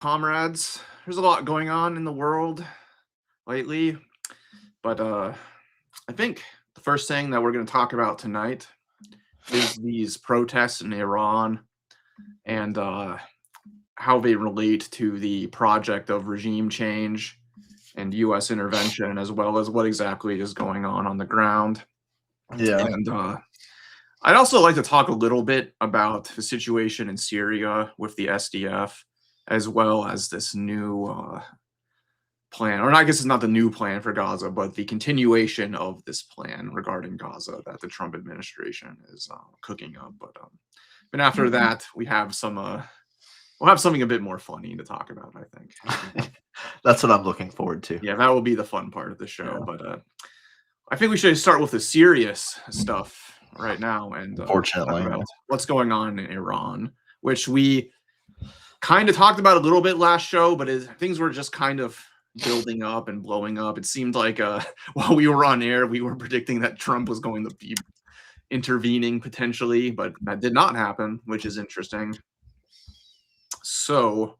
comrades. There's a lot going on in the world lately, but I think the first thing that we're going to talk about tonight is these protests in Iran and how they relate to the project of regime change and U.S. intervention, as well as what exactly is going on the ground. Yeah. And I'd also like to talk a little bit about the situation in Syria with the SDF, as well as this new plan, or I guess it's not the new plan for Gaza, but the continuation of this plan regarding Gaza that the Trump administration is cooking up. But after that, we'll have something a bit more funny to talk about, I think. That's what I'm looking forward to. Yeah, that will be the fun part of the show. Yeah. But I think we should start with the serious stuff right now and talk Unfortunately, about yeah. what's going on in Iran, which we kind of talked about a little bit last show, but things were just kind of building up and blowing up. It seemed like while we were on air, we were predicting that Trump was going to be intervening potentially, but that did not happen, which is interesting. So,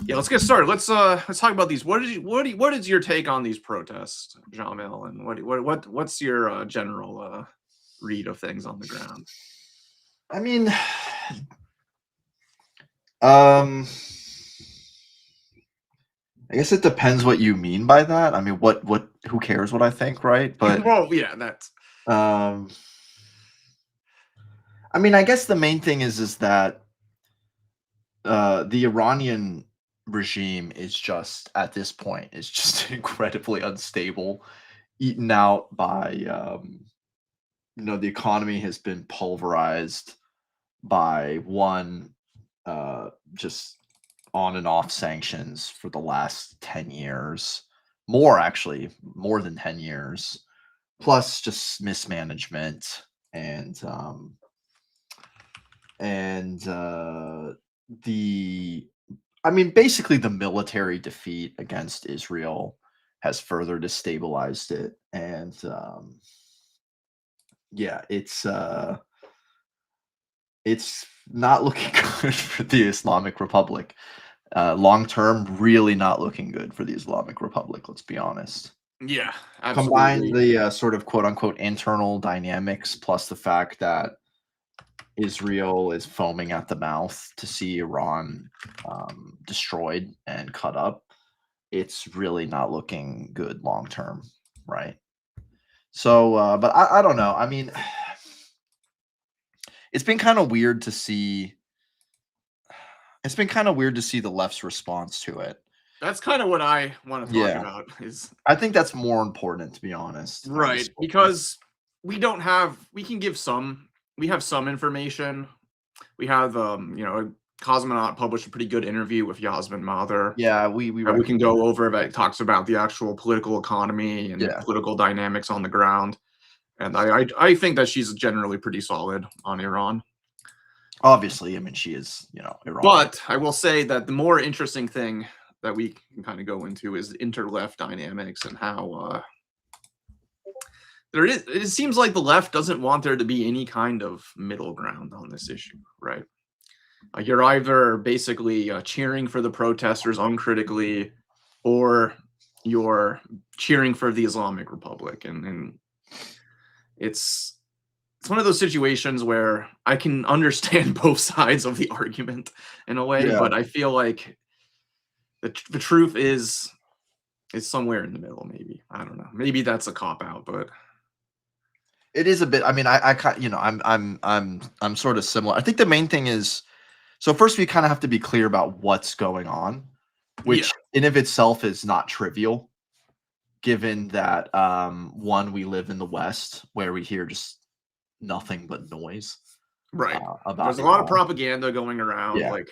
yeah, let's get started. Let's talk about these. What is your take on these protests, Jamil, and what's your general read of things on the ground? I mean, I guess it depends what you mean by that. I mean, who cares what I think, right? But well, yeah, that's I mean, I guess the main thing is that the Iranian regime is just at this point is just incredibly unstable, eaten out by the economy has been pulverized by just on and off sanctions for the last 10 years, more than 10 years, plus just mismanagement and basically the military defeat against Israel has further destabilized it. And yeah, it's not looking good for the Islamic Republic. Long term, really not looking good for the Islamic Republic, let's be honest. yeah, Combine absolutely. the sort of quote unquote internal dynamics plus the fact that Israel is foaming at the mouth to see Iran destroyed and cut up. It's really not looking good long term, right? So, but I don't know. I mean, it's been kind of weird to see. It's been kind of weird to see the left's response to it. That's kind of what I want to talk Yeah. about. Is I think that's more important, to be honest. right, because we have some information. We have a Cosmonaut published a pretty good interview with Yasmin Mather. Yeah, we can go over that. It talks about the actual political economy and political dynamics on the ground. And I think that she's generally pretty solid on Iran. Obviously, I mean, she is, Iran. But I will say that the more interesting thing that we can kind of go into is the inter-left dynamics and how it seems like the left doesn't want there to be any kind of middle ground on this issue, right? You're either basically cheering for the protesters uncritically, or you're cheering for the Islamic Republic, and it's one of those situations where I can understand both sides of the argument in a way, but I feel like the truth is somewhere in the middle. Maybe, I don't know. Maybe that's a cop out, but it is a bit. I mean, I'm sort of similar. I think the main thing is, so first we kind of have to be clear about what's going on, which in of itself is not trivial, given that one, we live in the West where we hear just nothing but noise. Right. There's a lot of propaganda going around, like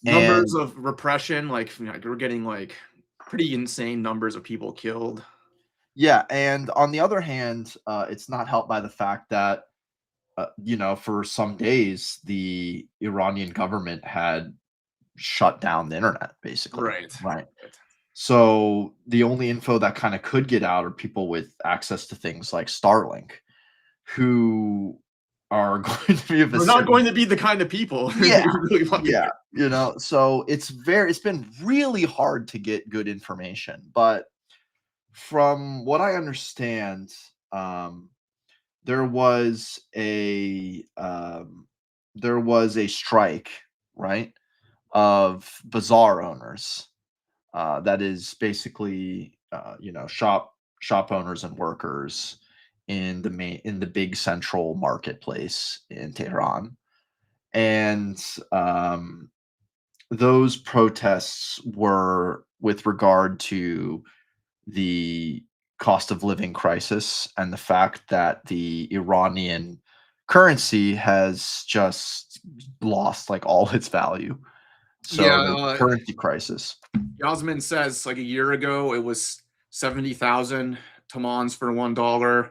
numbers of repression, like we're getting like pretty insane numbers of people killed. Yeah, and on the other hand, it's not helped by the fact that for some days the Iranian government had shut down the internet, basically. Right. So the only info that kind of could get out are people with access to things like Starlink, who are going to be of a We're not certain going to be the kind of people Yeah, who really want to yeah, you know, so it's been really hard to get good information, but from what I understand, there was a strike, right, of bazaar owners. That is basically, shop owners and workers in the big central marketplace in Tehran, and those protests were with regard to the cost of living crisis and the fact that the Iranian currency has just lost like all its value. So Yeah, the currency crisis. Yasmin says like a year ago it was 70,000 tamans for $1,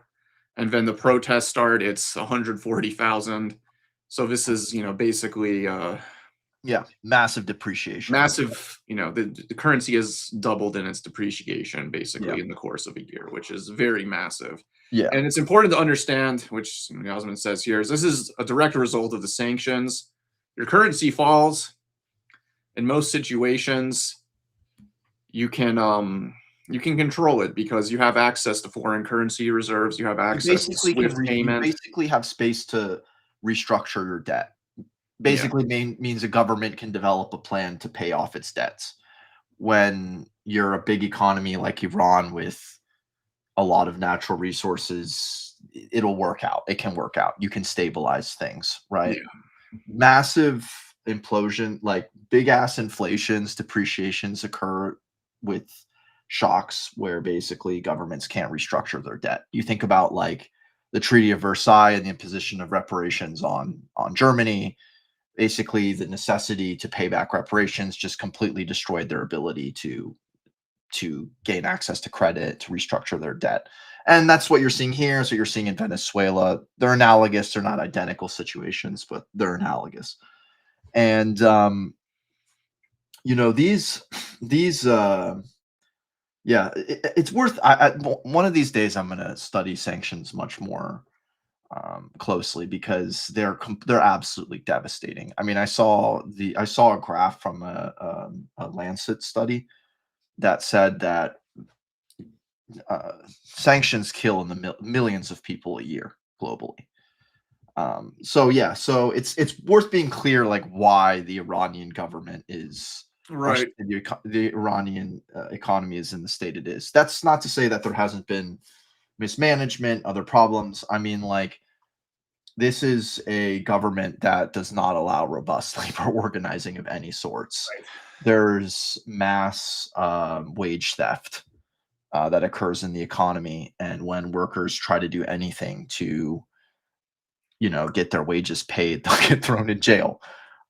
and then the protest started. It's 140,000. So this is basically Yeah, massive depreciation. massive. The currency has doubled in its depreciation Yeah. basically in the course of a year, which is very massive. Yeah. And it's important to understand, which Yasmin says here, is this is a direct result of the sanctions. Your currency falls in most situations. You can control it because you have access to foreign currency reserves. You have access to Swift You payment. basically have space to restructure your debt. Yeah, Basically means a government can develop a plan to pay off its debts. When you're a big economy like Iran with a lot of natural resources, it'll work out. It can work out. You can stabilize things, right? yeah, Massive implosion, like big ass inflations, depreciations occur with shocks where basically governments can't restructure their debt. You think about like the Treaty of Versailles and the imposition of reparations on Germany. Basically, the necessity to pay back reparations just completely destroyed their ability to gain access to credit, to restructure their debt. And that's what you're seeing here. So you're seeing in Venezuela. They're analogous. They're not identical situations, but they're analogous. And these yeah, it's worth. One of these days I'm going to study sanctions much more closely because they're absolutely devastating. I mean, I saw a graph from a Lancet study that said that sanctions kill in the millions of people a year globally. So yeah, so it's worth being clear like why the Iranian government is, or right. the Iranian economy is in the state it is. That's not to say that there hasn't been mismanagement, other problems. I mean, like this is a government that does not allow robust labor organizing of any sorts. Right. There's mass wage theft that occurs in the economy, and when workers try to do anything to get their wages paid, they'll get thrown in jail,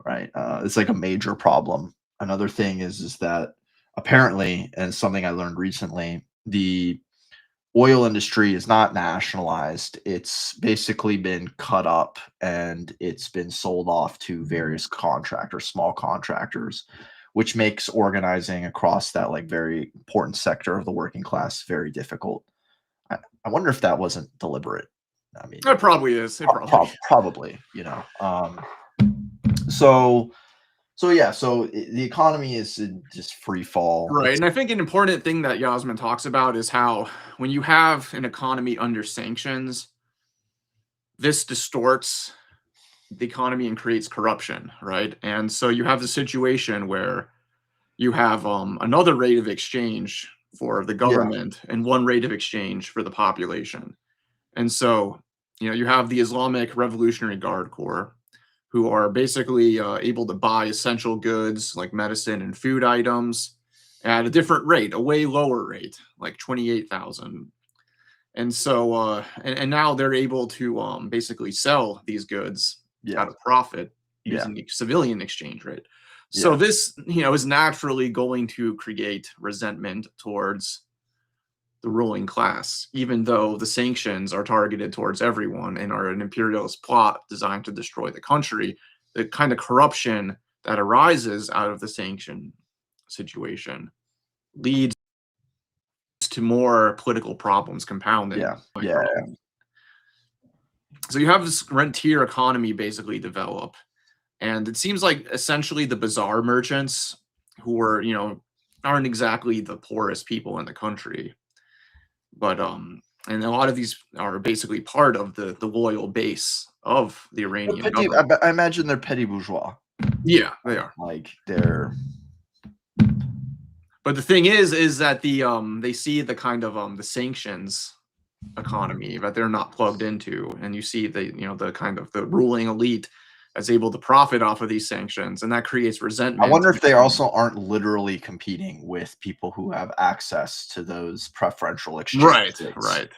right? It's like a major problem. Another thing is that apparently, and something I learned recently, the oil industry is not nationalized. It's basically been cut up and it's been sold off to various contractors, small contractors, which makes organizing across that like very important sector of the working class very difficult. I wonder if that wasn't deliberate. I mean, It probably is. It probably. probably, so yeah, so the economy is in just free fall. Right. It's And I think an important thing that Yasmin talks about is how when you have an economy under sanctions, this distorts the economy and creates corruption, right? And so you have the situation where you have another rate of exchange for the Yeah, government and one rate of exchange for the population. And so, you have the Islamic Revolutionary Guard Corps, who are basically able to buy essential goods like medicine and food items at a different rate, a way lower rate, like 28,000. And so, and now they're able to basically sell these goods yeah, at a profit yeah, using the civilian exchange rate. So yeah, this, is naturally going to create resentment towards the ruling class, even though the sanctions are targeted towards everyone and are an imperialist plot designed to destroy the country. The kind of corruption that arises out of the sanction situation leads to more political problems yeah, compounding. yeah. So you have this rentier economy basically develop, and it seems like essentially the bazaar merchants who are, aren't exactly the poorest people in the country, but and a lot of these are basically part of the loyal base of the They're Iranian petty, government. I imagine they're petty bourgeois. Yeah, they are. Like they're But the thing is that they see the kind of the sanctions economy that they're not plugged into, and you see the kind of the ruling elite that's able to profit off of these sanctions, and that creates I resentment. wonder if they also aren't literally competing with people who have access to those preferential exchange Right, rates right.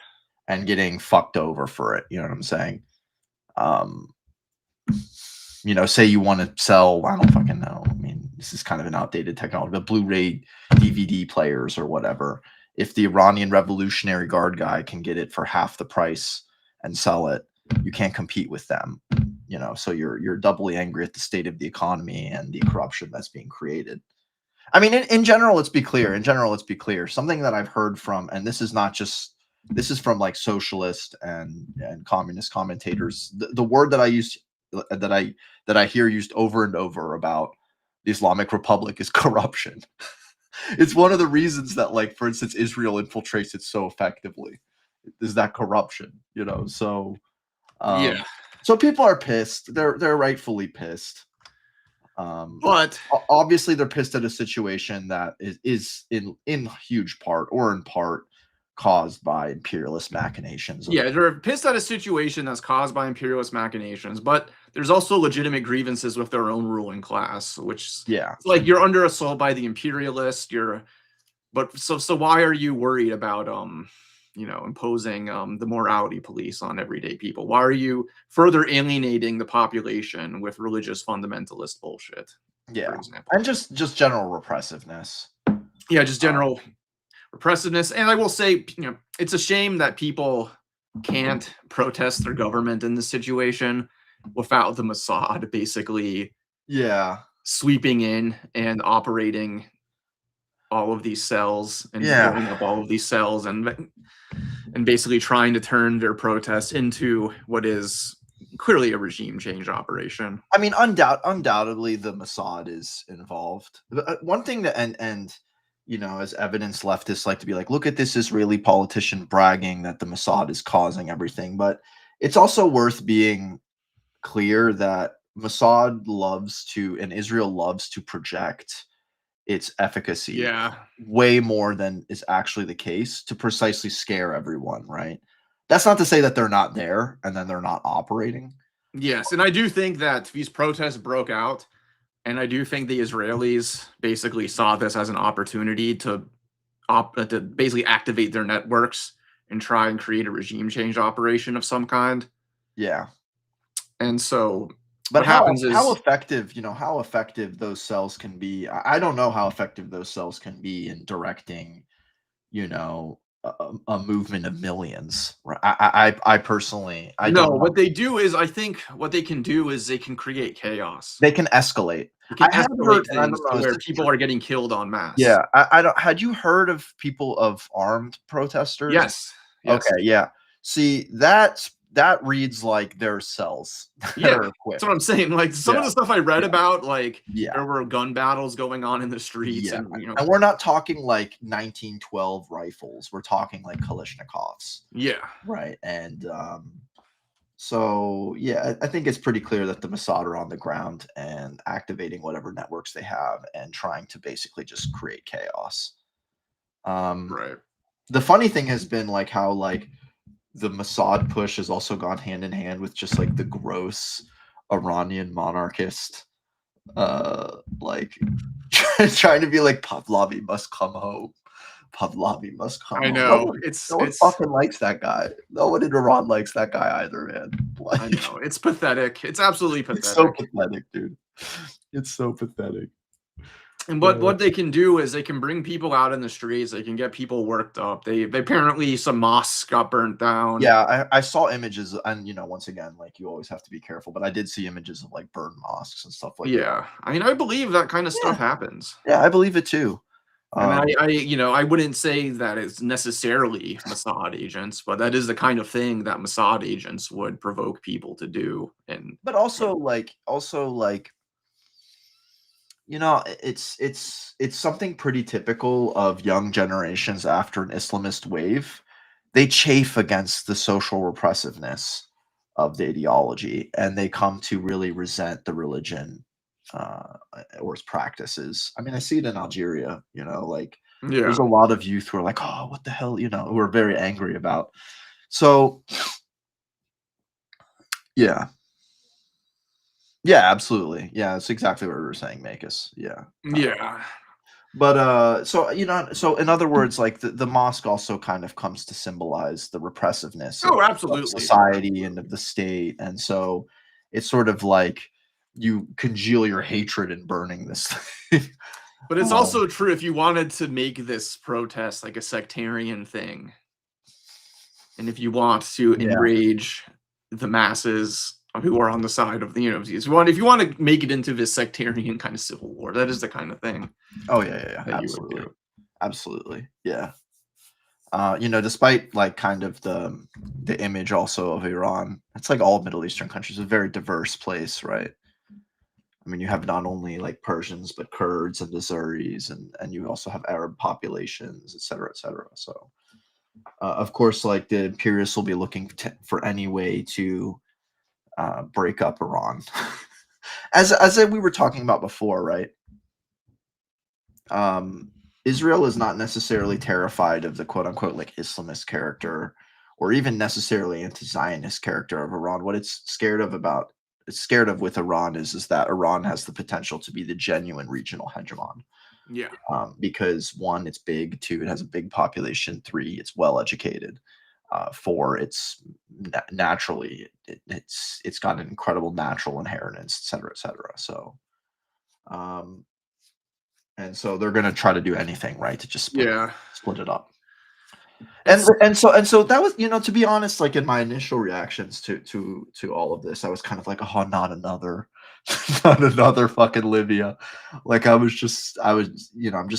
and getting fucked over for it. You know what I'm saying? Say you want to sell, I don't fucking know. I mean, this is kind of an outdated technology, but Blu-ray DVD players or whatever. If the Iranian Revolutionary Guard guy can get it for half the price and sell it, you can't compete with them. So you're doubly angry at the state of the economy and the corruption that's being created. I mean, in general, let's be clear. Something that I've heard from, and this is from like socialist and communist commentators. The word that I use that I hear used over and over about the Islamic Republic is corruption. It's one of the reasons that, like, for instance, Israel infiltrates it so effectively. Is that corruption? So Yeah, so people are pissed. They're rightfully pissed. but Obviously they're pissed at a situation that is in huge part or in part caused by imperialist machinations. yeah, they're pissed at a situation that's caused by imperialist machinations, but there's also legitimate grievances with their own ruling class, which Yeah. it's like you're under assault by the imperialist. But so why are you worried about imposing the morality police on everyday people? Why are you further alienating the population with religious fundamentalist bullshit? Yeah. For example, And just general repressiveness. yeah, just general repressiveness. And I will say, it's a shame that people can't protest their government in this situation without the Mossad basically sweeping in and operating all of these cells and blowing up all of these cells and basically trying to turn their protests into what is clearly a regime change operation. I mean, undoubtedly the Mossad is involved. One thing that and as evidence, leftists like to be like, look at this Israeli politician bragging that the Mossad is causing everything. But it's also worth being clear that Mossad and Israel loves to project its efficacy way more than is actually the case to precisely scare everyone, right? That's not to say that they're not there and then they're not operating. Yes, and I do think that these protests broke out, and I do think the Israelis basically saw this as an opportunity to basically activate their networks and try and create a regime change operation of some kind. Yeah. And so but what happens is how effective those cells can be. I don't know how effective those cells can be in directing, a movement of millions. I personally, I no, don't. what they do is, I think what they can do is they can create chaos. They can escalate. I have heard things to where people are getting killed en masse. Yeah, I don't. Had you heard of people of armed protesters? Yes. Okay. Yeah. See, that reads like their cells. Yeah, that's what I'm saying. Like some of the stuff I read about, like there were gun battles going on in the streets, and and we're not talking like 1912 rifles. We're talking like Kalashnikovs. Yeah. Right. And so yeah, I think it's pretty clear that the Mossad are on the ground and activating whatever networks they have and trying to basically just create chaos. Right. The funny thing has been like how like the Mossad push has also gone hand in hand with just like the gross Iranian monarchist, like trying to be like Pahlavi must come home. Pahlavi must come I home. know. No one fucking likes that guy. No one in Iran likes that guy either, man. Like, I know. It's pathetic. It's absolutely pathetic. It's so pathetic, dude. It's so pathetic. And what they can do is they can bring people out in the streets. They can get people worked up. They apparently some mosques got burnt down. Yeah, I saw images, and once again, like you always have to be careful. But I did see images of like burned mosques and stuff like that. Yeah, I mean, I believe that kind of stuff happens. Yeah, I believe it too. And I wouldn't say that it's necessarily Mossad agents, but that is the kind of thing that Mossad agents would provoke people to do. And but also like it's something pretty typical of young generations after an Islamist wave. They chafe against the social repressiveness of the ideology, and they come to really resent the religion or its practices. I mean, I see it in Algeria. Like there's yeah, a lot of youth who are like, "Oh, what the hell?" Who are very angry about. So yeah, yeah, absolutely, yeah, that's exactly what we were saying, Makis. Yeah. yeah. But so in other words, like the mosque also kind of comes to symbolize the repressiveness Oh, of absolutely. society and of the state. And so it's sort of like you congeal your hatred in burning this thing. But it's Um, also true if you wanted to make this protest like a sectarian thing, and if you want to yeah. enrage the masses who are on the side of the if you want to make it into this sectarian kind of civil war, that is the kind of thing Oh yeah, yeah, yeah. that you would Absolutely. do. Absolutely. Yeah. Despite like kind of the image also of Iran, it's like all Middle Eastern countries, a very diverse place, right? I mean, you have not only like Persians, but Kurds and Azeris, and you also have Arab populations, et cetera, et cetera. So, of course, like the imperialists will be looking for any way to break up Iran, as we were talking about before, right? Um, Israel is not necessarily terrified of the quote unquote like Islamist character, or even necessarily anti-Zionist character of Iran. What it's scared of with Iran is that Iran has the potential to be the genuine regional hegemon. Yeah. Because one, it's big; two, it has a big population; three, it's well educated; four, it's naturally it's got an incredible natural inheritance, et cetera, et cetera. So, um, and so they're going to try to do anything, right, to just Yeah. split it up. And It's and so that was, to be honest, like in my initial reactions to all of this, I was kind of like, oh, not another, not another fucking Libya. Like I'm just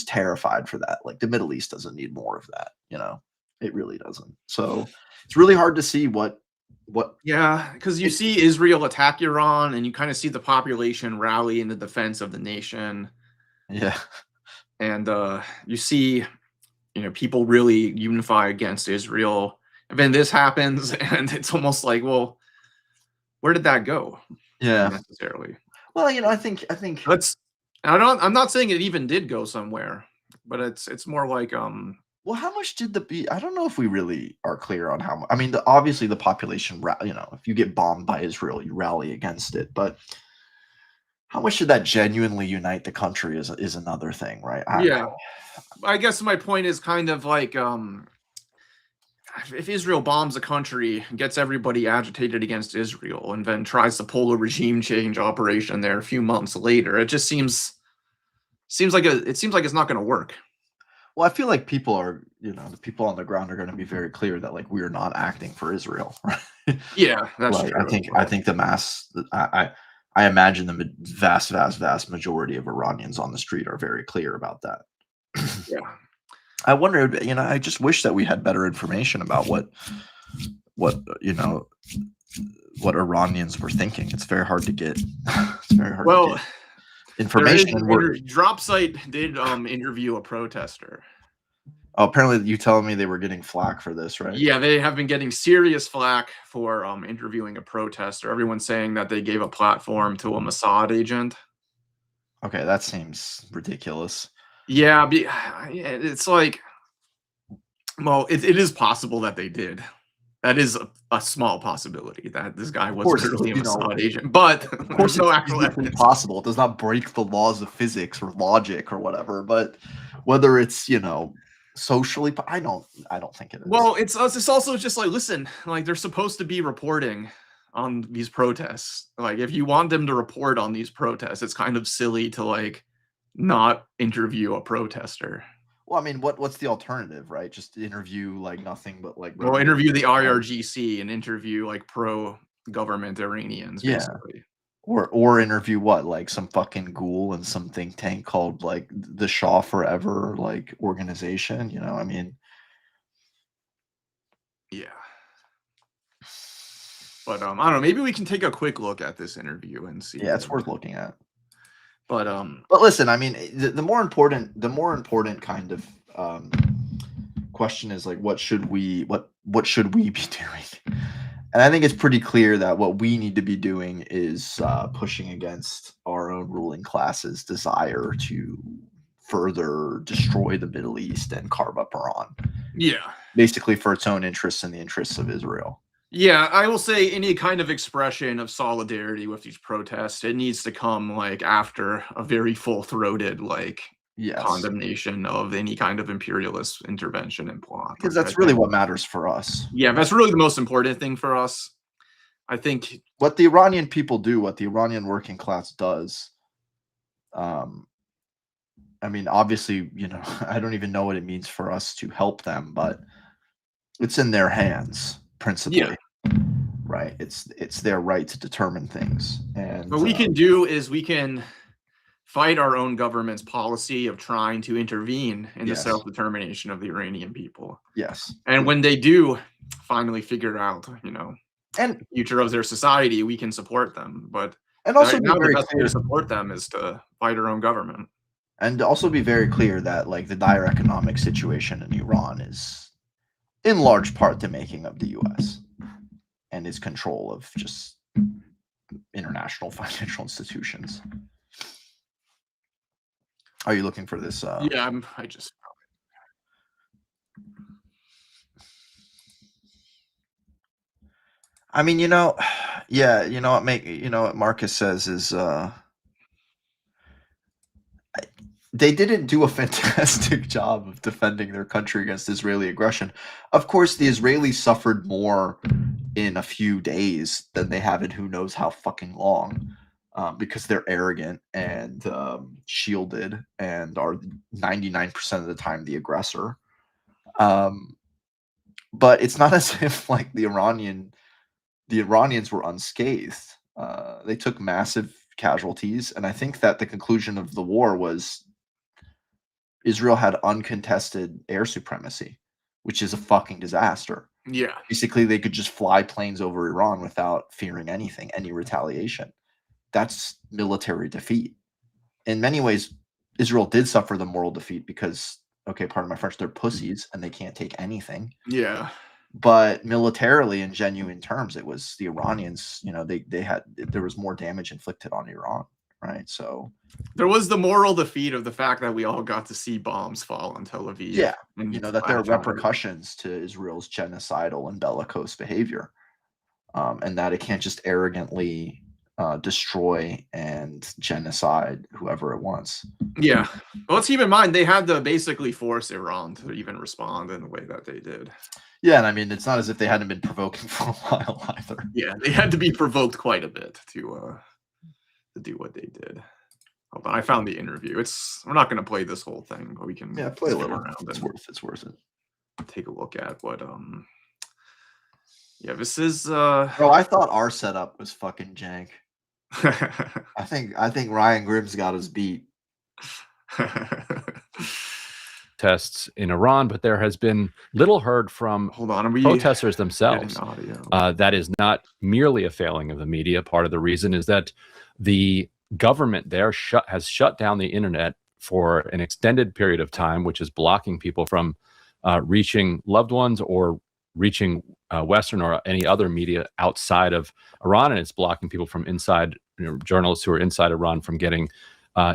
terrified for that. Like the Middle East doesn't need more of that. It really doesn't. So it's really hard to see what yeah, because you it, see Israel attack Iran, and you kind of see the population rally in the defense of the nation, yeah. and you see people really unify against Israel, and then this happens, and it's almost like, well, where did that go Yeah. necessarily? Well, I think That's I'm not saying it even did go somewhere, but it's more like well, how much did I don't know if we really are clear on how much. I mean, obviously the population, if you get bombed by Israel, you rally against it. But how much did that genuinely unite the country is another thing, right? yeah. I guess my point is kind of like if Israel bombs a country, gets everybody agitated against Israel, and then tries to pull a regime change operation there a few months later, it just seems like it's not going to work. Well, I feel like the people on the ground are going to be very clear that like we're not acting for Israel, right? Yeah, that's Like true as I well. think the mass, I imagine the vast, vast, vast majority of Iranians on the street are very clear about that. Yeah. I wonder, I just wish that we had better information about what Iranians were thinking. It's very hard to get. It's very hard to Well, get information. And Dropsite did interview a protester. apparently, you telling me they were getting flack for this, right? Yeah, they have been getting serious flack for interviewing a protester. Everyone's saying that they gave a platform to a Mossad agent. Okay, that seems ridiculous. Yeah, it's like, well, it is possible that they did. That is a small possibility that this guy Of was course, literally a Mossad agent, but of there's course, no it's actual physically evidence. possible. It does not break the laws of physics or logic or whatever. But whether it's socially, I don't think it is. Well, it's also just like, listen, like they're supposed to be reporting on these protests. Like if you want them to report on these protests, it's kind of silly to like not interview a protester. Well, I mean, what's the alternative, right? Just interview like nothing but like Well, interview the revolutionary. IRGC and interview like pro government Iranians, Yeah. basically. Or interview what, like some fucking ghoul in some think tank called like the Shaw Forever like organization, you know? I mean, Yeah. But I don't know, maybe we can take a quick look at this interview and see. yeah, it's worth looking at. But listen, I mean, the more important kind of question is like, what should we be doing? And I think it's pretty clear that what we need to be doing is pushing against our own ruling class's desire to further destroy the Middle East and carve up Iran. Yeah. Basically for its own interests and the interests of Israel. Yeah, I will say any kind of expression of solidarity with these protests, it needs to come like after a very full-throated like condemnation of any kind of imperialist intervention and plot. Because like, that's really what matters for us. Yeah, that's really the most important thing for us. I think what the Iranian people do, what the Iranian working class does, I mean, obviously, you know, I don't even know what it means for us to help them, but it's in their hands, principally. Yeah. Right? It's their right to determine things. And what we can do is we can fight our own government's policy of trying to intervene in the self-determination of the Iranian people. Yes. And when they do finally figure out, you know, and the future of their society, we can support them. But and also right now, the best way to support them is to fight our own government. And also be very clear that like the dire economic situation in Iran is in large part the making of the US and its control of just international financial institutions. Are you looking for this? Yeah, I mean, you know, yeah, you know what Marcus says is they didn't do a fantastic job of defending their country against Israeli aggression. Of course, the Israelis suffered more in a few days than they have in who knows how fucking long, because they're arrogant and shielded and are 99% of the time the aggressor. But it's not as if like the Iranians were unscathed. They took massive casualties, and I think that the conclusion of the war was Israel had uncontested air supremacy, which is a fucking disaster. Yeah. Basically, they could just fly planes over Iran without fearing anything, any retaliation. That's military defeat. In many ways, Israel did suffer the moral defeat because, okay, pardon my French, they're pussies and they can't take anything. Yeah. But militarily, in genuine terms, it was the Iranians, you know, there was more damage inflicted on Iran, right? So there was the moral defeat of the fact that we all got to see bombs fall on Tel Aviv. Yeah, and you know that there are repercussions to Israel's genocidal and bellicose behavior, and that it can't just arrogantly destroy and genocide whoever it wants. Yeah, well, let's keep in mind they had to basically force Iran to even respond in the way that they did. Yeah, and I mean it's not as if they hadn't been provoking for a while either. Yeah, they had to be provoked quite a bit to do what they did. Hold on, I found the interview. We're not going to play this whole thing, but we can play a little around. It's worth it. Take a look at what yeah, this is Bro, I thought our setup was fucking jank. I think Ryan Grimm's got us beat. Tests in Iran, but there has been little heard from protesters themselves. That is not merely a failing of the media. Part of the reason is that the government there has shut down the internet for an extended period of time, which is blocking people from reaching loved ones or reaching Western or any other media outside of Iran, and it's blocking people from inside, journalists who are inside Iran from getting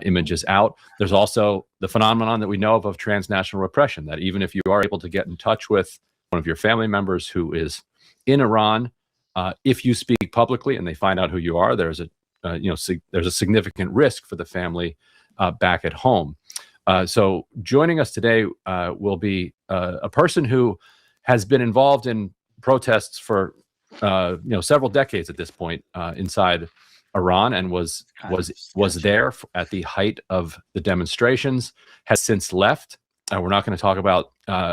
images out. There's also the phenomenon that we know of transnational repression, that even if you are able to get in touch with one of your family members who is in Iran, if you speak publicly and they find out who you are, there's a significant risk for the family back at home. So joining us today will be a person who has been involved in protests for several decades at this point inside Iran, and was there at the height of the demonstrations, has since left. We're not going to talk about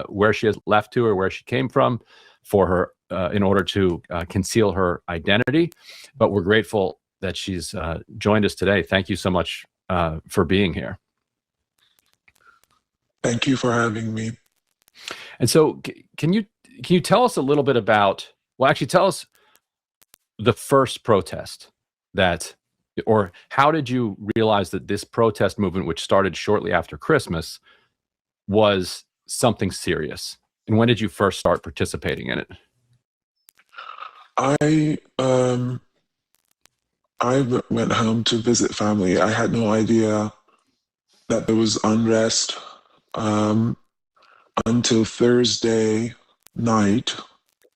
where she has left to or where she came from for her in order to conceal her identity, but we're grateful that she's joined us today. Thank you so much for being here. Thank you for having me. And so can you tell us a little bit about, well, actually tell us the first protest or how did you realize that this protest movement, which started shortly after Christmas, was something serious? And when did you first start participating in it? I went home to visit family. I had no idea that there was unrest until Thursday night,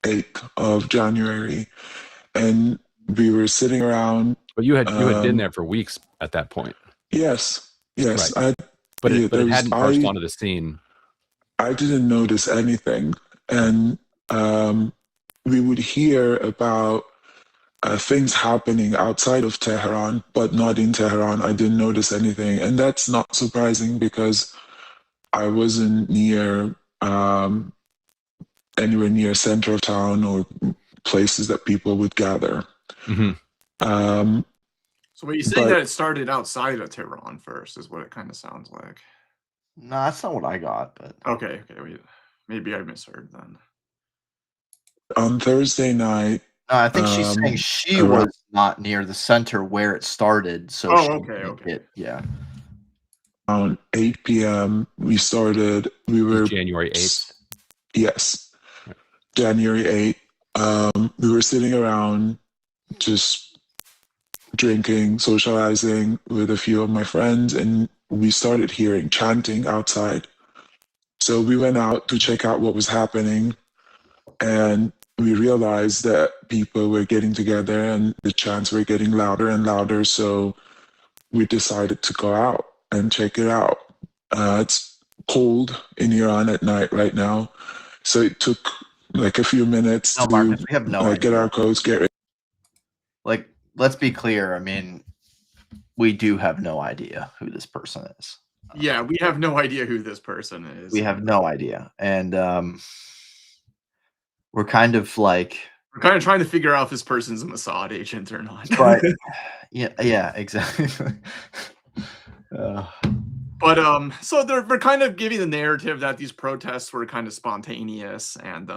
8th of January. And we were sitting around. But you had been there for weeks at that point. Yes. Right. But it hadn't burst onto the scene. I didn't notice anything. And we would hear about things happening outside of Tehran, but not in Tehran. I didn't notice anything. And that's not surprising because I wasn't near anywhere near center of town or places that people would gather. Mm-hmm. So what you're saying that it started outside of Tehran first is what it kind of sounds like. No, that's not what I got. But okay, maybe I misheard then. On Thursday night, no, I think she's saying she was not near the center where it started. So okay. Yeah. Around 8 p.m. we started. We were January 8th. Yes, January 8th. We were sitting around just drinking, socializing with a few of my friends, and we started hearing chanting outside. So we went out to check out what was happening, and we realized that people were getting together and the chants were getting louder and louder. So we decided to go out and check it out. It's cold in Iran at night right now. So it took like a few minutes to Marcus, we have no get our coats, get ready. Like, let's be clear. I mean, we do have no idea who this person is. Yeah, we have no idea who this person is. We have no idea. And we're kind of trying to figure out if this person's a Mossad agent or not. But yeah, exactly. But so they're kind of giving the narrative that these protests were kind of spontaneous, and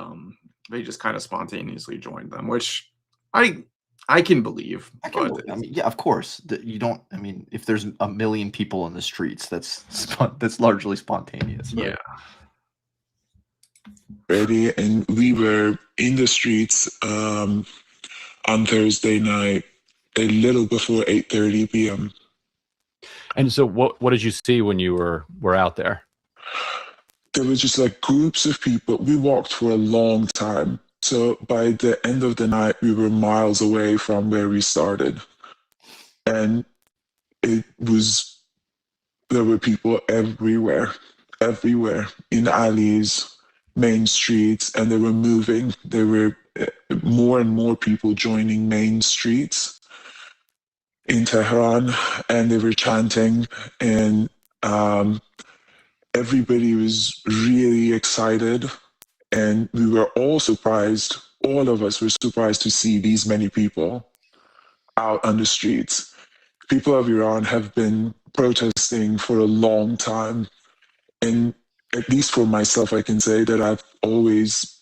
they just kind of spontaneously joined them, which I can believe. I mean, yeah, of course. You don't. I mean, if there's a million people in the streets, that's largely spontaneous. Right? Yeah. Ready, and we were in the streets on Thursday night, a little before 8:30 p.m. And so, what did you see when you were out there? There was just like groups of people. We walked for a long time. So by the end of the night, we were miles away from where we started. And there were people everywhere in alleys, main streets, and they were moving. There were more and more people joining main streets in Tehran, and they were chanting, and everybody was really excited. And we were all surprised, all of us were surprised to see these many people out on the streets. People of Iran have been protesting for a long time. And at least for myself, I can say that I've always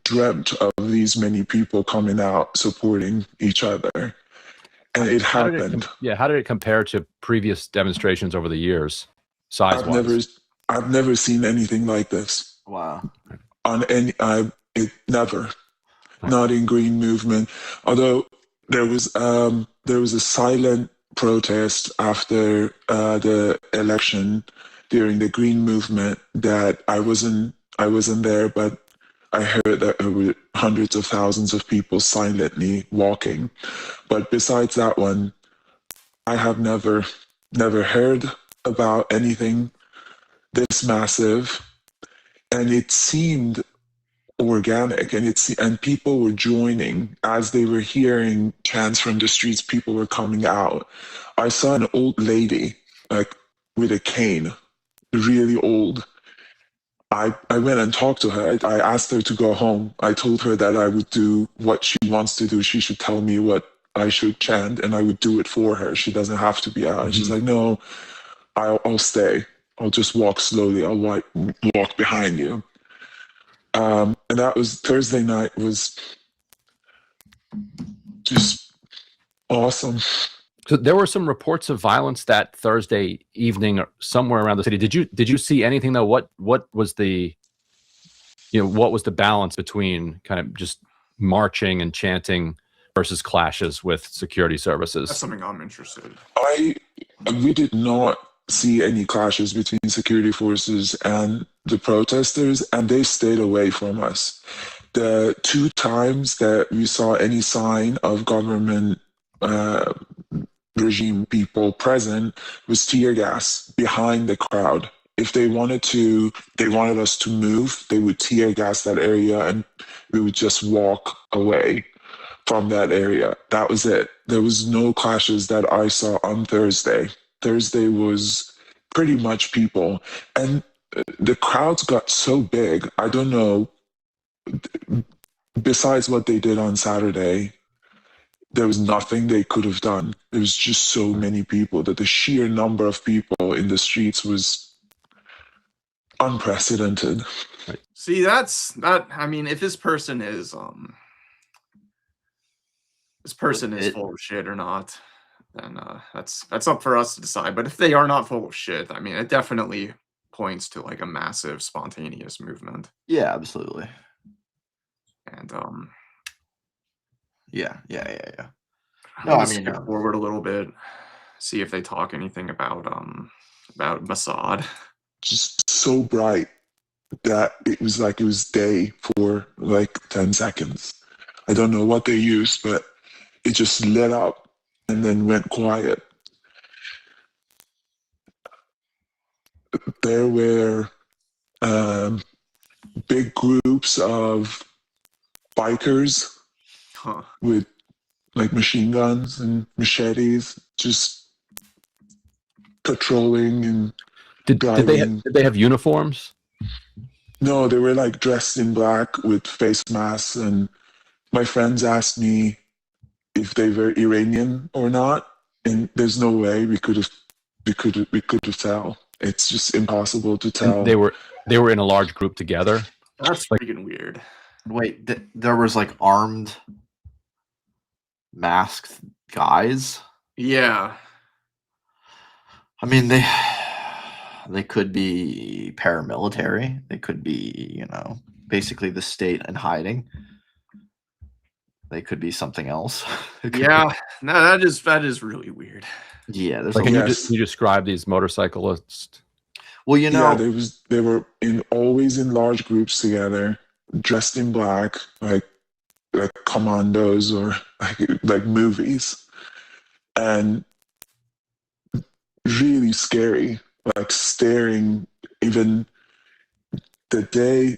dreamt of these many people coming out supporting each other. And it happened. How did it compare to previous demonstrations over the years, size-wise? I've never seen anything like this. Wow. Never, not in Green Movement. Although there was a silent protest after the election during the Green Movement that I wasn't there, but I heard that there were hundreds of thousands of people silently walking. But besides that one, I have never heard about anything this massive. And it seemed organic, and people were joining as they were hearing chants from the streets. People were coming out. I saw an old lady, like with a cane, really old. I went and talked to her. I asked her to go home. I told her that I would do what she wants to do. She should tell me what I should chant, and I would do it for her. She doesn't have to be out. And she's like, no, I'll stay. I'll just walk slowly. I'll walk behind you. And that was Thursday night was just awesome. So there were some reports of violence that Thursday evening somewhere around the city. Did you see anything though? What was the balance between kind of just marching and chanting versus clashes with security services? That's something I'm interested in. We did not see any clashes between security forces and the protesters, and they stayed away from us. The 2 times that we saw any sign of government regime people present was tear gas behind the crowd. If they wanted us to move, they would tear gas that area and we would just walk away from that area. That was it. There was no clashes that I saw on Thursday. Thursday was pretty much people. And the crowds got so big, I don't know, besides what they did on Saturday, there was nothing they could have done. There was just so many people that the sheer number of people in the streets was unprecedented. See, I mean, if this person is full of shit or not, then that's up for us to decide. But if they are not full of shit, I mean, it definitely points to like a massive spontaneous movement. Yeah, absolutely. And yeah. No, I mean, skip forward a little bit, see if they talk anything about Mossad. Just so bright that it was day for like 10 seconds. I don't know what they used, but it just lit up and then went quiet. There were big groups of bikers with like machine guns and machetes just patrolling and did they have uniforms? No, they were like dressed in black with face masks, and my friends asked me if they were Iranian or not, and there's no way we could have tell. It's just impossible to tell. And they were in a large group together. That's freaking weird. Wait, there was like armed, masked guys? Yeah. I mean, they could be paramilitary. They could be, basically the state in hiding. They could be something else. Yeah. No, that is really weird. Yeah, there's can you describe these motorcyclists? Well, yeah, they were always in large groups together, dressed in black, like commandos or like movies, and really scary, like staring. Even the day,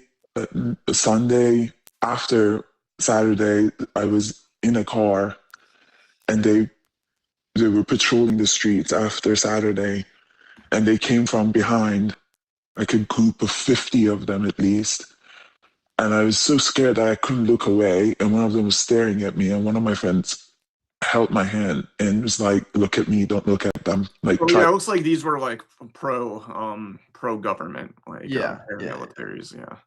Sunday after Saturday, I was in a car, and they were patrolling the streets after Saturday, and they came from behind, like a group of 50 of them at least. And I was so scared that I couldn't look away. And one of them was staring at me. And one of my friends held my hand and was like, "Look at me, don't look at them." Like, it looks like these were like pro government, like paramilitaries, yeah.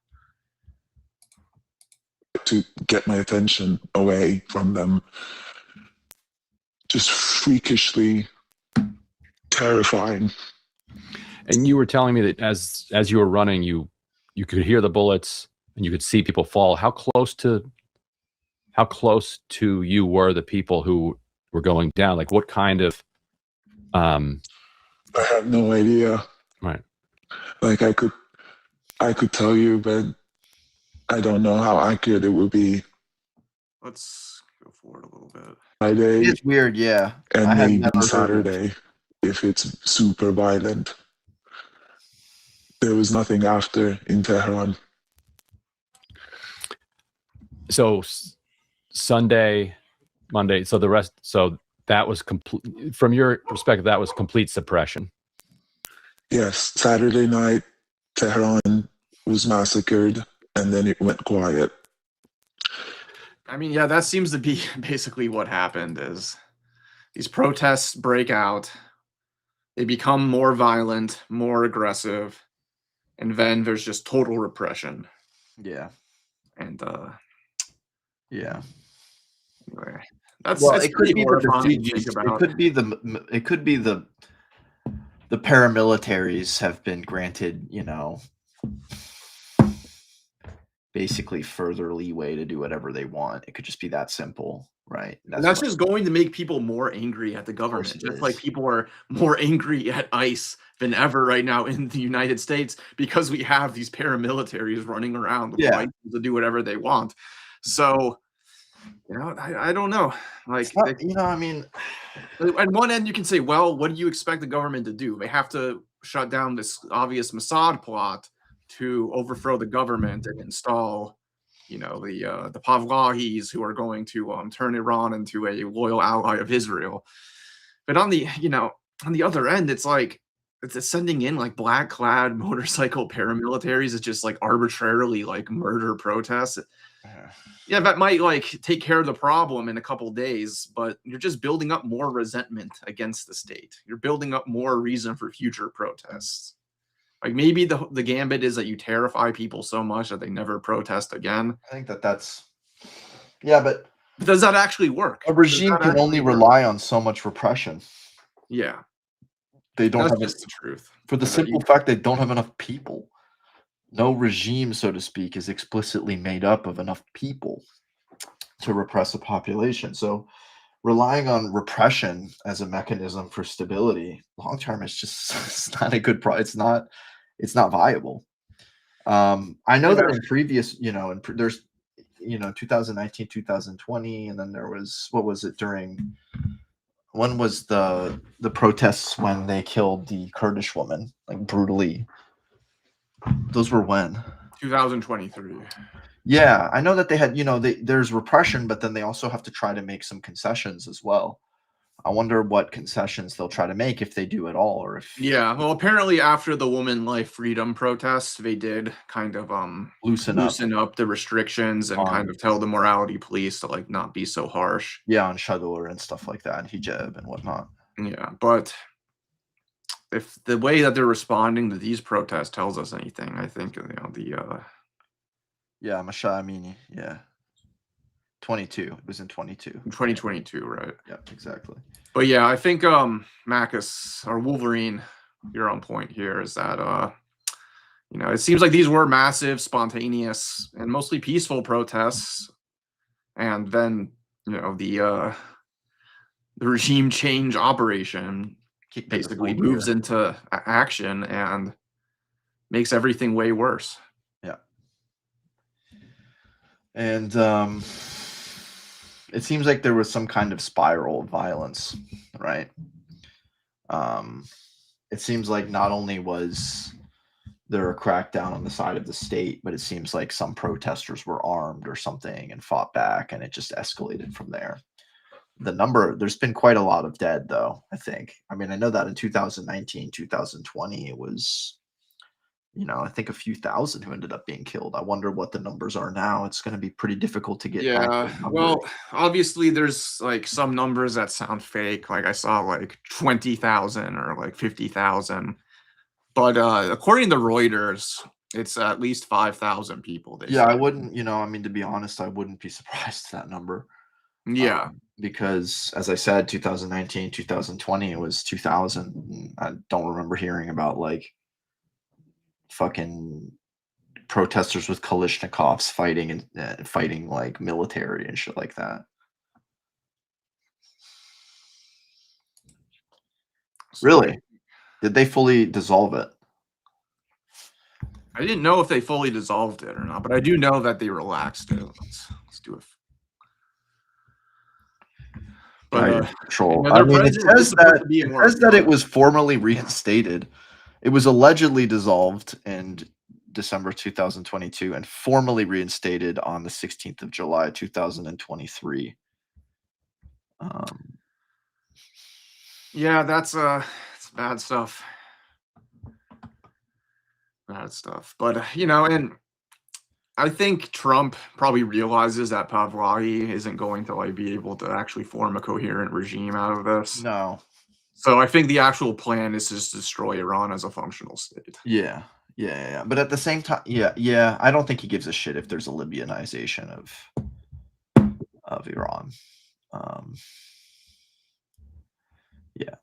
To get my attention away from them. Just freakishly terrifying. And you were telling me that as you were running, you could hear the bullets and you could see people fall. How close to you were the people who were going down? Like what kind of I have no idea. Right. Like I could tell you, but I don't know how accurate it would be. Let's go forward a little bit. Friday, it's weird, yeah. And maybe Saturday if it's super violent. There was nothing after in Tehran. So Sunday, Monday, so that was complete. From your perspective, that was complete suppression. Yes, Saturday night, Tehran was massacred, and then it went quiet. I mean, yeah, that seems to be basically what happened. Is these protests break out, they become more violent, more aggressive, and then there's just total repression. Yeah. And yeah. Anyway, that's Well, it's it could pretty be horrifying the to think it about. could be the paramilitaries have been granted, basically further leeway to do whatever they want. It could just be that simple, right? That's just going to make people more angry at the government. Just like people are more angry at ICE than ever right now in the United States because we have these paramilitaries running around with license to do whatever they want. So, I don't know. Like, I mean, at one end you can say, well, what do you expect the government to do? They have to shut down this obvious Mossad plot to overthrow the government and install the Pavlahis who are going to turn Iran into a loyal ally of Israel. But on the other end, it's like it's sending in like black clad motorcycle paramilitaries. It's just like arbitrarily like murder protests. Yeah, that might like take care of the problem in a couple days, but you're just building up more resentment against the state. You're building up more reason for future protests. Like maybe the gambit is that you terrify people so much that they never protest again. I think that's but does that actually work? A regime can only rely on so much repression. Yeah. They don't have the truth. For the simple fact they don't have enough people. No regime, so to speak, is explicitly made up of enough people to repress a population. So relying on repression as a mechanism for stability long term is just it's not a good it's not viable. I know that in previous, there's 2019, 2020, and then there was when was the protests when they killed the Kurdish woman, like brutally? Those were when? 2023. Yeah, I know that they had, there's repression, but then they also have to try to make some concessions as well. I wonder what concessions they'll try to make if they do at all, or if. Yeah, well, apparently after the woman life freedom protests, they did kind of loosen up the restrictions and kind of tell the morality police to like not be so harsh. Yeah, on shadur and stuff like that, hijab and whatnot. Yeah, but if the way that they're responding to these protests tells us anything, I think yeah, Masha Amini, yeah. 22. It was in 2022, right? Yeah, exactly. But yeah, I think Marcus or Wolverine, you're on point here, is that it seems like these were massive, spontaneous, and mostly peaceful protests. And then, the regime change operation basically moves into action and makes everything way worse. Yeah. And it seems like there was some kind of spiral of violence, right? It seems like not only was there a crackdown on the side of the state, but it seems like some protesters were armed or something and fought back, and it just escalated from there. There's been quite a lot of dead, though, I think. I mean, I know that in 2019, 2020, it was, I think a few thousand who ended up being killed. I wonder what the numbers are now. It's going to be pretty difficult to get. Yeah, well, obviously there's like some numbers that sound fake. Like I saw like 20,000 or like 50,000. But according to Reuters, it's at least 5,000 people. I wouldn't, to be honest, I wouldn't be surprised at that number. Yeah. Because as I said, 2019, 2020, it was 2,000. I don't remember hearing about like fucking protesters with Kalashnikovs fighting like military and shit like that. Really? Did they fully dissolve it? I didn't know if they fully dissolved it or not, but I do know that they relaxed it. Let's do it. But control. I mean, it says that it was formally reinstated. It was allegedly dissolved in December 2022 and formally reinstated on the 16th of July 2023. Yeah, that's bad stuff. Bad stuff. But and I think Trump probably realizes that Pavlaki isn't going to like be able to actually form a coherent regime out of this. No. So I think the actual plan is just to destroy Iran as a functional state. Yeah. But at the same time, yeah. I don't think he gives a shit if there's a Libyanization of Iran. Yeah.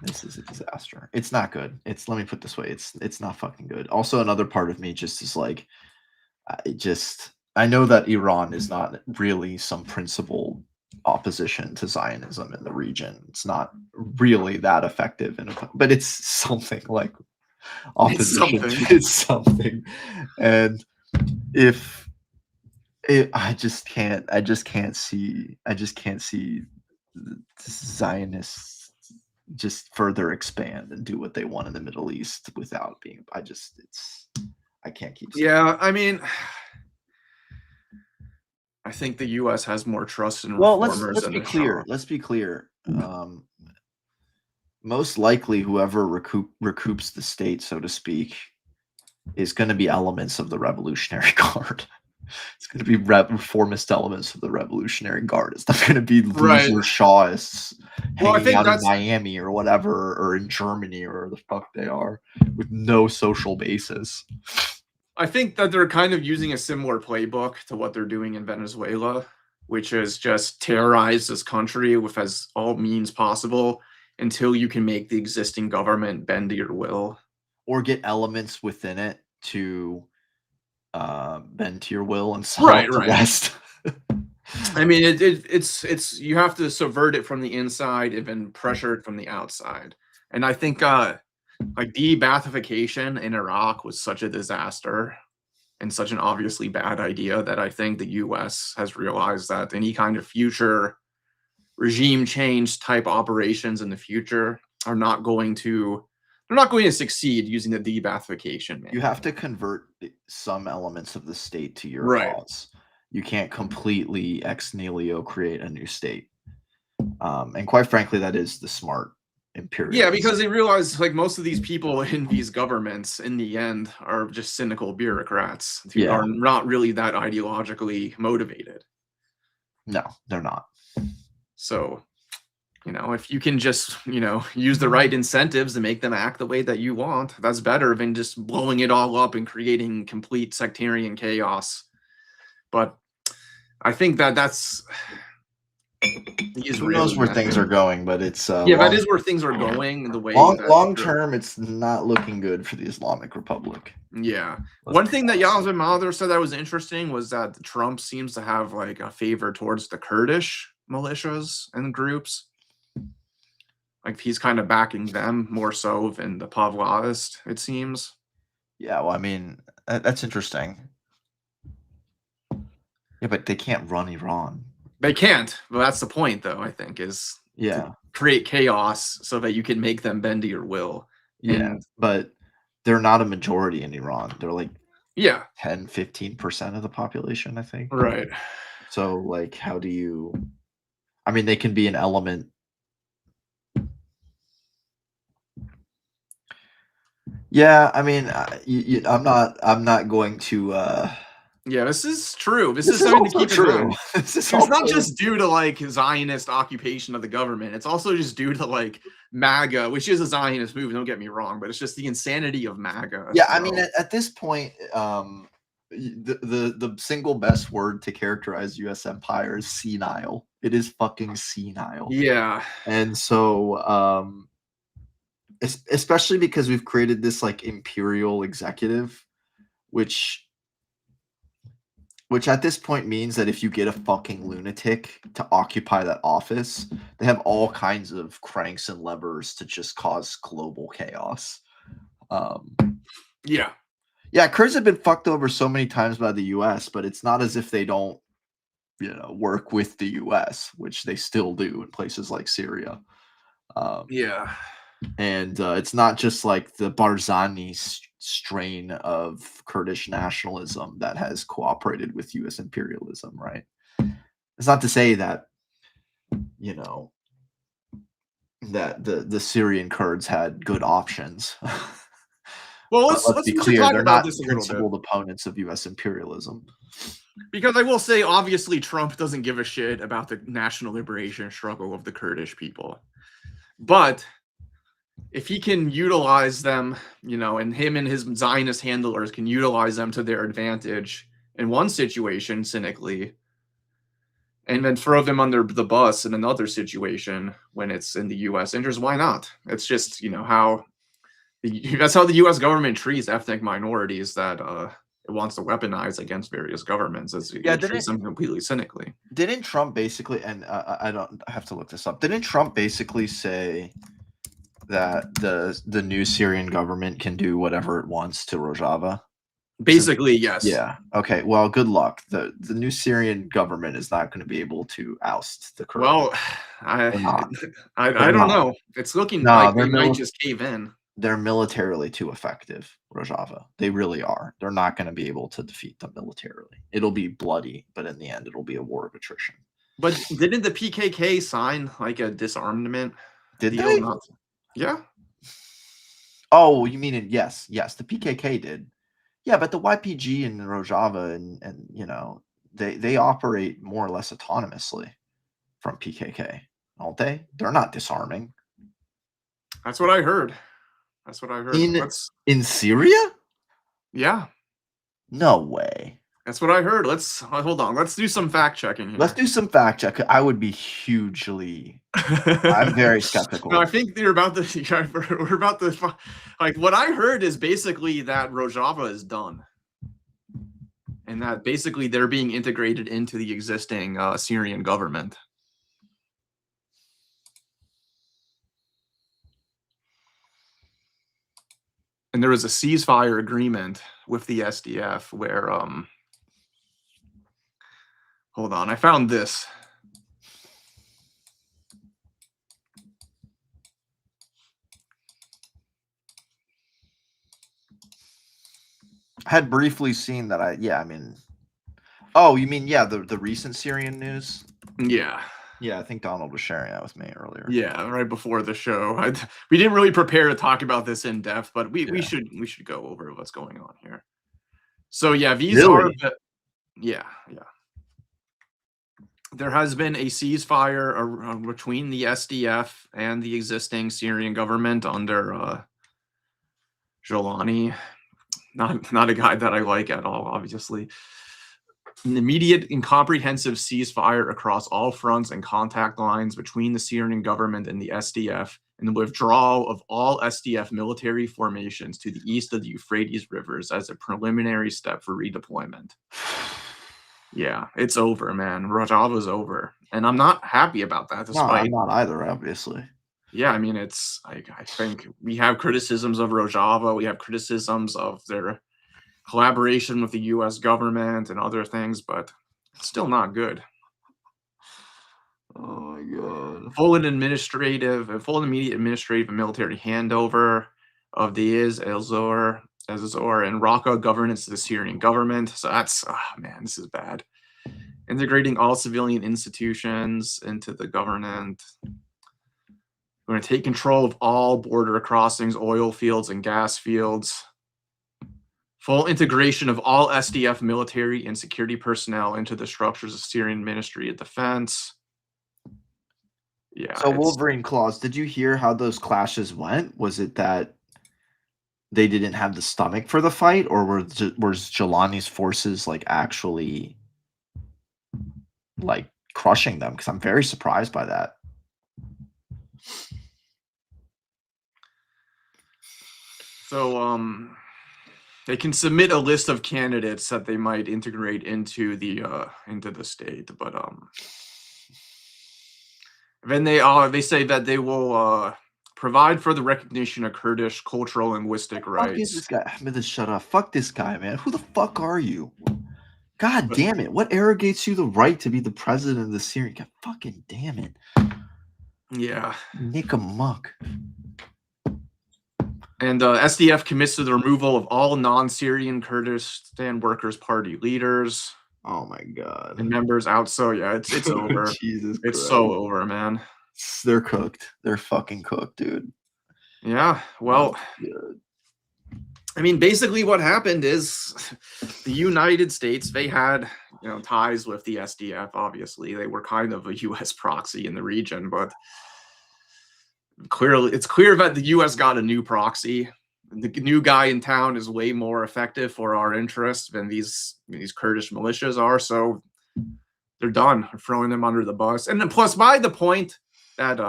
This is a disaster. It's not good. Let me put it this way. It's not fucking good. Also, another part of me just is like, I know that Iran is not really some principled opposition to Zionism in the region. It's not really that effective, but it's something like opposition. It's something. And if I just can't see the Zionists just further expand and do what they want in the Middle East without being. I can't keep. Yeah, I mean, I think the U.S. has more trust in reformers. Well, let's be clear. Let's be clear. Most likely, whoever recoups the state, so to speak, is going to be elements of the Revolutionary Guard. It's going to be reformist elements of the Revolutionary Guard. It's not going to be loser Shawists hanging out in Miami or whatever, or in Germany or the fuck they are, with no social basis. I think that they're kind of using a similar playbook to what they're doing in Venezuela, which is just terrorize this country with as all means possible until you can make the existing government bend to your will. Or get elements within it to bend to your will and solve the rest. I mean, it's you have to subvert it from the inside and then pressure it from the outside. And I think like de-Baathification in Iraq was such a disaster and such an obviously bad idea that I think the U.S. has realized that any kind of future regime change type operations in the future are not going to succeed using the de-Baathification. You have to convert some elements of the state to your cause. You can't completely ex nihilo create a new state. And quite frankly, that is the smart imperialism. Yeah, because they realize like most of these people in these governments in the end are just cynical bureaucrats who are not really that ideologically motivated. No, they're not. So, if you can just, use the right incentives to make them act the way that you want, that's better than just blowing it all up and creating complete sectarian chaos. But I think that's who knows where things are going, but it's that is where things are going. The way long term, it's not looking good for the Islamic Republic. Yeah, one thing that Yazid Mahler said that was interesting was that Trump seems to have like a favor towards the Kurdish militias and groups. Like he's kind of backing them more so than the Pavlovist, it seems. Yeah, well, I mean, that's interesting. Yeah, but they can't run Iran. They can't. Well, that's the point, though, I think, is to create chaos so that you can make them bend to your will. Yeah, but they're not a majority in Iran. They're like 10-15% of the population, I think. Right. So, like, how do you... I mean, they can be an element... Yeah, I mean, I'm not going to... Yeah, this is true. This is something to keep true. It's not just due to like Zionist occupation of the government. It's also just due to like MAGA, which is a Zionist movement. Don't get me wrong, but it's just the insanity of MAGA. Yeah, I mean, at this point, the single best word to characterize U.S. empire is senile. It is fucking senile. Yeah, and so especially because we've created this like imperial executive, which at this point means that if you get a fucking lunatic to occupy that office, they have all kinds of cranks and levers to just cause global chaos. Yeah, Kurds have been fucked over so many times by the U.S., but it's not as if they don't, work with the U.S., which they still do in places like Syria. And it's not just like the Barzani strain of Kurdish nationalism that has cooperated with U.S. imperialism, right? It's not to say that, that the Syrian Kurds had good options. Well, let's be we should clear, talk they're about not this a little bit. principled opponents of U.S. imperialism. Because I will say, obviously, Trump doesn't give a shit about the national liberation struggle of the Kurdish people. But if he can utilize them, and him and his Zionist handlers can utilize them to their advantage in one situation, cynically, and then throw them under the bus in another situation when it's in the U.S. interest, why not? It's just, that's how the U.S. government treats ethnic minorities that it wants to weaponize against various governments. It treats them completely cynically. Didn't Trump basically, and I have to look this up, didn't Trump basically say that the new Syrian government can do whatever it wants to Rojava? Basically, yes. Yeah. Okay. Well, good luck. The new Syrian government is not going to be able to oust the Kurds. Well, I don't know. It's looking like they might just cave in. They're militarily too effective, Rojava. They really are. They're not going to be able to defeat them militarily. It'll be bloody, but in the end, it'll be a war of attrition. But didn't the PKK sign like a disarmament deal? Did they? Yeah. Oh, you mean yes, the PKK did. Yeah, but the YPG and Rojava and they operate more or less autonomously from PKK, don't they? They're not disarming. That's what I heard. In Syria? Yeah. No way. That's what I heard. Hold on. Let's do some fact checking here. Let's do some fact check. I would be hugely. I'm very skeptical. No, I think we're about to. Like, what I heard is basically that Rojava is done, and that basically they're being integrated into the existing Syrian government. And there was a ceasefire agreement with the SDF where, hold on, I found this. I had briefly seen that. Oh, you mean, the recent Syrian news? Yeah. Yeah, I think Donald was sharing that with me earlier. Yeah, right before the show. We didn't really prepare to talk about this in depth, but we should go over what's going on here. So yeah, these are there has been a ceasefire between the SDF and the existing Syrian government under Jolani. Not a guy that I like at all, obviously. An immediate and comprehensive ceasefire across all fronts and contact lines between the Syrian government and the SDF, and the withdrawal of all SDF military formations to the east of the Euphrates rivers as a preliminary step for redeployment. Yeah, it's over, man. Rojava's over. And I'm not happy about that. No, I'm not either, obviously. Yeah, I mean, it's like, I think we have criticisms of Rojava. We have criticisms of their collaboration with the U.S. government and other things, but it's still not good. Oh my God. Full and immediate administrative and military handover of the Azor and Raqqa governance to the Syrian government. So that's, man, this is bad. Integrating all civilian institutions into the government. We're going to take control of all border crossings, oil fields, and gas fields. Full integration of all SDF military and security personnel into the structures of Syrian Ministry of Defense. Yeah. So Wolverine Claws, did you hear how those clashes went? Was it that they didn't have the stomach for the fight, or was Jelani's forces actually crushing them? Because I'm very surprised by that. So they can submit a list of candidates that they might integrate into the state, but then they say that they will provide for the recognition of Kurdish cultural and linguistic rights. Fuck this guy. I'm gonna shut up. Fuck this guy, man. Who the fuck are you? God damn it! What arrogates you the right to be the president of the Syrian? God fucking damn it! Yeah, Nick a muck. And SDF commits to the removal of all non-Syrian Kurdistan Workers' Party leaders. Oh my God! And members out. So yeah, it's over. Jesus, it's Christ. So over, man. They're cooked. They're fucking cooked, dude. Yeah. Well, I mean, basically what happened is the United States, they had, ties with the SDF, obviously. They were kind of a U.S. proxy in the region, but clearly it's clear that the U.S. got a new proxy. The new guy in town is way more effective for our interests than these Kurdish militias are, so they're done. They're throwing them under the bus. And then plus, by the point that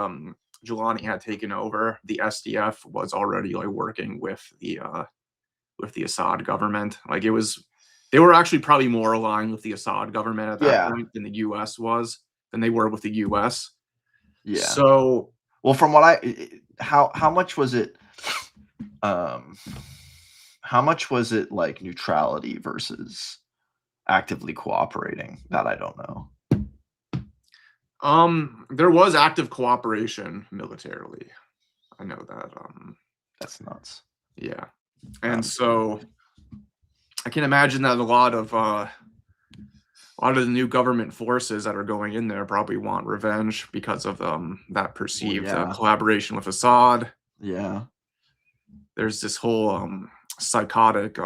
Giuliani had taken over, the SDF was already like working with the Assad government. Like they were actually probably more aligned with the Assad government at that point than the U.S. was, than they were with the U.S. Yeah. So, well, from what how much was it? How much was it like neutrality versus actively cooperating? That I don't know. There was active cooperation militarily. I know that. That's nuts. Yeah. And so I can imagine that a lot of the new government forces that are going in there probably want revenge because of that perceived collaboration with Assad. Yeah. There's this whole psychotic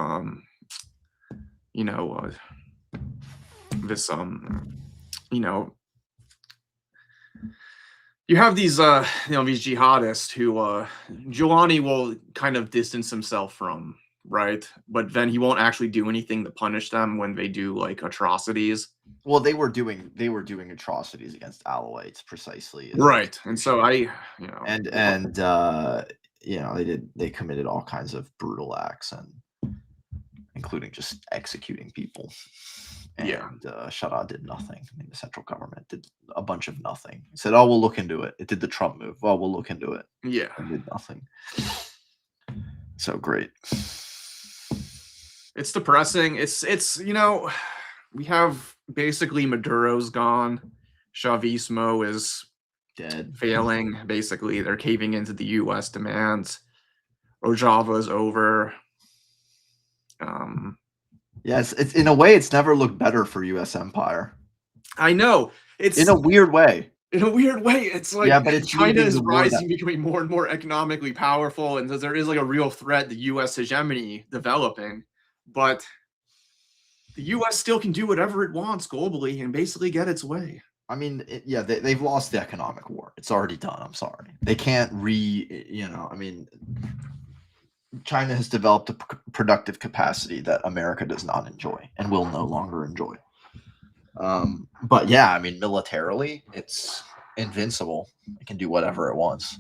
you have these these jihadists who Giuliani will kind of distance himself from, right? But then he won't actually do anything to punish them when they do like atrocities. Well, they were doing atrocities against Alawites precisely. Right. And so they committed all kinds of brutal acts, and including just executing people. And Shaddad did nothing. I mean, the central government did a bunch of nothing. He said, "Oh, we'll look into it." It did the Trump move. "Oh, we'll look into it." Yeah. It did nothing. So great. It's depressing. It's we have basically Maduro's gone. Chavismo is dead. Failing. Basically, they're caving into the U.S. demands. Rojava is over. Yes, it's in a way it's never looked better for U.S. empire. I know. It's in a weird way. In a weird way, it's like China is rising, becoming more and more economically powerful, and there is like a real threat to U.S. hegemony developing. But the U.S. still can do whatever it wants globally and basically get its way. I mean, they've lost the economic war. It's already done. I'm sorry. They can't China has developed a productive capacity that America does not enjoy and will no longer enjoy. But yeah, I mean, militarily, it's invincible. It can do whatever it wants,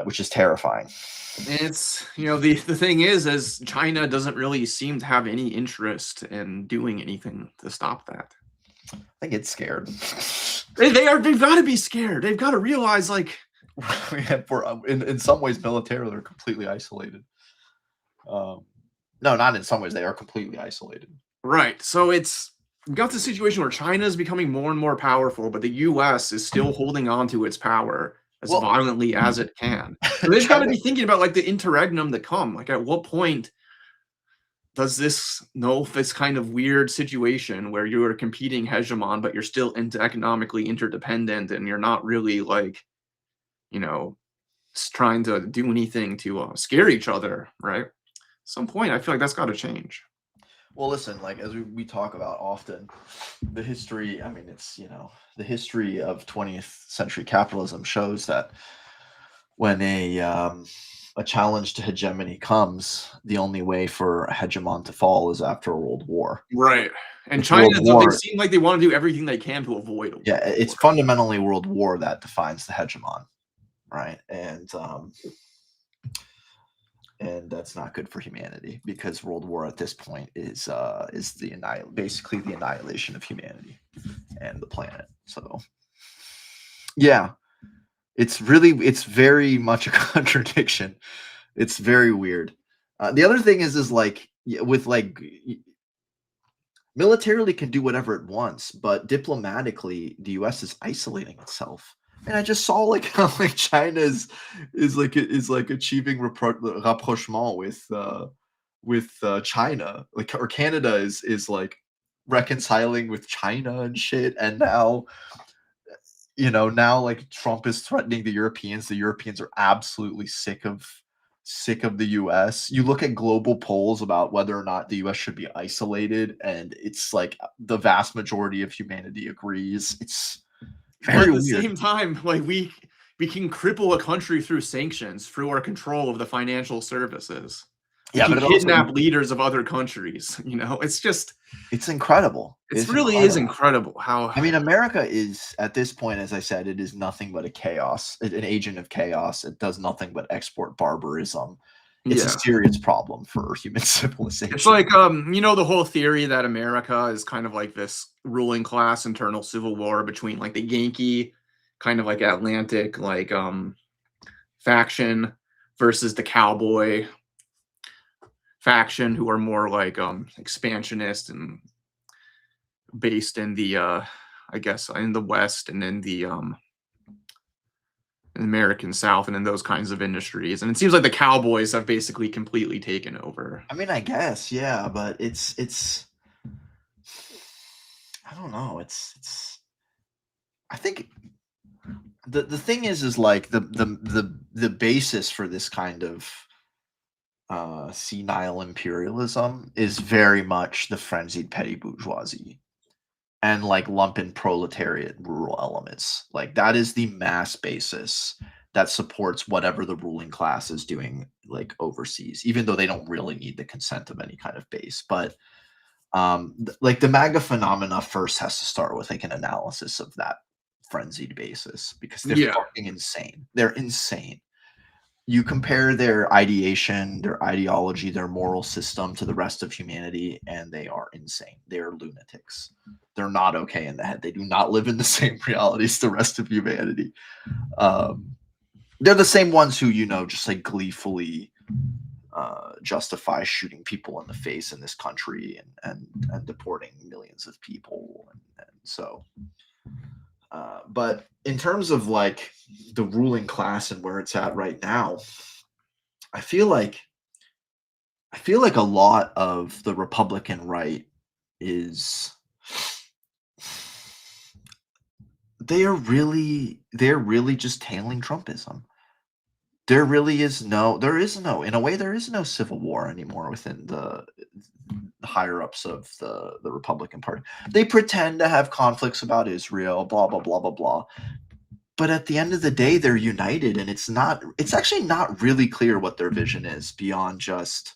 which is terrifying. It's, the thing is China doesn't really seem to have any interest in doing anything to stop that. I think it's scared. They've got to be scared. They've got to realize, like, in some ways, militarily, they're completely isolated. No, not in some ways. They are completely isolated. Right. So we've got the situation where China is becoming more and more powerful, but the U.S. is still holding on to its power as violently as it can. So they've got to be thinking about like the interregnum to come. Like, at what point does this kind of weird situation where you're a competing hegemon, but you're still economically interdependent, and you're not really like, trying to do anything to scare each other, right? At some point, I feel like that's got to change. Well, listen, like as we talk about often, the history, I mean, it's, the history of 20th century capitalism shows that when a challenge to hegemony comes, the only way for a hegemon to fall is after a world war. Right. And China, they seem like they want to do everything they can to avoid a war. Yeah, it's fundamentally world war that defines the hegemon, right? And that's not good for humanity, because world war at this point is basically the annihilation of humanity and the planet. So yeah, it's very much a contradiction. It's very weird. The other thing is like with like militarily can do whatever it wants, but diplomatically the US is isolating itself. And I just saw like how like China is achieving rapprochement with China, like, or Canada is like reconciling with China and shit. And now, like Trump is threatening the Europeans. The Europeans are absolutely sick of sick of the US. You look at global polls about whether or not the US should be isolated, and it's like the vast majority of humanity agrees. It's very weird. At the weird. same time, like we can cripple a country through sanctions, through our control of the financial services. Yeah, but it kidnap leaders of other countries. You know, it's incredible. It really is incredible how. I mean, America is at this point, as I said, it is nothing but an agent of chaos. It does nothing but export barbarism. It's a serious problem for human civilization. It's like the whole theory that America is kind of like this ruling class internal civil war between like the Yankee kind of like Atlantic like faction versus the cowboy faction, who are more like expansionist and based in the I guess in the West and in the American South and in those kinds of industries. And it seems like the cowboys have basically completely taken over. I mean, I guess, yeah, but it's I don't know. It's I think the thing is like the basis for this kind of senile imperialism is very much the frenzied petty bourgeoisie and like lumpen proletariat rural elements. Like that is the mass basis that supports whatever the ruling class is doing like overseas, even though they don't really need the consent of any kind of base. But like the MAGA phenomena first has to start with like an analysis of that frenzied basis, because they're fucking insane. They're insane. You compare their ideation, their ideology, their moral system to the rest of humanity, and they are insane. They are lunatics. They're not okay in the head. They do not live in the same reality as the rest of humanity. They're the same ones who, just like gleefully justify shooting people in the face in this country and deporting millions of people. And so, but in terms of like the ruling class and where it's at right now, I feel like a lot of the Republican right is they're really just tailing Trumpism. There is no civil war anymore within the higher ups of the Republican Party. They pretend to have conflicts about Israel, blah, blah, blah, blah, blah. But at the end of the day, they're united, and it's actually not really clear what their vision is beyond just.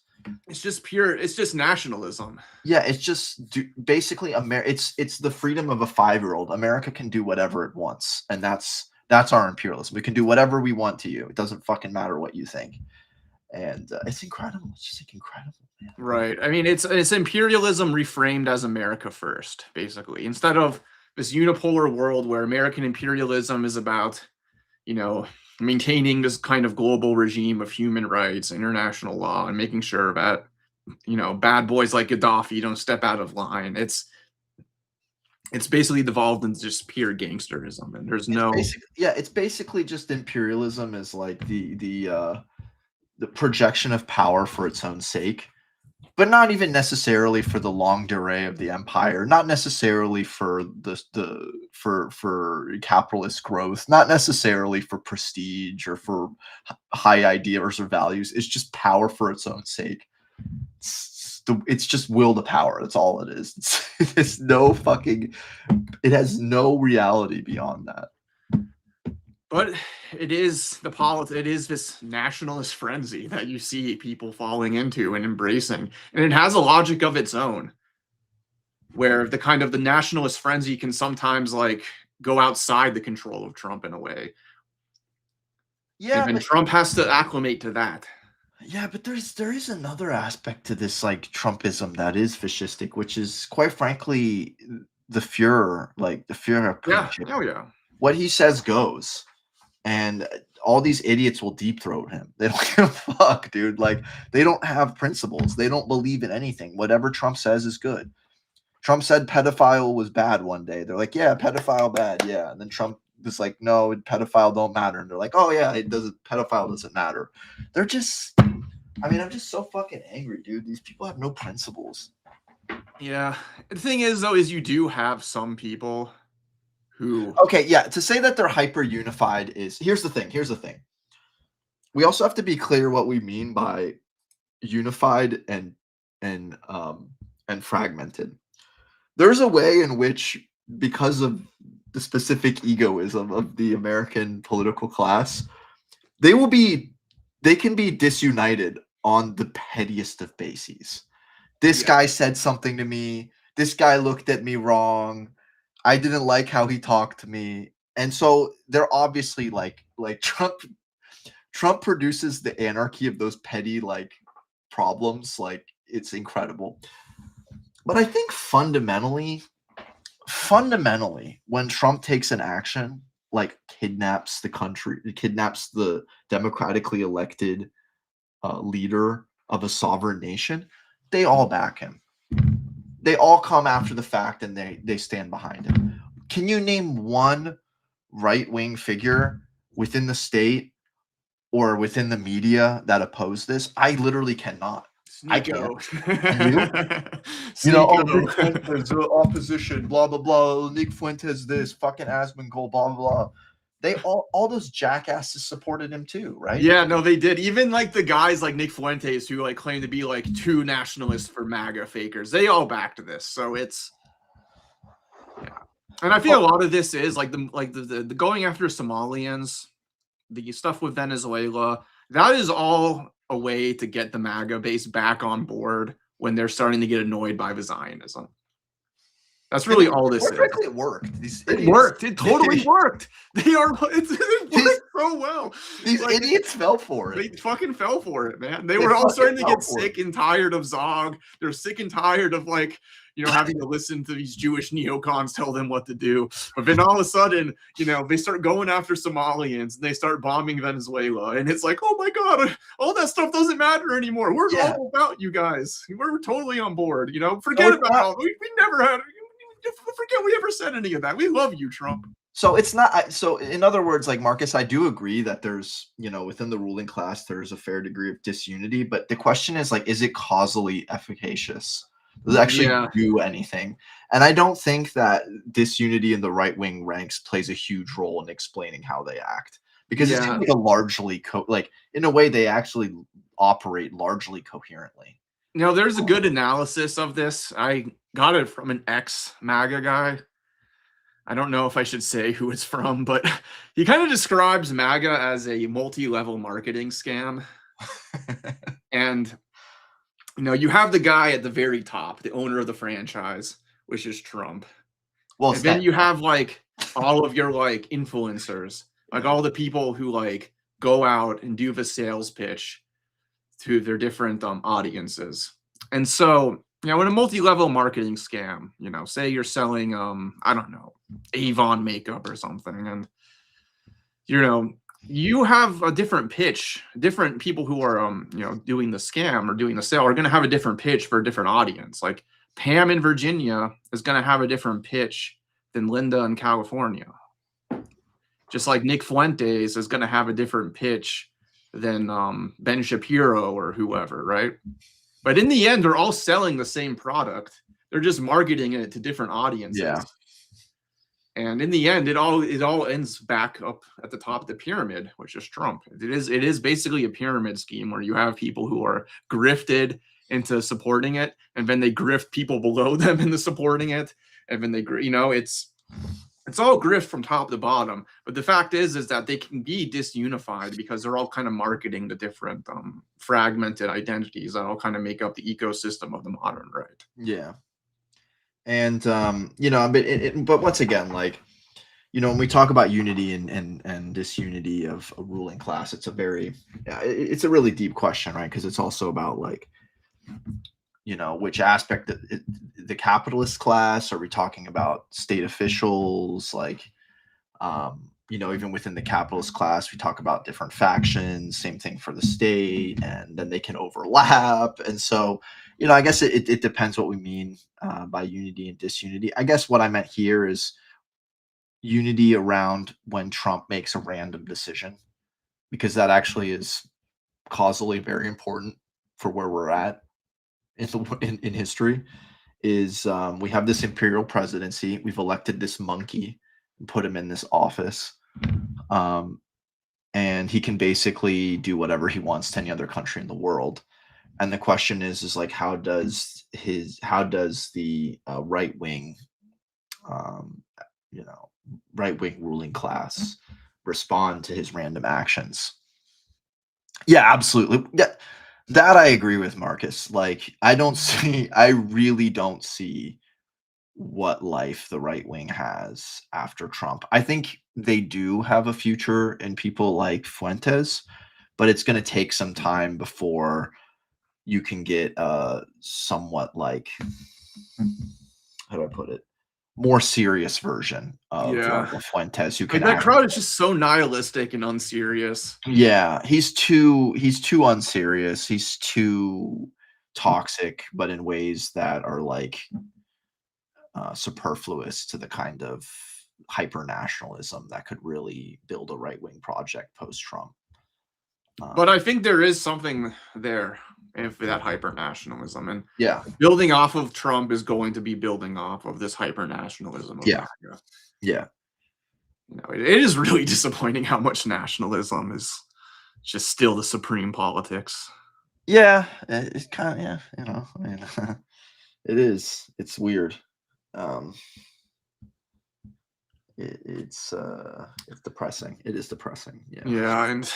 It's just nationalism. Yeah, it's just basically it's the freedom of a 5-year-old. America can do whatever it wants, and that's our imperialism. We can do whatever we want to you. It doesn't fucking matter what you think. And it's incredible. It's just like incredible, man. Right. I mean, it's imperialism reframed as America first, basically. Instead of this unipolar world where American imperialism is about, maintaining this kind of global regime of human rights, international law, and making sure that, bad boys like Gaddafi don't step out of line. It's basically devolved into just pure gangsterism, and there's it's basically just imperialism is like the projection of power for its own sake, but not even necessarily for the longue durée of the empire, not necessarily for for capitalist growth, not necessarily for prestige or for high ideas or values. It's just power for its own sake. It's just will to power. That's all it is. It has no reality beyond that. But it is this nationalist frenzy that you see people falling into and embracing. And it has a logic of its own, where the nationalist frenzy can sometimes like go outside the control of Trump in a way. Yeah. And Trump has to acclimate to that. Yeah, but there is another aspect to this like Trumpism that is fascistic, which is quite frankly the Führer, like the Führer. Yeah, oh yeah. What he says goes. And all these idiots will deep throat him. They don't give a fuck, dude. Like, they don't have principles. They don't believe in anything. Whatever Trump says is good. Trump said pedophile was bad one day. They're like, yeah, pedophile bad, yeah. And then Trump was like, no, pedophile don't matter. And they're like, oh yeah, pedophile doesn't matter. They're just, I'm just so fucking angry, dude. These people have no principles. Yeah. The thing is, though, is you do have some people who... Okay, yeah, to say that they're hyper unified is... Here's the thing. we also have to be clear what we mean by unified and fragmented. There's a way in which, because of the specific egoism of the American political class, they can be disunited on the pettiest of bases. This guy said something to me. This guy looked at me wrong. I didn't like how he talked to me. And so they're obviously like Trump produces the anarchy of those petty like problems. Like, it's incredible. But I think fundamentally, when Trump takes an action like kidnaps the country, kidnaps the democratically elected leader of a sovereign nation, they all back him. They all come after the fact and they stand behind him. Can you name one right-wing figure within the state or within the media that oppose this? I literally cannot. I can't. You know, oh, Nick Fuentes, opposition, blah, blah, blah. Nick Fuentes, this, fucking Asmongold, blah, blah, blah. They all those jackasses supported him too, right? Yeah, no, they did. Even like the guys like Nick Fuentes who like claim to be like too nationalist for MAGA fakers, they all backed this. So it's and I feel a lot of this is like the going after Somalians, the stuff with Venezuela. That is all a way to get the MAGA base back on board when they're starting to get annoyed by the Zionism. That's really all this is. Frankly, it worked. It worked. It totally worked. It worked so well. These idiots fell for it. They fucking fell for it, man. They were all starting to get sick and tired of Zog. They're sick and tired of like, you know, having to listen to these Jewish neocons tell them what to do. But then all of a sudden, you know, they start going after Somalians and they start bombing Venezuela. And it's like, oh my God, all that stuff doesn't matter anymore. We're all about you guys. We're totally on board. You know, forget about all. We never had. Forget we ever said any of that. We love you, Trump. So it's not. So in other words, like Marcus, I do agree that there's, you know, within the ruling class, there's a fair degree of disunity. But the question is like, is it causally efficacious? Does it actually do anything? And I don't think that disunity in the right-wing ranks plays a huge role in explaining how they act, because it's like a largely like in a way they actually operate largely coherently. You know, there's a good analysis of this. I got it from an ex-MAGA guy. I don't know if I should say who it's from, but he kind of describes MAGA as a multi-level marketing scam. And, you know, you have the guy at the very top, the owner of the franchise, which is Trump. Well, and then you have like all of your like influencers, like all the people who like go out and do the sales pitch to their different audiences. And so, you know, in a multi-level marketing scam, you know, say you're selling I don't know, Avon makeup or something, and you know, you have a different pitch. Different people who are you know, doing the scam or doing the sale are going to have a different pitch for a different audience. Like Pam in Virginia is going to have a different pitch than Linda in California. Just like Nick Fuentes is going to have a different pitch than Ben Shapiro or whoever, right? But in the end, they're all selling the same product. They're just marketing it to different audiences. Yeah. And in the end, it all ends back up at the top of the pyramid, which is Trump. It is basically a pyramid scheme where you have people who are grifted into supporting it, and then they grift people below them into supporting it, and then they, you know, it's all grift from top to bottom. But the fact is that they can be disunified because they're all kind of marketing the different fragmented identities that all kind of make up the ecosystem of the modern right. Yeah. And, you know, but once again, like, you know, when we talk about unity and disunity of a ruling class, it's a really deep question, right? Because it's also about like, you know, which aspect of the capitalist class are we talking about? State officials, like, you know, even within the capitalist class, we talk about different factions, same thing for the state, and then they can overlap. And so, you know, I guess it depends what we mean by unity and disunity. I guess what I meant here is unity around when Trump makes a random decision, because that actually is causally very important for where we're at in history. Is we have this imperial presidency. We've elected this monkey and put him in this office. and he can basically do whatever he wants to any other country in the world. And the question is like, how does the right wing, right wing ruling class respond to his random actions? Yeah, absolutely. Yeah, that I agree with, Marcus. Like, I really don't see what life the right wing has after Trump. I think they do have a future in people like Fuentes, but it's going to take some time before you can get somewhat like, how do I put it, more serious version of Fuentes who can that crowd is just so nihilistic and unserious. Yeah, he's too unserious. He's too toxic, but in ways that are like superfluous to the kind of hyper nationalism that could really build a right wing project post Trump. But I think there is something there if that hyper nationalism, and yeah, building off of Trump is going to be building off of this hyper nationalism. Yeah. It is really disappointing how much nationalism is just still the supreme politics. Yeah, it's kind of I mean, it is. It's weird. It's depressing. It is depressing. Yeah, and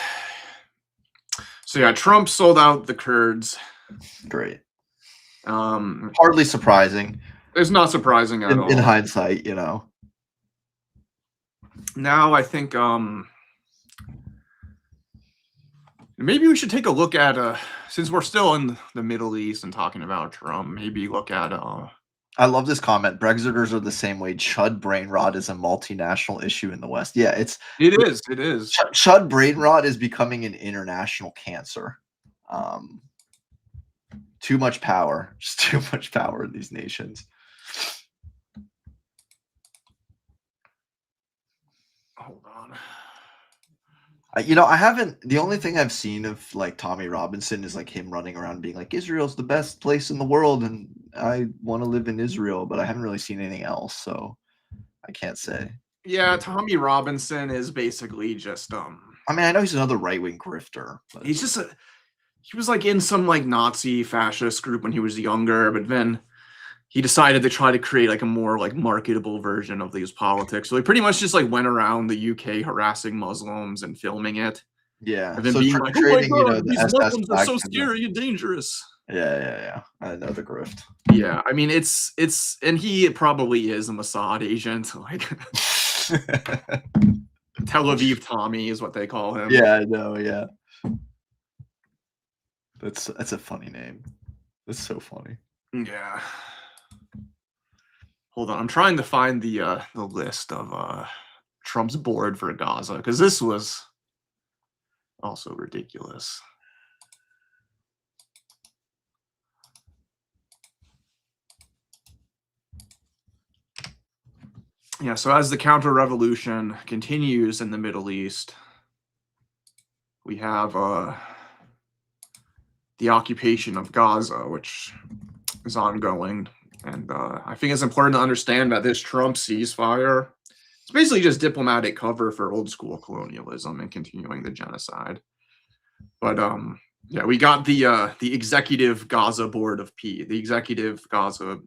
so Trump sold out the Kurds. Great. Hardly surprising. It's not surprising at all in hindsight, Now I think maybe we should take a look at since we're still in the Middle East and talking about Trump, maybe look at I love this comment. Brexiters are the same way. Chud brain rot is a multinational issue in the West. Yeah, it is. Chud brain rot is becoming an international cancer. Too much power. Just too much power in these nations. Hold on. I haven't. The only thing I've seen of like Tommy Robinson is like him running around being like, Israel's the best place in the world and I want to live in Israel, but I haven't really seen anything else, so I can't say. Yeah, Tommy Robinson is basically just I mean, I know he's another right-wing grifter. But he's just he was like in some like Nazi fascist group when he was younger, but then he decided to try to create like a more like marketable version of these politics. So he pretty much just like went around the UK harassing Muslims and filming it. Yeah. And then being like, oh my God, these Muslims are so scary and dangerous. Yeah. I know the grift. Yeah, I mean it's and he probably is a Mossad agent, like Tel Aviv Tommy is what they call him. Yeah, I know, yeah. That's a funny name. That's so funny. Yeah. Hold on, I'm trying to find the list of Trump's board for Gaza, because this was also ridiculous. Yeah, so as the counter-revolution continues in the Middle East, we have the occupation of Gaza, which is ongoing. And I think it's important to understand that this Trump ceasefire, it's basically just diplomatic cover for old school colonialism and continuing the genocide. But yeah, we got the Executive Gaza Board of Peace, the Executive Gaza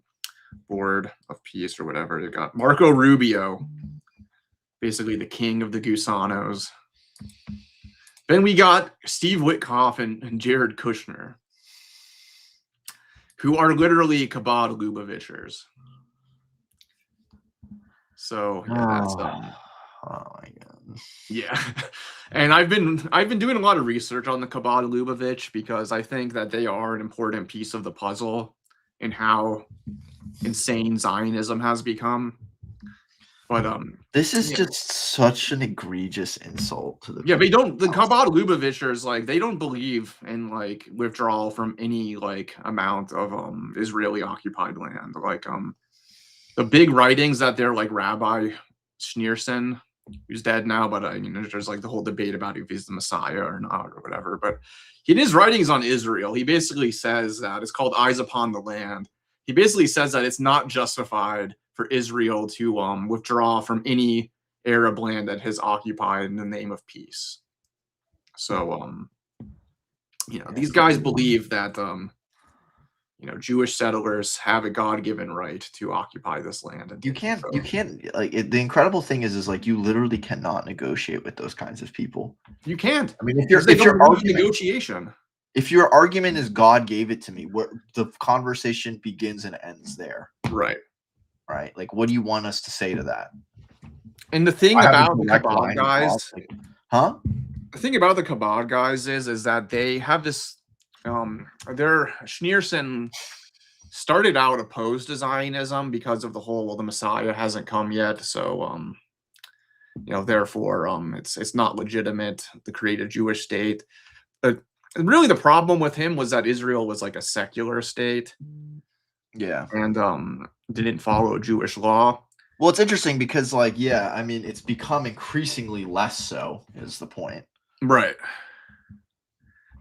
Board of Peace or whatever. They got Marco Rubio, basically the king of the Gusanos. Then we got Steve Witkoff and Jared Kushner, who are literally Chabad Lubavitchers. So yeah, that's oh my God. Yeah. And I've been doing a lot of research on the Chabad Lubavitch because I think that they are an important piece of the puzzle in how insane Zionism has become. But this is just such an egregious insult to the the Chabad Lubavitchers, like, they don't believe in like withdrawal from any like amount of Israeli occupied land. Like the big writings that their like Rabbi Schneerson, who's dead now, but there's like the whole debate about if he's the Messiah or not or whatever. But in his writings on Israel, he basically says that it's called Eyes Upon the Land. He basically says that it's not justified for Israel to withdraw from any Arab land that has occupied in the name of peace. So these guys believe that Jewish settlers have a God-given right to occupy this land. And you can't like the incredible thing is like you literally cannot negotiate with those kinds of people. You can't. I mean, if your negotiation, if your argument is God gave it to me, where the conversation begins and ends there. Right. Like, what do you want us to say to that? And the thing about the Kabod guys, huh? The thing about the Kabod guys is that they have this. Their Schneerson started out opposed to Zionism because of the whole the Messiah hasn't come yet, so therefore it's not legitimate to create a Jewish state. But really the problem with him was that Israel was like a secular state. Yeah. And didn't follow Jewish law. Well, it's interesting because like, yeah, I mean, it's become increasingly less so is the point. Right.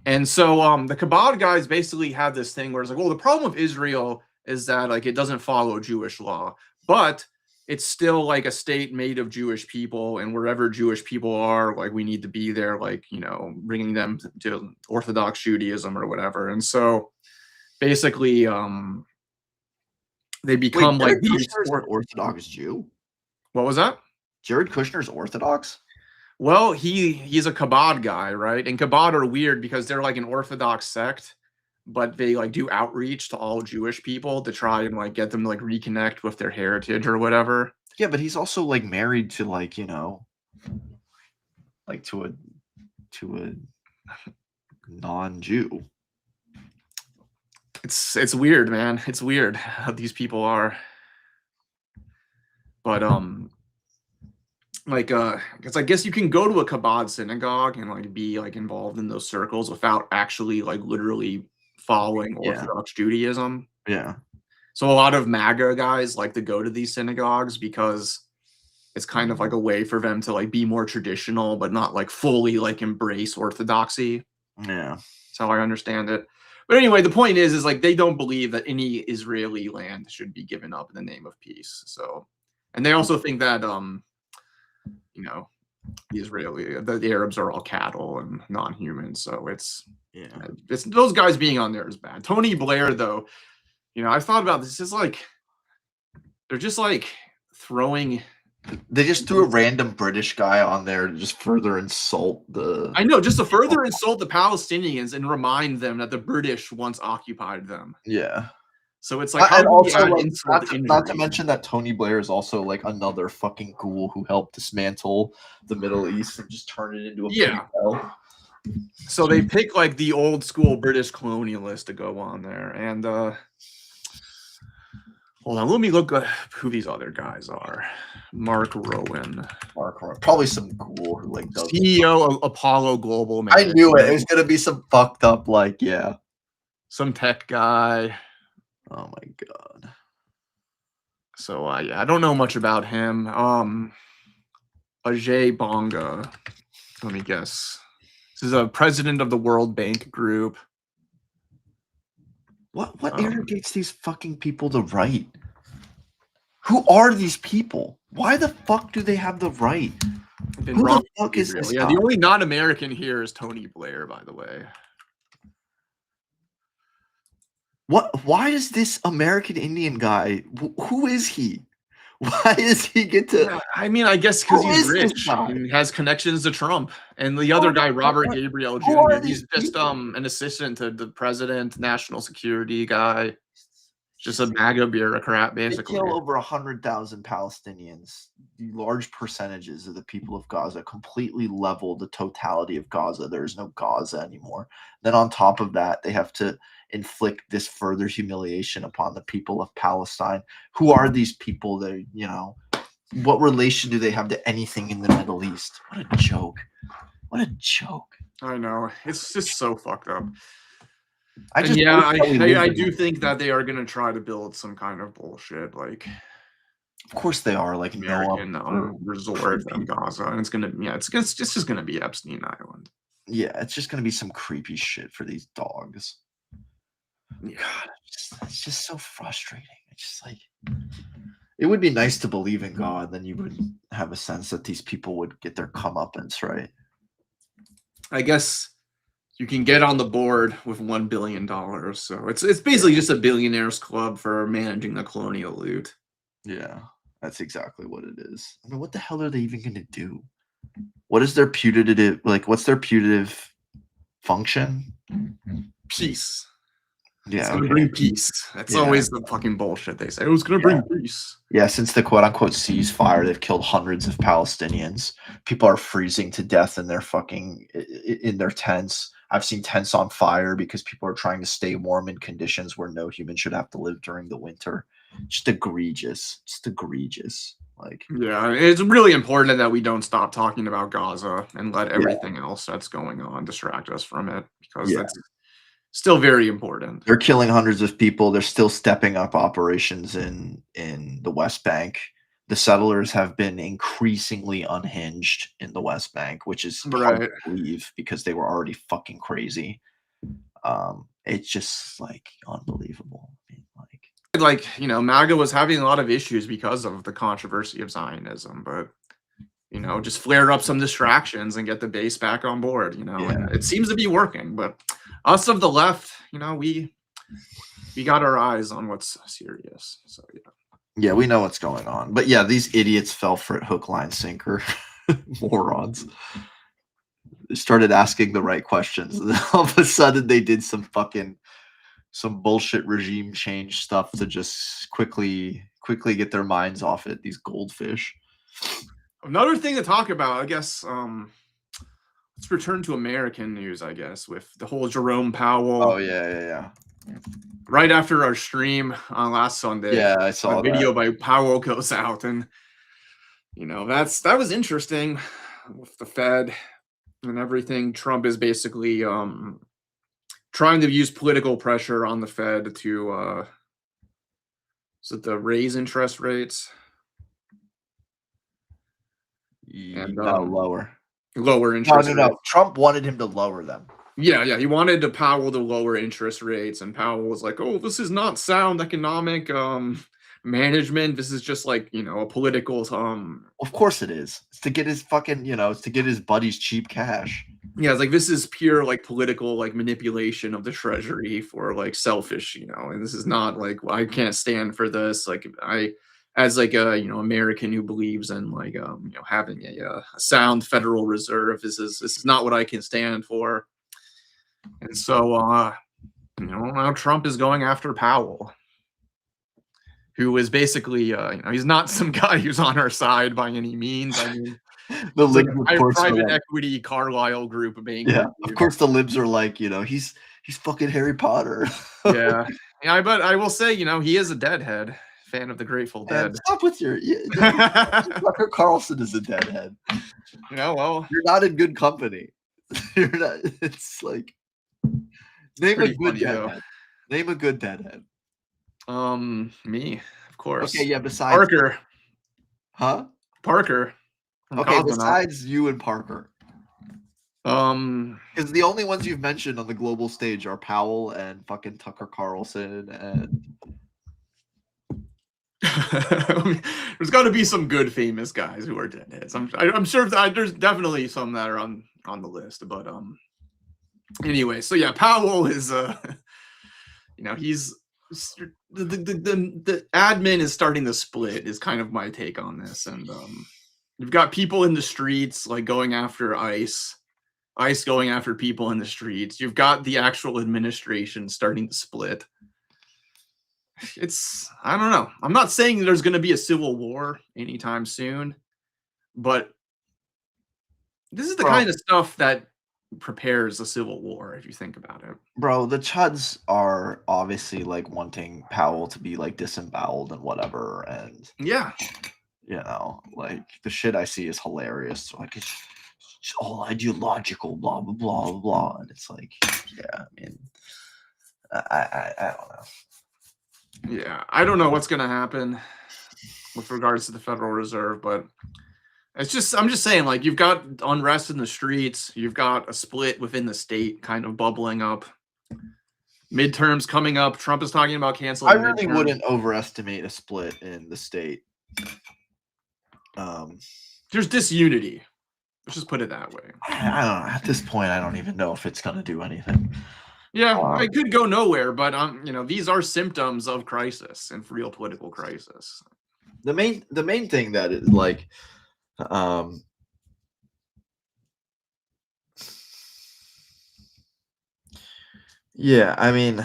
And so the Kabod guys basically had this thing where it's like, well, the problem with Israel is that like it doesn't follow Jewish law, but it's still like a state made of Jewish people, and wherever Jewish people are, like we need to be there, like, bringing them to Orthodox Judaism or whatever. And so basically they become like these Orthodox Jew. What was that? Jared Kushner's Orthodox? Well, he's a Kabod guy, right? And Kabod are weird because they're like an Orthodox sect, but they like do outreach to all Jewish people to try and like get them to like reconnect with their heritage or whatever. Yeah, but he's also like married to like, like to a non-Jew. It's weird, man. It's weird how these people are. But because I guess you can go to a Kabod synagogue and like be like involved in those circles without actually like literally following Orthodox Judaism. Yeah. So a lot of MAGA guys like to go to these synagogues because it's kind of like a way for them to like be more traditional, but not like fully like embrace Orthodoxy. Yeah. That's how I understand it. But anyway, the point is like they don't believe that any Israeli land should be given up in the name of peace. So, and they also think that the Arabs are all cattle and non-human. So it's those guys being on there is bad. Tony Blair, though, I've thought about this. Is like they're just like throwing. They just threw a random British guy on there to just further insult the. I know, just to further insult the Palestinians and remind them that the British once occupied them. Yeah. So it's like, and also, not to mention that Tony Blair is also like another fucking ghoul who helped dismantle the Middle East and just turn it into a hell. So they pick like the old school British colonialist to go on there, and hold on, let me look at who these other guys are. Mark Rowan, probably some ghoul who like does CEO of Apollo Global. I knew it. It was gonna be some fucked up some tech guy. Oh my god. So I don't know much about him. Ajay Banga. Let me guess. This is a president of the World Bank Group. What irritates these fucking people to write? Who are these people? Why the fuck do they have the right? Who the fuck is this? Yeah, the only non-American here is Tony Blair, by the way. What? Why does this American Indian guy? Who is he? Why does he get to? I mean, I guess because he's rich and has connections to Trump. And the other guy, Robert Gabriel Jr., he's just an assistant to the president, national security guy. Just a MAGA bureaucrat, basically. They kill over 100,000 Palestinians. The large percentages of the people of Gaza completely level the totality of Gaza. There is no Gaza anymore. Then on top of that, they have to inflict this further humiliation upon the people of Palestine. Who are these people that, what relation do they have to anything in the Middle East? What a joke. What a joke. I know. It's just so fucked up. I do think that they are going to try to build some kind of bullshit, like. Of course they are, like American resort in Gaza, and it's just going to be Epstein Island. Yeah, it's just going to be some creepy shit for these dogs. Yeah. God, it's just so frustrating. It's just like, it would be nice to believe in God, then you would have a sense that these people would get their comeuppance, right? I guess you can get on the board with $1 billion. So it's basically just a billionaires club for managing the colonial loot. Yeah, that's exactly what it is. I mean, what the hell are they even going to do? What is their putative, like, what's their putative function? Peace. Yeah, it's gonna bring peace. That's always the fucking bullshit they say. It was gonna bring peace. Yeah, since the quote-unquote ceasefire, they've killed hundreds of Palestinians. People are freezing to death in their tents. I've seen tents on fire because people are trying to stay warm in conditions where no human should have to live during the winter. Just egregious. Just egregious. Like, yeah, it's really important that we don't stop talking about Gaza and let everything else that's going on distract us from it, because that's still very important. They're killing hundreds of people. They're still stepping up operations in the West Bank. The settlers have been increasingly unhinged in the West Bank, which is hard to believe because they were already fucking crazy. It's just like unbelievable. I mean, like, you know, MAGA was having a lot of issues because of the controversy of Zionism, but you know, just flare up some distractions and get the base back on board, you know, and it seems to be working. But us of the left, you know, we got our eyes on what's serious. So yeah, we know what's going on. But yeah, these idiots fell for it hook, line, sinker. Morons. They started asking the right questions, and then all of a sudden they did some bullshit regime change stuff to just quickly get their minds off it. These goldfish. Another thing to talk about, I guess, let's return to American news, I guess, with the whole Jerome Powell. Oh, yeah. Right after our stream on last Sunday. Yeah, I saw a video by Powell goes out, and, you know, that was interesting with the Fed and everything. Trump is basically trying to use political pressure on the Fed to raise interest rates. And lower interest rates. No. Trump wanted him to lower them. Yeah. He wanted Powell to lower interest rates, and Powell was like, "Oh, this is not sound economic management. This is just like, you know, a political." Of course it is. It's to get his fucking, you know, it's to get his buddies cheap cash. Yeah, it's like, this is pure like political like manipulation of the Treasury for like selfish, you know, and this is not like, I can't stand for this. Like, I, as like a, you know, American who believes in like you know, having a sound Federal Reserve, this is not what I can stand for. And so you know, now Trump is going after Powell, who is basically you know, he's not some guy who's on our side by any means. I mean, the libs, like private equity Carlyle group being, of course the libs are like, you know, he's fucking Harry Potter. yeah, but I will say, you know, he is a deadhead fan of the Grateful Dead. Stop with your Tucker Carlson is a deadhead. You know, well, you're not in good company. You're not. It's like, name a good deadhead. Name a good deadhead. Me, of course. Okay, yeah. Besides Parker. Huh? Parker. Okay, besides you and Parker. Because the only ones you've mentioned on the global stage are Powell and fucking Tucker Carlson and. There's got to be some good famous guys who are deadheads. I'm sure there's definitely some that are on the list, but anyway, so yeah, Powell is you know, he's the admin is starting to split is kind of my take on this, and you've got people in the streets like going after ICE going after people in the streets. You've got the actual administration starting to split. It's, I don't know. I'm not saying there's going to be a civil war anytime soon, but this is the kind of stuff that prepares a civil war, if you think about it. Bro, the Chuds are obviously like wanting Powell to be like disemboweled and whatever, and yeah, you know, like the shit I see is hilarious. Like, it's all ideological, blah blah blah blah, and it's like, yeah, I mean, I don't know. Yeah, I don't know what's going to happen with regards to the Federal Reserve, but it's just, I'm just saying, like, you've got unrest in the streets, you've got a split within the state kind of bubbling up. Midterms coming up. Trump is talking about canceling. I really wouldn't overestimate a split in the state. There's disunity. Let's just put it that way. I don't know. At this point, I don't even know if it's going to do anything. Yeah, it could go nowhere, but these are symptoms of crisis and real political crisis. The main thing that is like, yeah, I mean,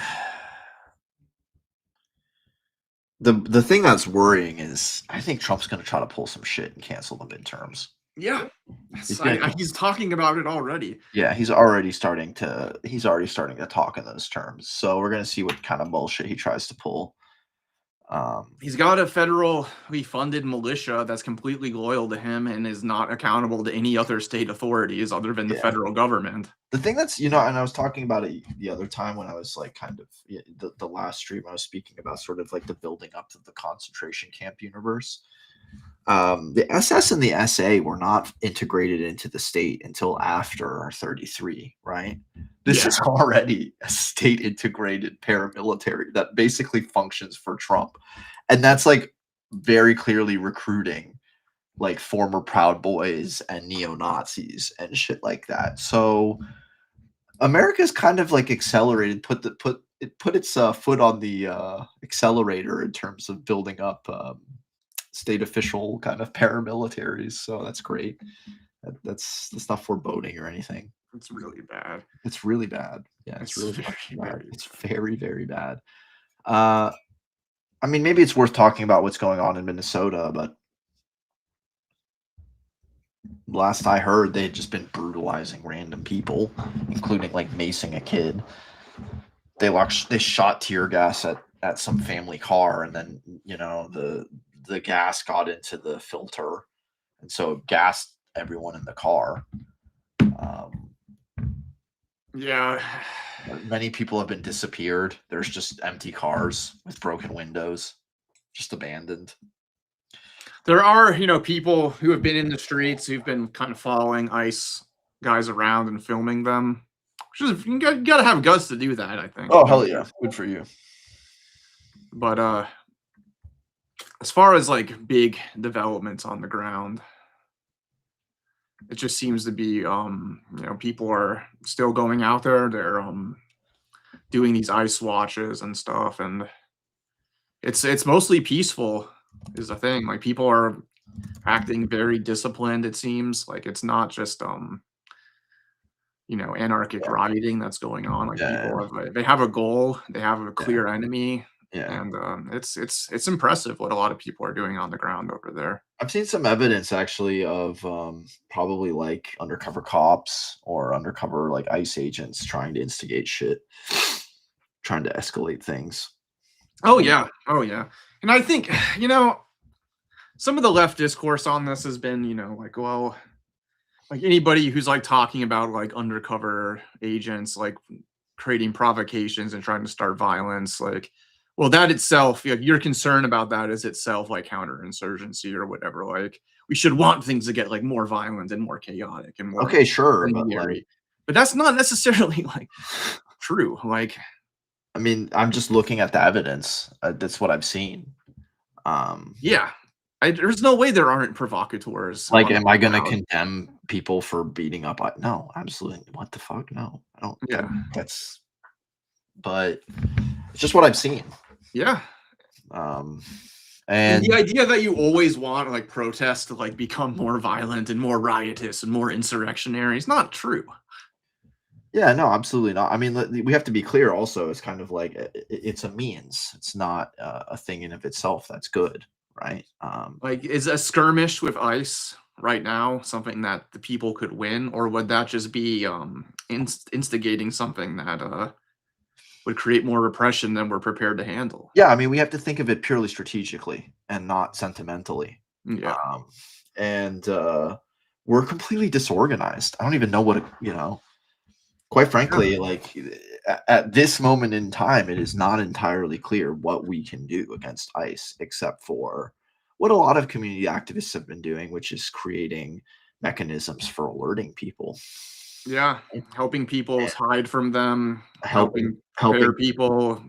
the thing that's worrying is I think Trump's going to try to pull some shit and cancel the midterms. Yeah, he's talking about it already. Yeah, he's already starting to talk in those terms. So we're going to see what kind of bullshit he tries to pull. He's got a federally funded militia that's completely loyal to him and is not accountable to any other state authorities other than the federal government. The thing that's, and I was talking about it the other time when I was like kind of the last stream, I was speaking about sort of like the building up of the concentration camp universe. The SS and the SA were not integrated into the state until after 33, right? This is already a state integrated paramilitary that basically functions for Trump. And that's like very clearly recruiting like former Proud Boys and neo-Nazis and shit like that. So America's kind of like accelerated, put its foot on the accelerator in terms of building up state official kind of paramilitaries. So that's great. That's not foreboding or anything. It's really bad. It's really bad. Yeah, it's really bad. It's very, very bad. I mean, maybe it's worth talking about what's going on in Minnesota, but last I heard, they had just been brutalizing random people, including like macing a kid. They shot tear gas at some family car, and then the gas got into the filter, and so it gassed everyone in the car. Yeah. Many people have been disappeared. There's just empty cars with broken windows, just abandoned. There are, people who have been in the streets who've been kind of following ICE guys around and filming them. Which is, you gotta have guts to do that, I think. Oh, hell yeah. Good for you. But as far as like big developments on the ground, it just seems to be people are still going out there. They're doing these ICE watches and stuff, and it's mostly peaceful is the thing. Like, people are acting very disciplined, it seems. Like, it's not just anarchic rioting that's going on. Like, people they have a goal, they have a clear enemy. Yeah, and it's impressive what a lot of people are doing on the ground over there. I've seen some evidence actually of probably like undercover cops or undercover like ICE agents trying to instigate shit, trying to escalate things. Oh yeah, and I think some of the left discourse on this has been like, well, like anybody who's like talking about like undercover agents like creating provocations and trying to start violence, like, well, that itself, your concern about that is itself like counterinsurgency or whatever. Like, we should want things to get like more violent and more chaotic and more sure, but that's not necessarily like true. Like, I mean, I'm just looking at the evidence. That's what I've seen. Yeah, there's no way there aren't provocateurs. Like, am I going to condemn people for beating up? No, absolutely. What the fuck? No, I don't. Yeah, but it's just what I've seen. Yeah. And the idea that you always want like protests to like become more violent and more riotous and more insurrectionary is not true. Yeah, no, absolutely not. I mean, we have to be clear also. It's kind of like it's a means. It's not a thing in of itself that's good, right? Like, is a skirmish with ICE right now something that the people could win, or would that just be instigating something that would create more repression than we're prepared to handle? Yeah, I mean, we have to think of it purely strategically and not sentimentally. Yeah. And we're completely disorganized. I don't even know what quite frankly, like at this moment in time, it is not entirely clear what we can do against ICE, except for what a lot of community activists have been doing, which is creating mechanisms for alerting people. Yeah, helping people hide from them, helping people,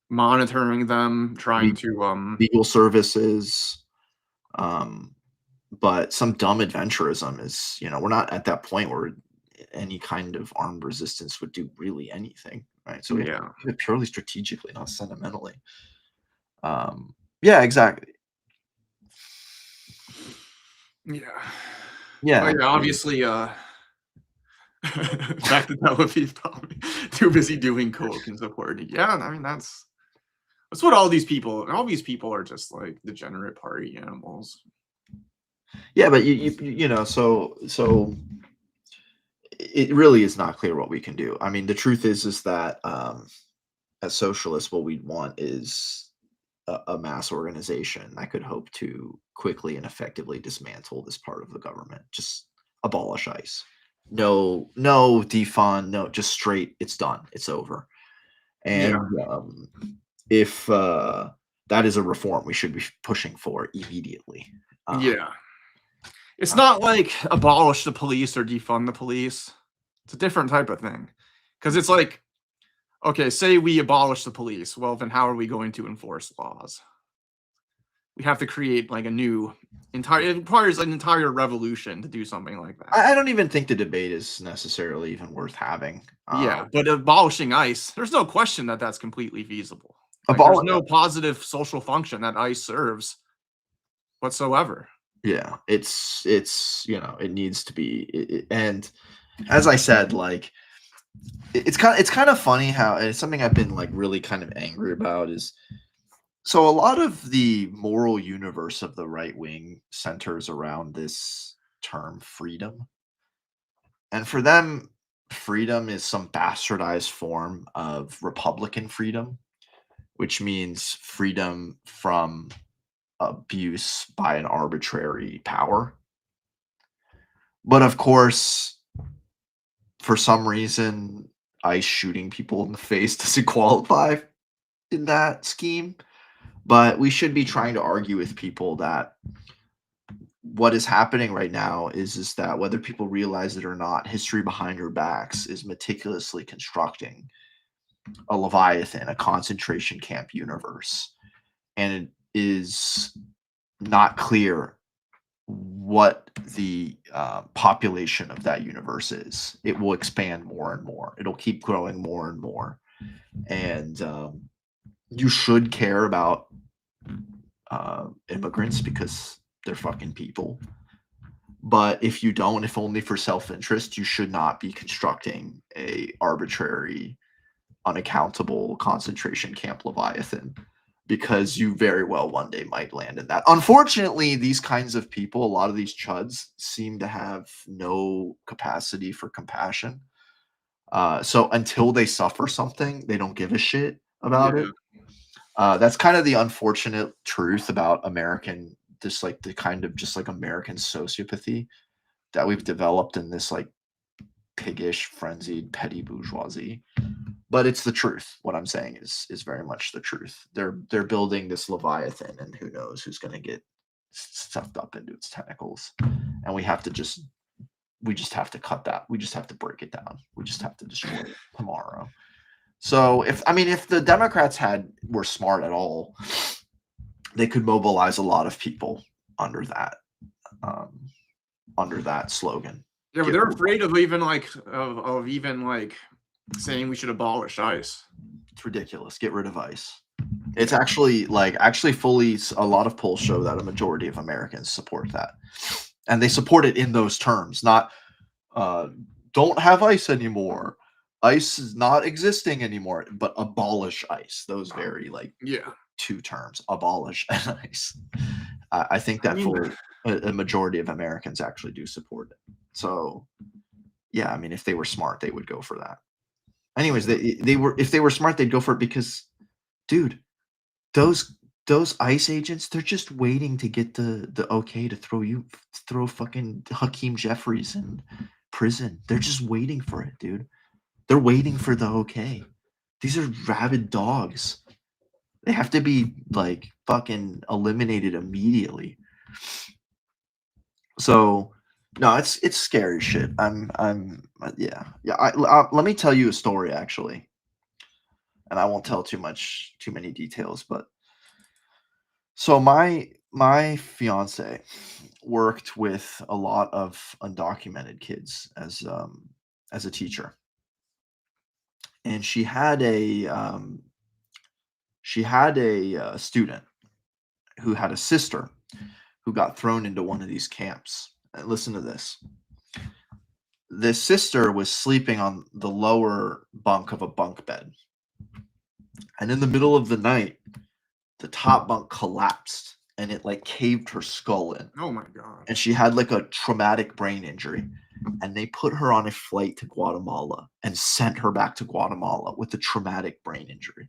monitoring them, trying to legal services, but some dumb adventurism is, we're not at that point where any kind of armed resistance would do really anything, right? So we have to do it purely strategically, not sentimentally. Yeah, exactly. Yeah, obviously, back to Tel Aviv, probably too busy doing coke and supporting. Yeah, I mean that's what all these people are just like degenerate party animals. Yeah, but so it really is not clear what we can do. I mean, the truth is that as socialists, what we want is a mass organization that could hope to quickly and effectively dismantle this part of the government. Just abolish ICE. No defund, no, just straight, it's done. It's over. And if that is a reform we should be pushing for immediately. It's not like abolish the police or defund the police. It's a different type of thing. Because it's like, okay, say we abolish the police. Well, then how are we going to enforce laws? We have to create like it requires an entire revolution to do something like that. I don't even think the debate is necessarily even worth having. But abolishing ICE, there's no question that that's completely feasible. Like, there's no positive social function that ICE serves whatsoever. Yeah, it's it needs to be, and as I said, like it's kind of funny how, and it's something I've been like really kind of angry about, is so a lot of the moral universe of the right wing centers around this term freedom, and for them, freedom is some bastardized form of Republican freedom, which means freedom from abuse by an arbitrary power. But of course, for some reason, ICE shooting people in the face doesn't qualify in that scheme. But we should be trying to argue with people that what is happening right now is that whether people realize it or not, history behind our backs is meticulously constructing a Leviathan, a concentration camp universe. And it is not clear what the population of that universe is. It will expand more and more. It'll keep growing more and more. And you should care about immigrants because they're fucking people. But if you don't, if only for self-interest, you should not be constructing a arbitrary, unaccountable concentration camp Leviathan, because you very well one day might land in that. Unfortunately, these kinds of people, a lot of these chuds, seem to have no capacity for compassion. So until they suffer something, they don't give a shit about it. That's kind of the unfortunate truth about American, just like the kind of just like American sociopathy that we've developed in this like piggish, frenzied, petty bourgeoisie. But it's the truth. What I'm saying is very much the truth. They're building this Leviathan, and who knows who's going to get sucked up into its tentacles. And we just have to cut that. We just have to break it down. We just have to destroy it tomorrow. So if the Democrats were smart at all, they could mobilize a lot of people under that slogan. Yeah, but they're afraid of even saying we should abolish ICE. It's ridiculous. Get rid of ICE. It's actually fully, a lot of polls show that a majority of Americans support that. And they support it in those terms, not don't have ICE anymore. ICE is not existing anymore, but abolish ICE. Those very two terms, abolish and ICE. I think that a majority of Americans actually do support it. So yeah, I mean, if they were smart, they would go for that. Anyways, if they were smart, they'd go for it because, dude, those ICE agents, they're just waiting to get the okay to throw fucking Hakeem Jeffries in prison. They're just waiting for it, dude. They're waiting for the okay. These are rabid dogs. They have to be like fucking eliminated immediately. So no, it's scary shit. Yeah. Let me tell you a story actually, and I won't tell too many details. But So my fiance worked with a lot of undocumented kids as a teacher, and she had a student who had a sister who got thrown into one of these camps. And listen to this. This sister was sleeping on the lower bunk of a bunk bed. And in the middle of the night, the top bunk collapsed and it like caved her skull in. Oh my God. And she had like a traumatic brain injury. And they put her on a flight to Guatemala and sent her back to Guatemala with a traumatic brain injury.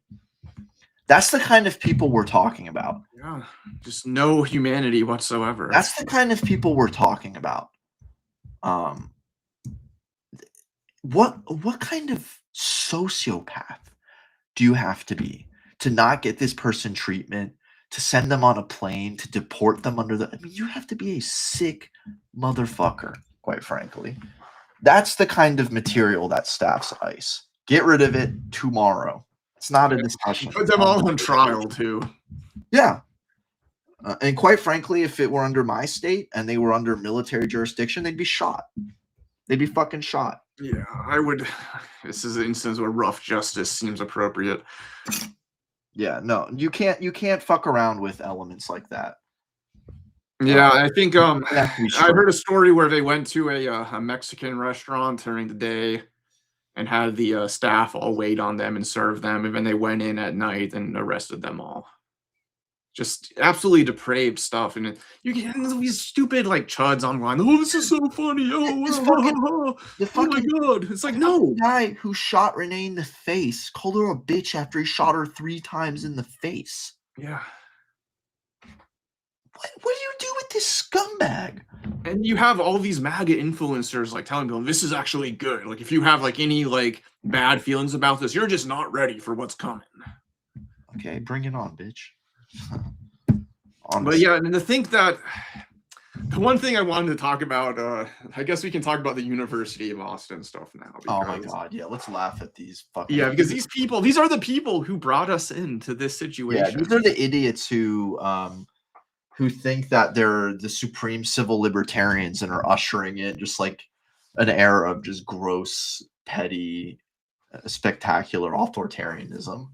That's the kind of people we're talking about. Yeah, just no humanity whatsoever. That's the kind of people we're talking about. What kind of sociopath do you have to be to not get this person treatment, to send them on a plane, to deport them I mean, you have to be a sick motherfucker, quite frankly. That's the kind of material that staffs ICE. Get rid of it tomorrow. It's not a discussion. Put them all on trial too. Yeah. And quite frankly, if it were under my state and they were under military jurisdiction, they'd be shot. They'd be fucking shot. Yeah, I would. This is an instance where rough justice seems appropriate. Yeah, no, you can't fuck around with elements like that. Yeah, I think I heard a story where they went to a Mexican restaurant during the day and had the staff all wait on them and serve them, and then they went in at night and arrested them all. Just absolutely depraved stuff, and you get these stupid like chuds online. Oh, this is so funny! Oh my God! It's like, no. The guy who shot Renee in the face called her a bitch after he shot her 3 times in the face. Yeah. What do you do with this scumbag? And you have all these MAGA influencers like telling people this is actually good. Like if you have like any like bad feelings about this, you're just not ready for what's coming. Okay, bring it on, bitch. But yeah, and to think that the one thing I wanted to talk about, I guess we can talk about the University of Austin stuff now. Oh my God, yeah, let's laugh at these fucking. Yeah, because these are the people who brought us into this situation. Yeah, these are the idiots who think that they're the supreme civil libertarians and are ushering in just like an era of just gross, petty, spectacular authoritarianism.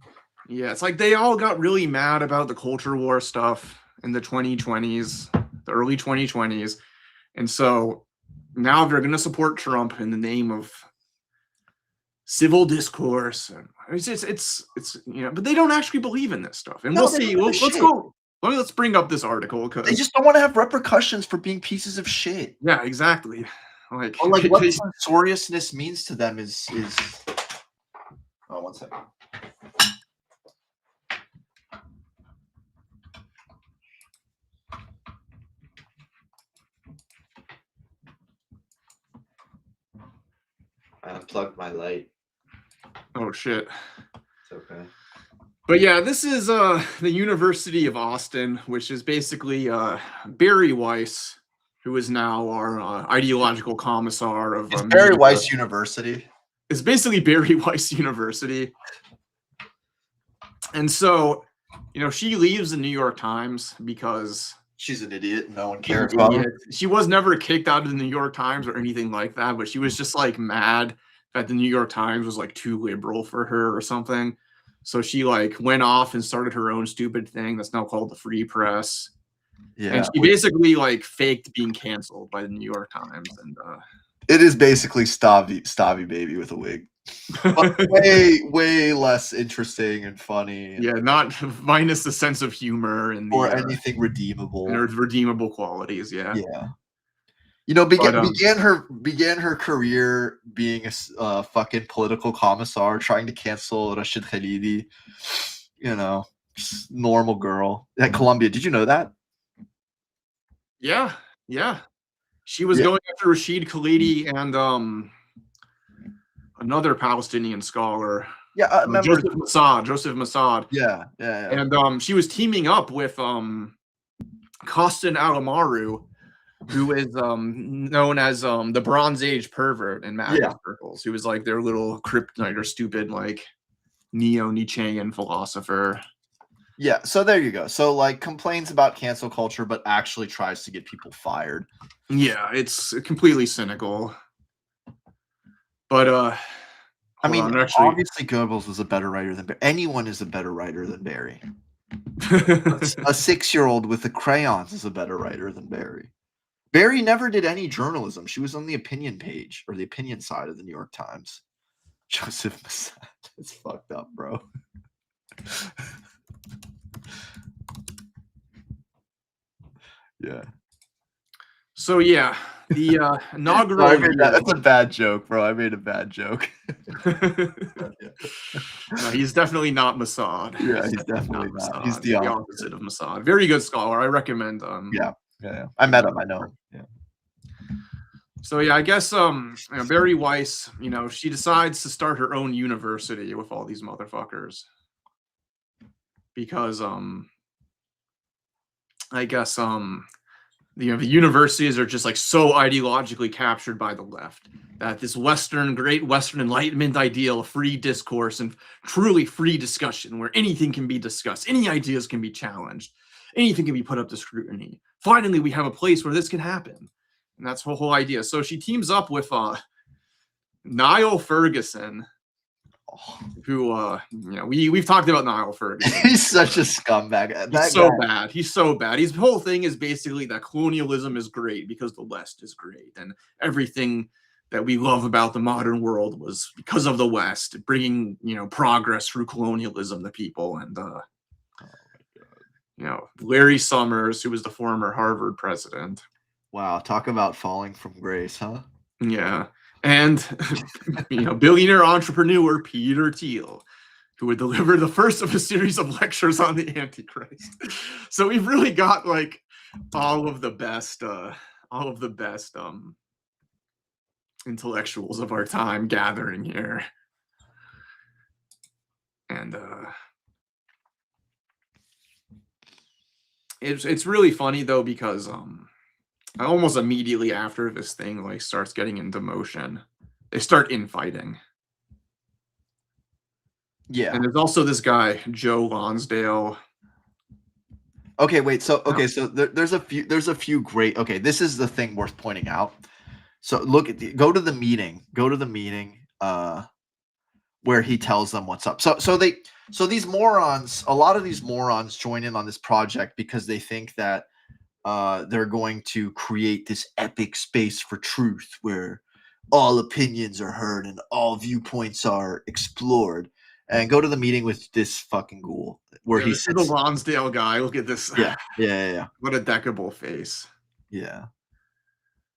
Yeah, it's like they all got really mad about the culture war stuff in the 2020s, the early 2020s. And so now they're going to support Trump in the name of civil discourse. And it's you know, but they don't actually believe in this stuff. And we'll see. Let's bring up this article because they just don't want to have repercussions for being pieces of shit. Yeah, exactly. Like what censoriousness means to them is. Oh, one second. I unplugged my light. Oh shit. It's okay. But yeah, this is the University of Austin, which is basically Barry Weiss, who is now our ideological commissar of Barry Weiss University. It's basically Barry Weiss University. And so, you know, she leaves the New York Times because she's an idiot. No one cares about her. She was never kicked out of the New York Times or anything like that, but she was just like mad that the New York Times was like too liberal for her or something. So she like went off and started her own stupid thing that's now called the Free Press. Yeah. And she basically like faked being canceled by the New York Times. And it is basically Stabby Baby with a wig. But way less interesting and funny. Yeah, not minus the sense of humor and anything redeemable. And redeemable qualities, yeah. Yeah. You know, began her career being a fucking political commissar, trying to cancel Rashid Khalidi. You know, just normal girl at Columbia. Did you know that? Yeah. She was going after Rashid Khalidi and another Palestinian scholar. Yeah, Joseph Mossad. Yeah. And she was teaming up with Kostin Alamaru, who is known as the Bronze Age pervert in MAGA circles, who was like their little kryptonite or stupid like neo-Nietzschean philosopher. Yeah, so there you go. So like complains about cancel culture, but actually tries to get people fired. Yeah, it's completely cynical. But I mean, obviously Goebbels was a better writer than Barry. Anyone is a better writer than Barry. A 6-year-old with the crayons is a better writer than Barry. Barry never did any journalism. She was on the opinion page or the opinion side of the New York Times. Joseph Massad. It's fucked up, bro. Yeah. So yeah, the inaugural. That's a bad joke, bro. I made a bad joke. No, he's definitely not Mossad. Yeah, he's definitely not. Mossad. He's the opposite of Mossad. Very good scholar. I recommend. Yeah. I met him. I know him. Yeah. So yeah, I guess Barry Weiss, she decides to start her own university with all these motherfuckers because I guess the universities are just like so ideologically captured by the left that this great Western Enlightenment ideal of free discourse and truly free discussion where anything can be discussed, any ideas can be challenged, anything can be put up to scrutiny. Finally, we have a place where this can happen. And that's the whole idea. So she teams up with Niall Ferguson, who we've talked about Niall Ferguson. He's such a scumbag. He's so bad. He's so bad. His whole thing is basically that colonialism is great because the West is great, and everything that we love about the modern world was because of the West bringing progress through colonialism to people. And Larry Summers, who was the former Harvard president. Wow, talk about falling from grace, huh? Yeah. And billionaire entrepreneur Peter Thiel, who would deliver the first of a series of lectures on the Antichrist. So we've really got like all of the best intellectuals of our time gathering here. And it's really funny though, because almost immediately after this thing like starts getting into motion, they start infighting. Yeah. And there's also this guy, Joe Lonsdale. Okay, wait. So there's a few great. Okay, this is the thing worth pointing out. So go to the meeting. Where he tells them what's up. So these morons, a lot of these morons join in on this project because they think that they're going to create this epic space for truth where all opinions are heard and all viewpoints are explored. And go to the meeting with this fucking ghoul where he sits. The Lonsdale guy. Look at this. Yeah. What a deckable face. Yeah.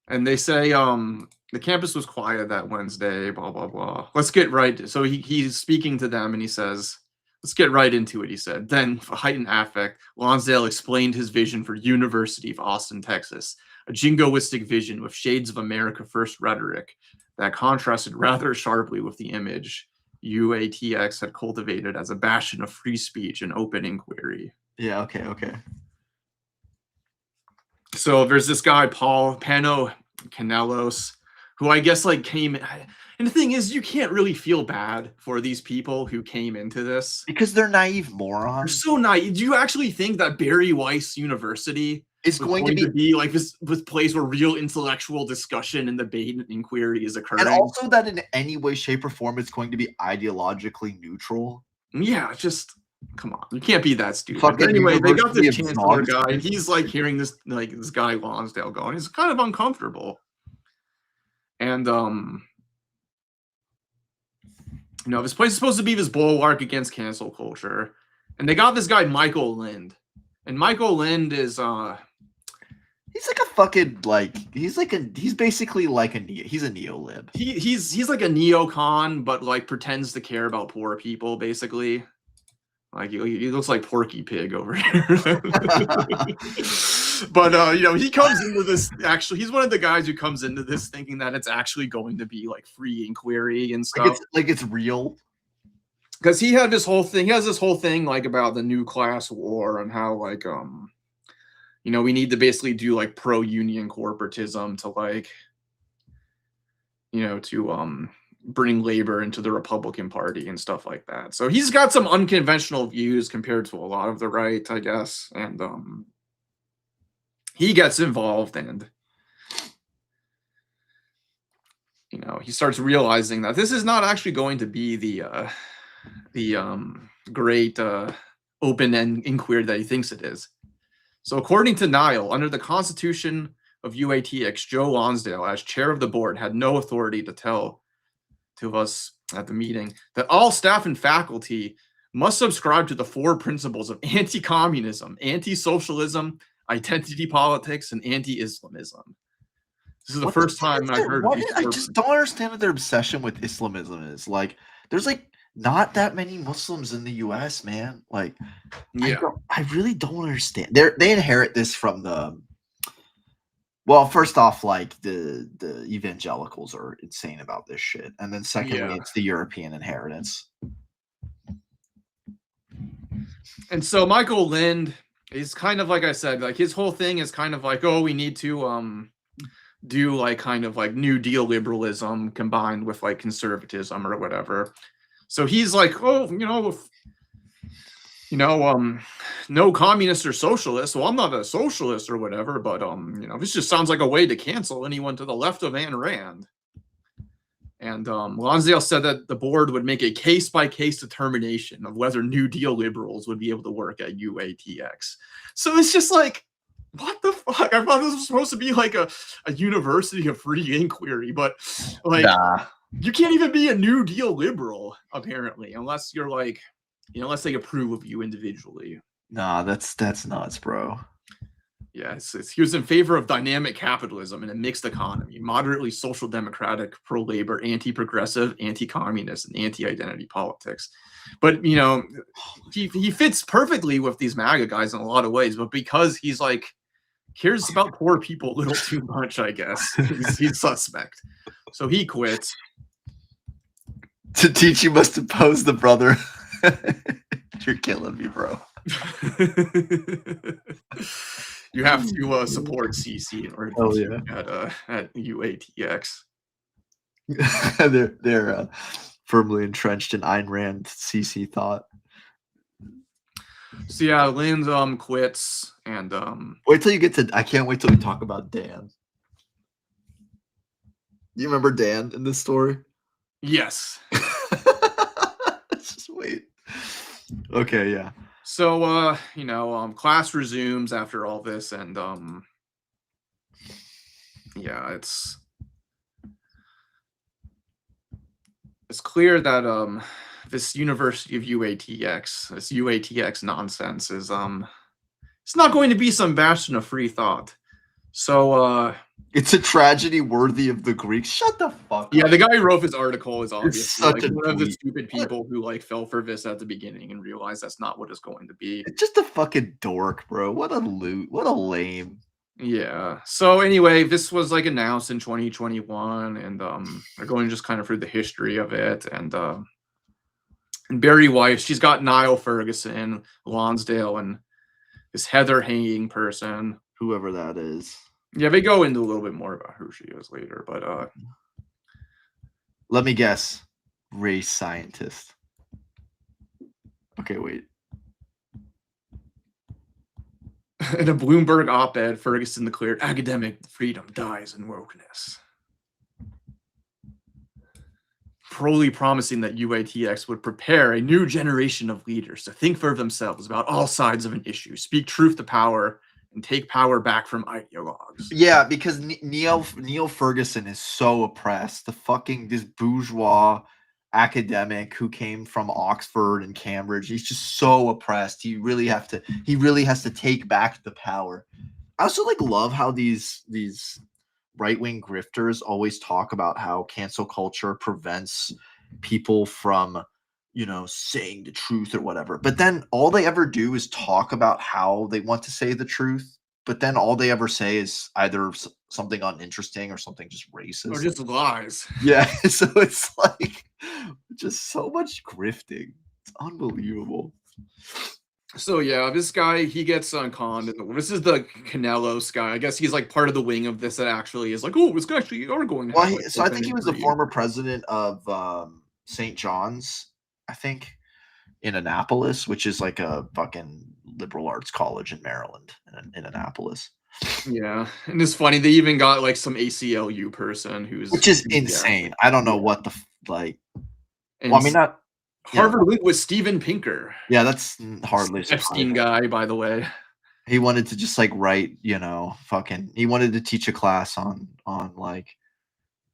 And they say the campus was quiet that Wednesday, blah, blah, blah. Let's get right. So he's speaking to them and he says, let's get right into it, he said. Then, for heightened affect, Lonsdale explained his vision for University of Austin, Texas, a jingoistic vision with shades of America First rhetoric that contrasted rather sharply with the image UATX had cultivated as a bastion of free speech and open inquiry. Yeah, okay. So there's this guy, Paul Pano Canelos, who I guess like came. And the thing is, you can't really feel bad for these people who came into this. Because they're naive morons. They're so naive. Do you actually think that Barry Weiss University is going to be like this place where real intellectual discussion and debate and inquiry is occurring? And also that in any way, shape, or form, it's going to be ideologically neutral? Yeah, just come on. You can't be that stupid. But anyway, they got this chancellor guy, and he's like hearing this guy Lonsdale going. It's kind of uncomfortable. And this place is supposed to be this bulwark against cancel culture. And they got this guy Michael Lind. And Michael Lind is he's like a fucking he's basically like he's a neo-lib. He's like a neocon, but like pretends to care about poor people, basically. Like he looks like Porky Pig over here. But he comes into this, actually he's one of the guys who comes into this thinking that it's actually going to be like free inquiry and stuff. Like it's real. Because he has this whole thing like about the new class war and how like we need to basically do like pro-union corporatism to like to bring labor into the Republican Party and stuff like that. So he's got some unconventional views compared to a lot of the right, I guess. And he gets involved, and he starts realizing that this is not actually going to be the great open-end inquiry that he thinks it is. So according to Niall, under the Constitution of UATX, Joe Lonsdale, as chair of the board, had no authority to tell to us at the meeting that all staff and faculty must subscribe to the 4 principles of anti-communism, anti-socialism, identity politics, and anti-Islamism. This is the first time I've heard of these. I just don't understand what their obsession with Islamism is. Like, there's like not that many Muslims in the U.S., man. Like, yeah, I really don't understand. They inherit this from the. Well, first off, like the evangelicals are insane about this shit, and then secondly, it's the European inheritance. And so Michael Lind is kind of, like I said, like his whole thing is kind of like, oh, we need to do like kind of like New Deal liberalism combined with like conservatism or whatever. So he's like, oh, no communist or socialist. Well, I'm not a socialist or whatever, but this just sounds like a way to cancel anyone to the left of Ayn Rand. And Lonsdale said that the board would make a case-by-case determination of whether New Deal liberals would be able to work at UATX. So it's just like, what the fuck? I thought this was supposed to be like a university of free inquiry, but like, you can't even be a New Deal liberal, apparently, unless you're like, unless they approve of you individually. Nah, that's nuts, bro. Yeah, he was in favor of dynamic capitalism and a mixed economy, moderately social democratic, pro-labor, anti-progressive, anti-communist, and anti-identity politics. But, he fits perfectly with these MAGA guys in a lot of ways, but because he's like, cares about poor people a little too much, I guess, he's suspect. So he quits. To teach you must oppose the brother. You're killing me, bro. You have to support CC in order to at UATX. They're firmly entrenched in Ayn Rand CC thought. So yeah, Lind quits, and wait till you get to. I can't wait till we talk about Dan. You remember Dan in this story? Yes. Let's just wait. Okay, yeah. So class resumes after all this, and it's clear that this University of UATX, this UATX nonsense is it's not going to be some bastion of free thought. So it's a tragedy worthy of the Greeks. Shut the fuck up. Yeah, the guy who wrote this article is obviously like one of the stupid people who like fell for this at the beginning and realized that's not what it's going to be. It's just a fucking dork, bro. What a loot. What a lame. Yeah. So anyway, this was like announced in 2021, and they're going just kind of through the history of it, and Barry Weiss, she's got Niall Ferguson, Lonsdale, and this Heather Hanging person. Whoever that is. Yeah, they go into a little bit more about who she is later, but let me guess. Race scientist. Okay, wait. In a Bloomberg op-ed, Ferguson declared academic freedom dies in wokeness, probably promising that UATX would prepare a new generation of leaders to think for themselves about all sides of an issue, speak truth to power, and take power back from ideologues. Yeah, because Neil Ferguson is so oppressed. This bourgeois academic who came from Oxford and Cambridge, he's just so oppressed. He really has to take back the power. I also love how these right-wing grifters always talk about how cancel culture prevents people from saying the truth or whatever. But then all they ever do is talk about how they want to say the truth. But then all they ever say is either something uninteresting or something just racist. Or just lies. Yeah. So it's like just so much grifting. It's unbelievable. So yeah, this guy, he gets conned. This is the Canelos guy. I guess he's like part of the wing of this that actually is like, oh, this guy actually are going to. Well, so I think he was the former president of St. John's, I think, in Annapolis, which is like a fucking liberal arts college in Maryland, in Annapolis. Yeah, and it's funny, they even got like some ACLU person which is insane. I don't know what the like. Well, I mean, not Harvard link was Steven Pinker. Yeah, that's hardly Epstein guy, by the way. He wanted to just like write, fucking. He wanted to teach a class on like,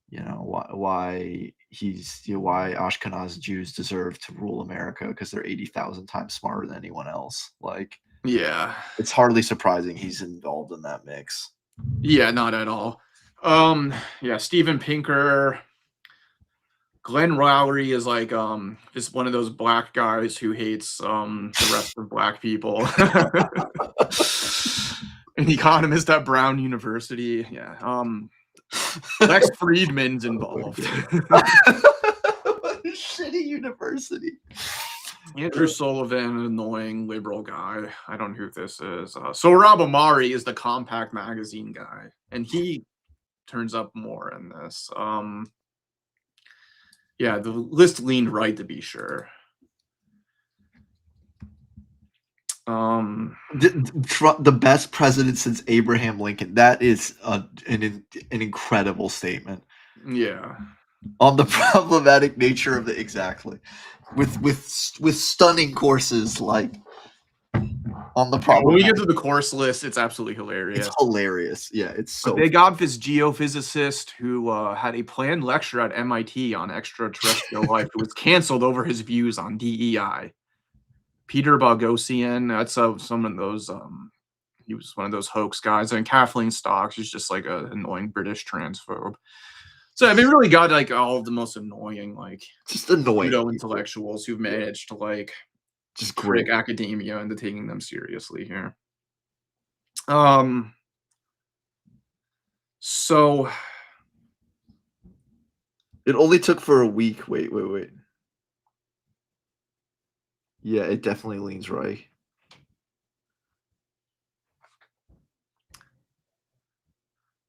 why Ashkenaz Jews deserve to rule America because they're 80,000 times smarter than anyone else. Like, yeah, it's hardly surprising he's involved in that mix. Yeah, not at all. Yeah, Steven Pinker. Glenn Lowry is like just one of those black guys who hates the rest of black people. An economist at Brown University. Yeah. Lex Friedman's involved. Shitty university. Andrew Sullivan, annoying liberal guy. I don't know who this is. Sohrab Ahmari is the Compact magazine guy, and he turns up more in this. Yeah, the list leaned right to be sure. The best president since Abraham Lincoln. That is an incredible statement. Yeah. On the problematic nature of the with stunning courses like on the problem. When we get to the course list, it's absolutely hilarious. It's hilarious. Yeah, it's so. They got this geophysicist who had a planned lecture at MIT on extraterrestrial life. It was canceled over his views on DEI. Peter Boghossian, that's some of those. He was one of those hoax guys, and Kathleen Stocks is just like an annoying British transphobe. So they really got like all of the most annoying, like just annoying intellectuals who've managed to like just trick academia into taking them seriously here. So it only took for a week. Wait. Yeah, it definitely leans right.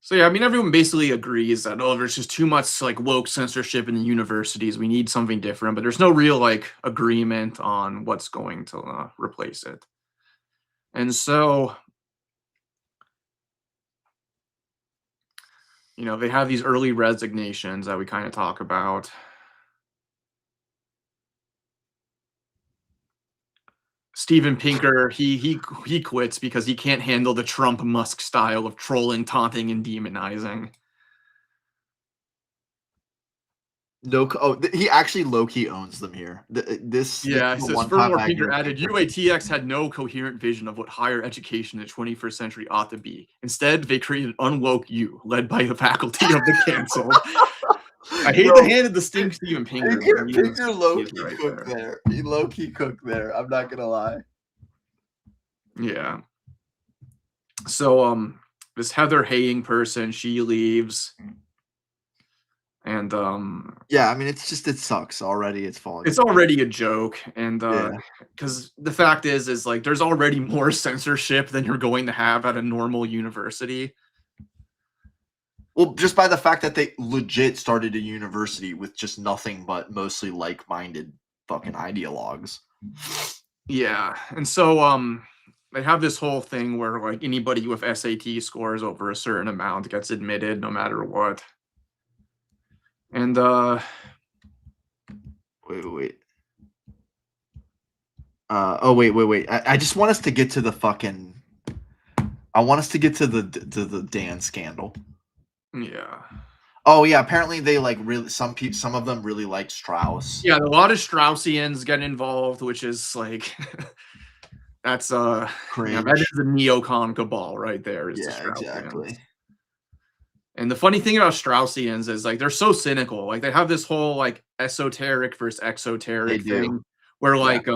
So yeah, I mean, everyone basically agrees that there's just too much like woke censorship in the universities. We need something different, but there's no real like agreement on what's going to replace it. And so, they have these early resignations that we kind of talk about. Steven Pinker, he quits because he can't handle the Trump-Musk style of trolling, taunting, and demonizing. He actually low-key owns them here. Furthermore, Pinker added, UATX had no coherent vision of what higher education in the 21st century ought to be. Instead, they created Unwoke U, led by the faculty of the canceled. I hate the hand of the stink Steven Pinker. Pinker low-key cooked there. He low-key cooked there. I'm not gonna lie. Yeah. So this Heather Haying person, she leaves. And yeah, I mean, it sucks already. It's falling. It's already a joke, and because the fact is like there's already more censorship than you're going to have at a normal university. Well, just by the fact that they legit started a university with just nothing but mostly like-minded fucking ideologues. Yeah, and so they have this whole thing where like anybody with SAT scores over a certain amount gets admitted no matter what. And wait. Wait. I just want us to get to the fucking. I want us to get to the Dan scandal. Yeah. Oh yeah. Apparently they like really some of them really like Strauss. Yeah, a lot of Straussians get involved, which is like that's that is the neocon cabal right there. Yeah, exactly. And the funny thing about Straussians is like they're so cynical. Like they have this whole like esoteric versus exoteric thing where like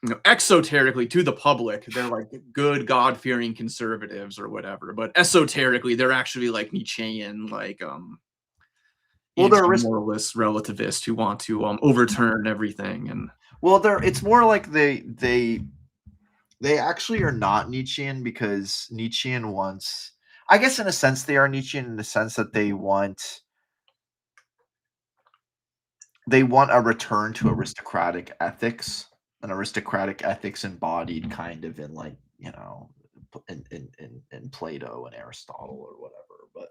exoterically to the public they're like good God-fearing conservatives or whatever, but esoterically they're actually like Nietzschean, like anti-moralist relativists who want to overturn everything. And it's more like they actually are not Nietzschean, because Nietzschean wants, I guess in a sense they are Nietzschean in the sense that they want a return to aristocratic ethics, an aristocratic ethics embodied kind of in, like, you know, in Plato and Aristotle or whatever. But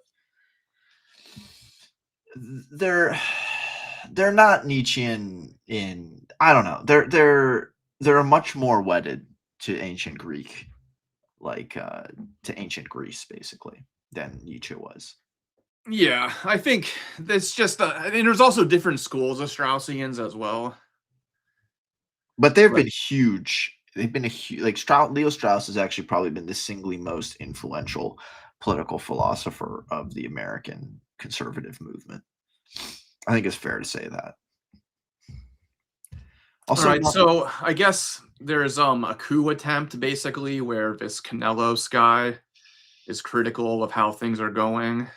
they're not Nietzschean in, I don't know, they're much more wedded to ancient Greek, like to ancient Greece basically, than Nietzsche was. Yeah, I think that's just I mean, there's also different schools of Straussians as well. But they've been huge. They've been a huge, like, Leo Strauss has actually probably been the singly most influential political philosopher of the American conservative movement. I think it's fair to say that. Also, all right, so I guess there's a coup attempt basically where this Canelos guy is critical of how things are going.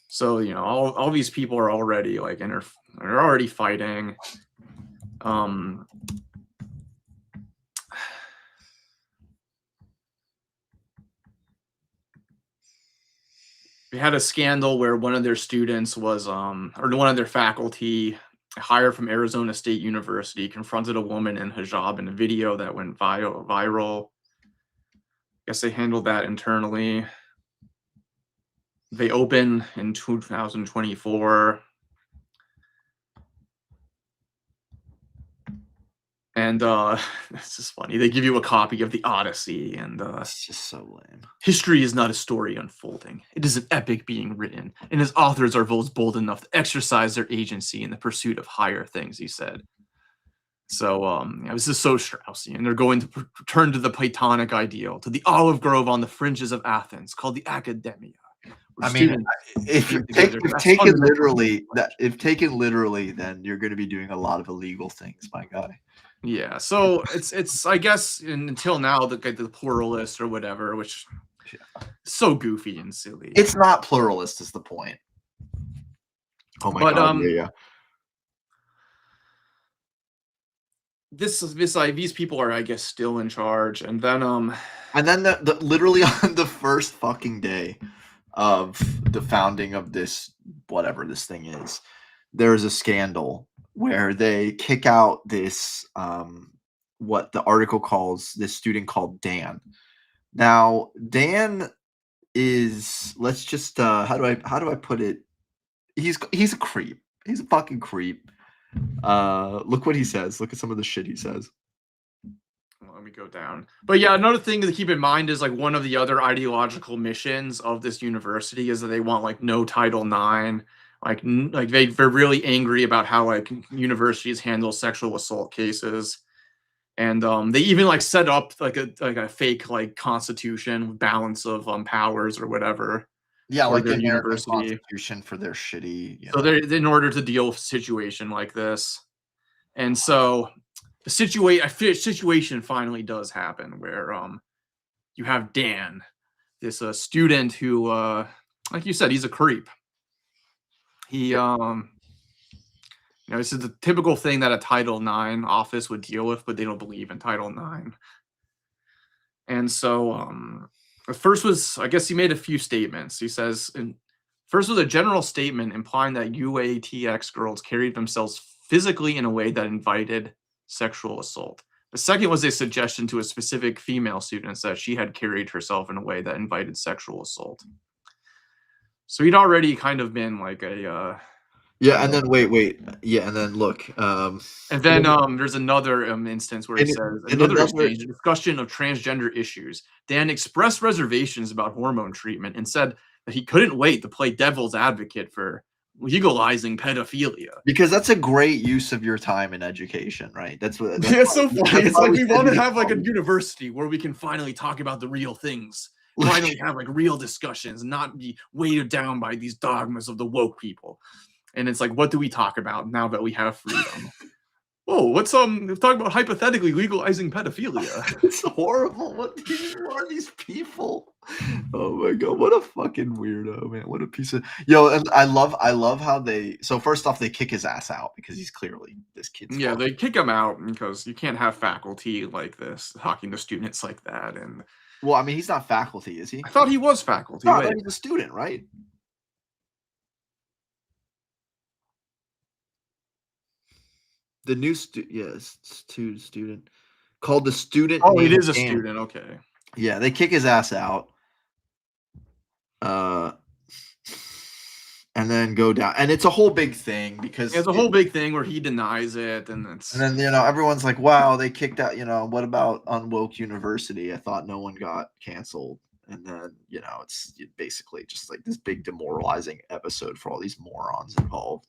So, you know, all these people are already like are already fighting. We had a scandal where one of their students was or one of their faculty hired from Arizona State University confronted a woman in hijab in a video that went viral. I guess they handled that internally. They open in 2024. And it's just funny. They give you a copy of the Odyssey, and it's just so lame. History is not a story unfolding. It is an epic being written, and its authors are those bold enough to exercise their agency in the pursuit of higher things, he said. So this is so Straussian. They're going to return to the Platonic ideal, to the olive grove on the fringes of Athens, called the Academia. I mean, if taken literally, then you're going to be doing a lot of illegal things, my guy. Yeah, so it's I guess until now the pluralist or whatever, which is so goofy and silly. It's not pluralist is the point. Oh my god! Yeah. These people are, I guess, still in charge, and then the literally on the first fucking day of the founding of this, whatever this thing is, there is a scandal where they kick out this what the article calls this student called Dan. Now Dan is, let's just how do I put it? He's a creep. He's a fucking creep. Look what he says. Look at some of the shit he says. Let me go down. But yeah, another thing to keep in mind is like one of the other ideological missions of this university is that they want like no Title IX. Like they're really angry about how like universities handle sexual assault cases, and they even like set up like a fake like constitution with balance of powers or whatever. Yeah, like the university constitution for their shitty. So they're in order to deal with a situation like this, and so the situation finally does happen where you have Dan, this student who like you said, he's a creep. He, this is the typical thing that a Title IX office would deal with, but they don't believe in Title IX. And so, first was, I guess he made a few statements. He says, first was a general statement implying that UATX girls carried themselves physically in a way that invited sexual assault. The second was a suggestion to a specific female student that she had carried herself in a way that invited sexual assault. So he'd already kind of been like a yeah, and then wait, yeah, and then look, and then there's another instance where he says another exchange, a discussion of transgender issues. Dan expressed reservations about hormone treatment and said that he couldn't wait to play devil's advocate for legalizing pedophilia. Because that's a great use of your time in education, right? That's what. It's so funny. It's like we want to have like a university where we can finally talk about the real things. Finally have like real discussions, not be weighted down by these dogmas of the woke people. And it's like, what do we talk about now that we have freedom? Whoa, what's talking about hypothetically legalizing pedophilia? It's horrible. What are these people? Oh my god, what a fucking weirdo, man. What a piece of and I love how they so first off they kick his ass out because he's clearly this kid's Yeah, they kick him out because you can't have faculty like this talking to students like that. And well, I mean, he's not faculty, is he? I thought he was faculty. No, he's a student, right? The new student called the student. Oh, it is a student. Okay. Yeah, they kick his ass out. And then go down, and it's a whole big thing because it's a whole big thing where he denies it, and then everyone's like, "Wow, they kicked out." What about Unwoke University? I thought no one got canceled, and then it's basically just like this big demoralizing episode for all these morons involved.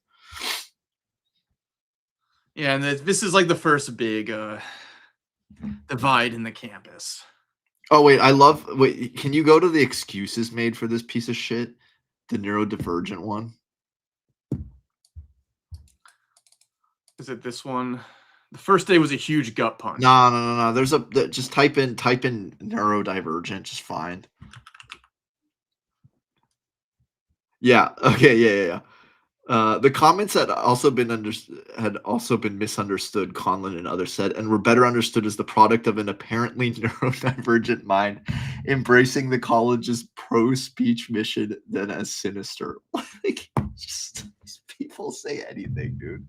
Yeah, and this is like the first big divide in the campus. Oh wait, can you go to the excuses made for this piece of shit? The neurodivergent one. Is it this one? The first day was a huge gut punch. No. There's just type in neurodivergent, just fine. Yeah. Okay. Yeah. The comments had also been misunderstood, Conlon and others said, and were better understood as the product of an apparently neurodivergent mind embracing the college's pro-speech mission than as sinister. Like, just these people say anything, dude.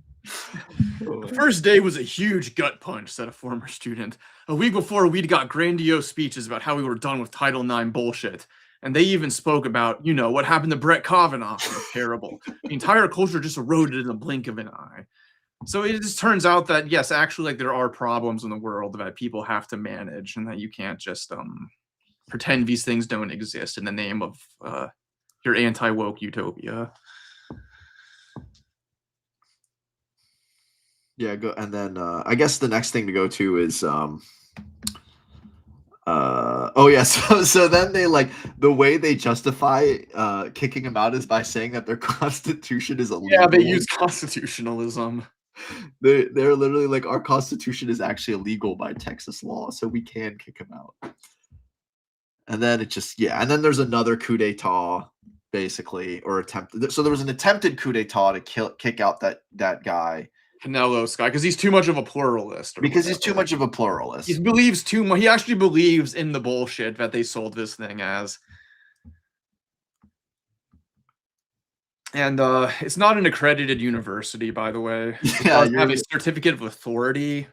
The first day was a huge gut punch, said a former student. A week before, we'd got grandiose speeches about how we were done with Title IX bullshit. And they even spoke about, what happened to Brett Kavanaugh. It was terrible. The entire culture just eroded in the blink of an eye. So it just turns out that, yes, actually, there are problems in the world that people have to manage, and that you can't just pretend these things don't exist in the name of your anti-woke utopia. Yeah, go. And then I guess the next thing to go to is so then they the way they justify kicking him out is by saying that their constitution is illegal. Yeah, they use constitutionalism. They're literally like, our constitution is actually illegal by Texas law, so we can kick him out. And then and then there's another coup d'etat, basically, or attempt. So there was an attempted coup d'etat to kick out that guy. Canelo Sky, because he's too much of a pluralist. He's too much of a pluralist. He believes too much. He actually believes in the bullshit that they sold this thing as. And it's not an accredited university, by the way. It does have a certificate of authority,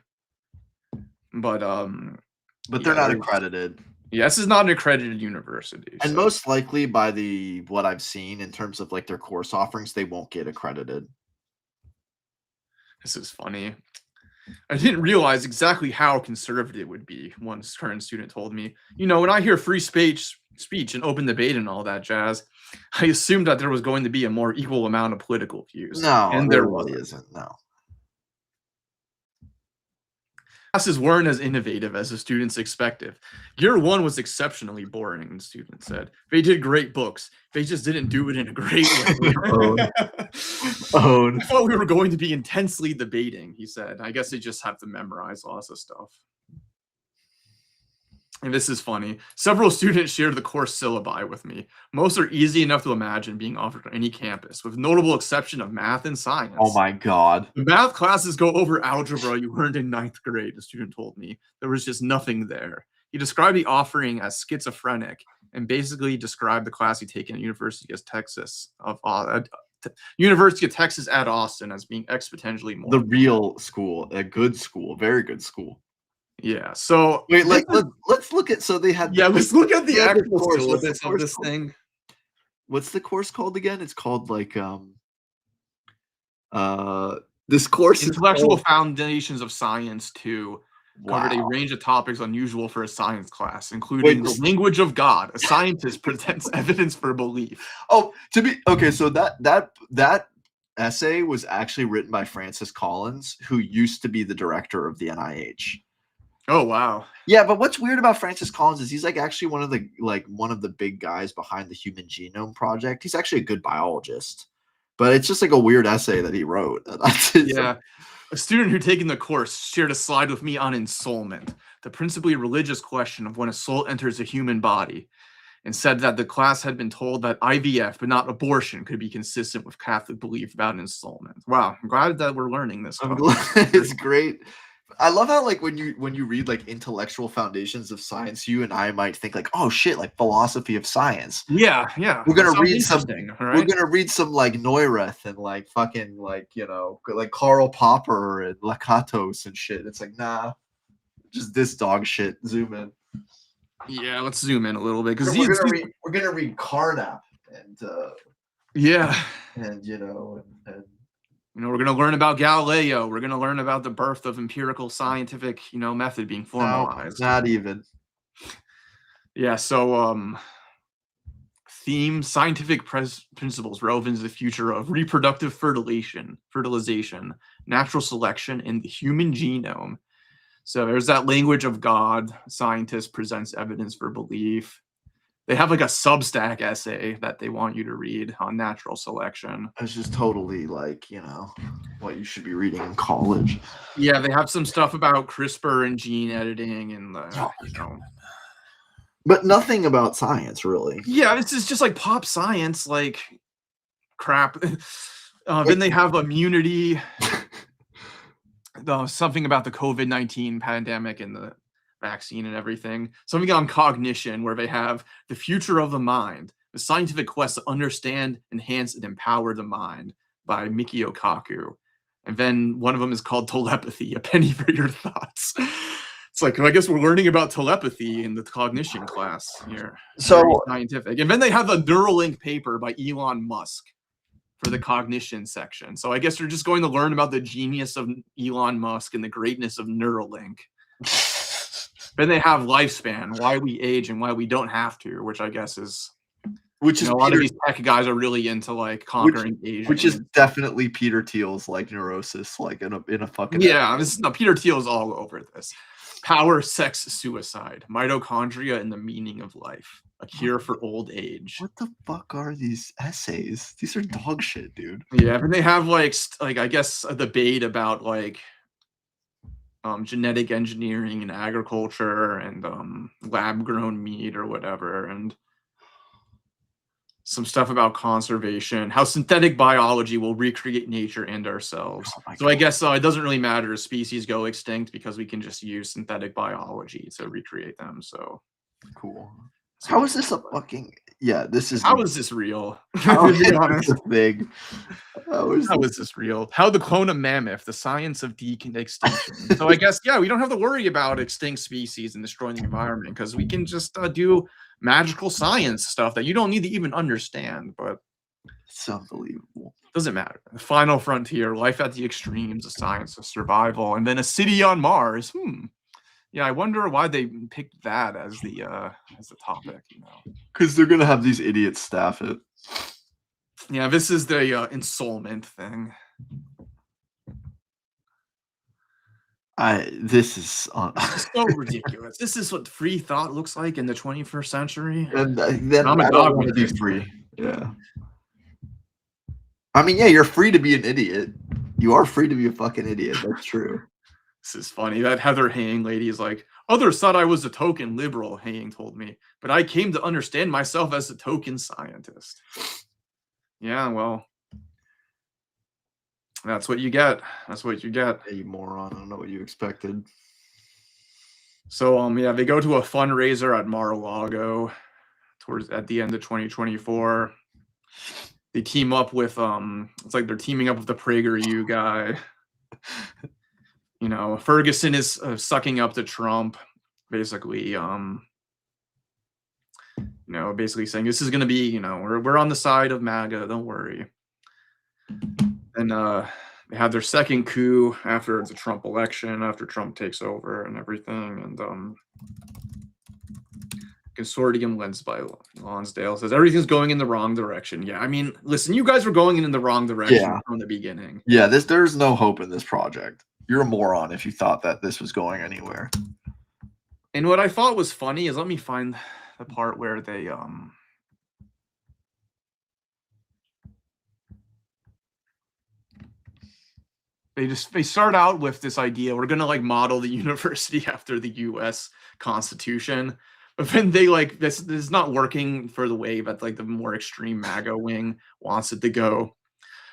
but they're not accredited. Yeah, this is not an accredited university. And most likely, by what I've seen in terms of their course offerings, they won't get accredited. This is funny. I didn't realize exactly how conservative it would be, one current student told me. When I hear free speech and open debate and all that jazz, I assumed that there was going to be a more equal amount of political views. No, and there really isn't. No. Classes weren't as innovative as the students expected. Year one was exceptionally boring, the student said. They did great books. They just didn't do it in a great way. I thought we were going to be intensely debating, he said. I guess they just have to memorize lots of stuff. And this is funny. Several students shared the course syllabi with me. Most are easy enough to imagine being offered on any campus, with notable exception of math and science. Oh my god. The math classes go over algebra you learned in 9th grade, the student told me. There was just nothing there. He described the offering as schizophrenic and basically described the class he'd taken at University of Texas at Austin as being exponentially more. The real school, a good school, very good school. Yeah. So wait, let's look at. So they had. Yeah, let's look at the actual syllabus of this thing. What's the course called again? It's called this course Intellectual Foundations of Science 2 covered a range of topics unusual for a science class, including the language of God. A scientist presents evidence for belief. Oh, so that essay was actually written by Francis Collins, who used to be the director of the NIH. Oh wow. Yeah, but what's weird about Francis Collins is he's actually one of the big guys behind the Human Genome Project. He's actually a good biologist, but it's just a weird essay that he wrote. Yeah. A student who taken the course shared a slide with me on ensoulment, the principally religious question of when a soul enters a human body, and said that the class had been told that IVF, but not abortion, could be consistent with Catholic belief about ensoulment. Wow, I'm glad that we're learning this. I'm glad. It's great. I love how like when you read like intellectual foundations of science, you and I might think like, oh shit, like philosophy of science. Yeah. We're gonna read some. Right? We're gonna read some like Neurath and like fucking like like Karl Popper and Lakatos and shit. It's like nah, just this dog shit. Zoom in. Yeah, let's zoom in a little bit because we're gonna read Carnap and yeah, and we're going to learn about Galileo. We're going to learn about the birth of empirical scientific, method being formalized. No, not even. Yeah. So, theme scientific principles relevant to the future of reproductive fertilization, natural selection, and the human genome. So there's that language of God. Scientist presents evidence for belief. They have like a Substack essay that they want you to read on natural selection. It's just totally like, what you should be reading in college. Yeah, they have some stuff about CRISPR and gene editing and but nothing about science, really. Yeah, this is just like pop science, like crap. Then they have immunity, something about the COVID-19 pandemic and the vaccine and everything. Something on cognition, where they have the future of the mind, the scientific quest to understand, enhance, and empower the mind by Mikio Kaku. And then one of them is called Telepathy, a penny for your thoughts. It's like, I guess we're learning about telepathy in the cognition class here. So very scientific. And then they have a Neuralink paper by Elon Musk for the cognition section. So I guess you're just going to learn about the genius of Elon Musk and the greatness of Neuralink. Then they have lifespan, why we age and why we don't have to, which I guess is, a lot of these tech guys are really into like conquering aging, which is definitely Peter Thiel's like neurosis, like in a fucking Peter Thiel's all over this. Power, sex, suicide, mitochondria, and the meaning of life. A cure for old age. What the fuck are these essays? These are dog shit, dude. Yeah, and they have like I guess a debate about like genetic engineering and agriculture and lab grown meat or whatever, and some stuff about conservation, how synthetic biology will recreate nature and ourselves. So I guess it doesn't really matter if species go extinct because we can just use synthetic biology to recreate them. So cool. How is this a fucking this is how is this real? How is this big? How is this real? How the clone a mammoth, the science of extinction. So I guess we don't have to worry about extinct species and destroying the environment because we can just do magical science stuff that you don't need to even understand. But it's unbelievable. Doesn't matter. The final frontier, life at the extremes, the science of survival, and then a city on Mars. Yeah, I wonder why they picked that as the topic. Because they're gonna have these idiots staff it. Yeah, this is the ensoulment thing. This is so ridiculous. This is what free thought looks like in the 21st century. And then I don't want to be free. Yeah. I mean, you're free to be an idiot. You are free to be a fucking idiot. That's true. This is funny. That Heather Haying lady is like, others thought I was a token liberal, Haying told me, but I came to understand myself as a token scientist. Yeah, well, that's what you get. That's what you get. You moron. I don't know what you expected. So, they go to a fundraiser at Mar-a-Lago at the end of 2024. They team up with, it's like they're teaming up with the PragerU guy. Ferguson is sucking up to Trump, basically, basically saying this is going to be, we're on the side of MAGA, don't worry. And they had their second coup after the Trump election, after Trump takes over and everything. And consortium led by Lonsdale says everything's going in the wrong direction. Yeah, I mean, listen, you guys were going in the wrong direction from the beginning. Yeah, there's no hope in this project. You're a moron if you thought that this was going anywhere. And what I thought was funny is, let me find the part where they they start out with this idea, we're gonna like model the university after the U.S. Constitution, but then they like this is not working for the way that like the more extreme MAGA wing wants it to go.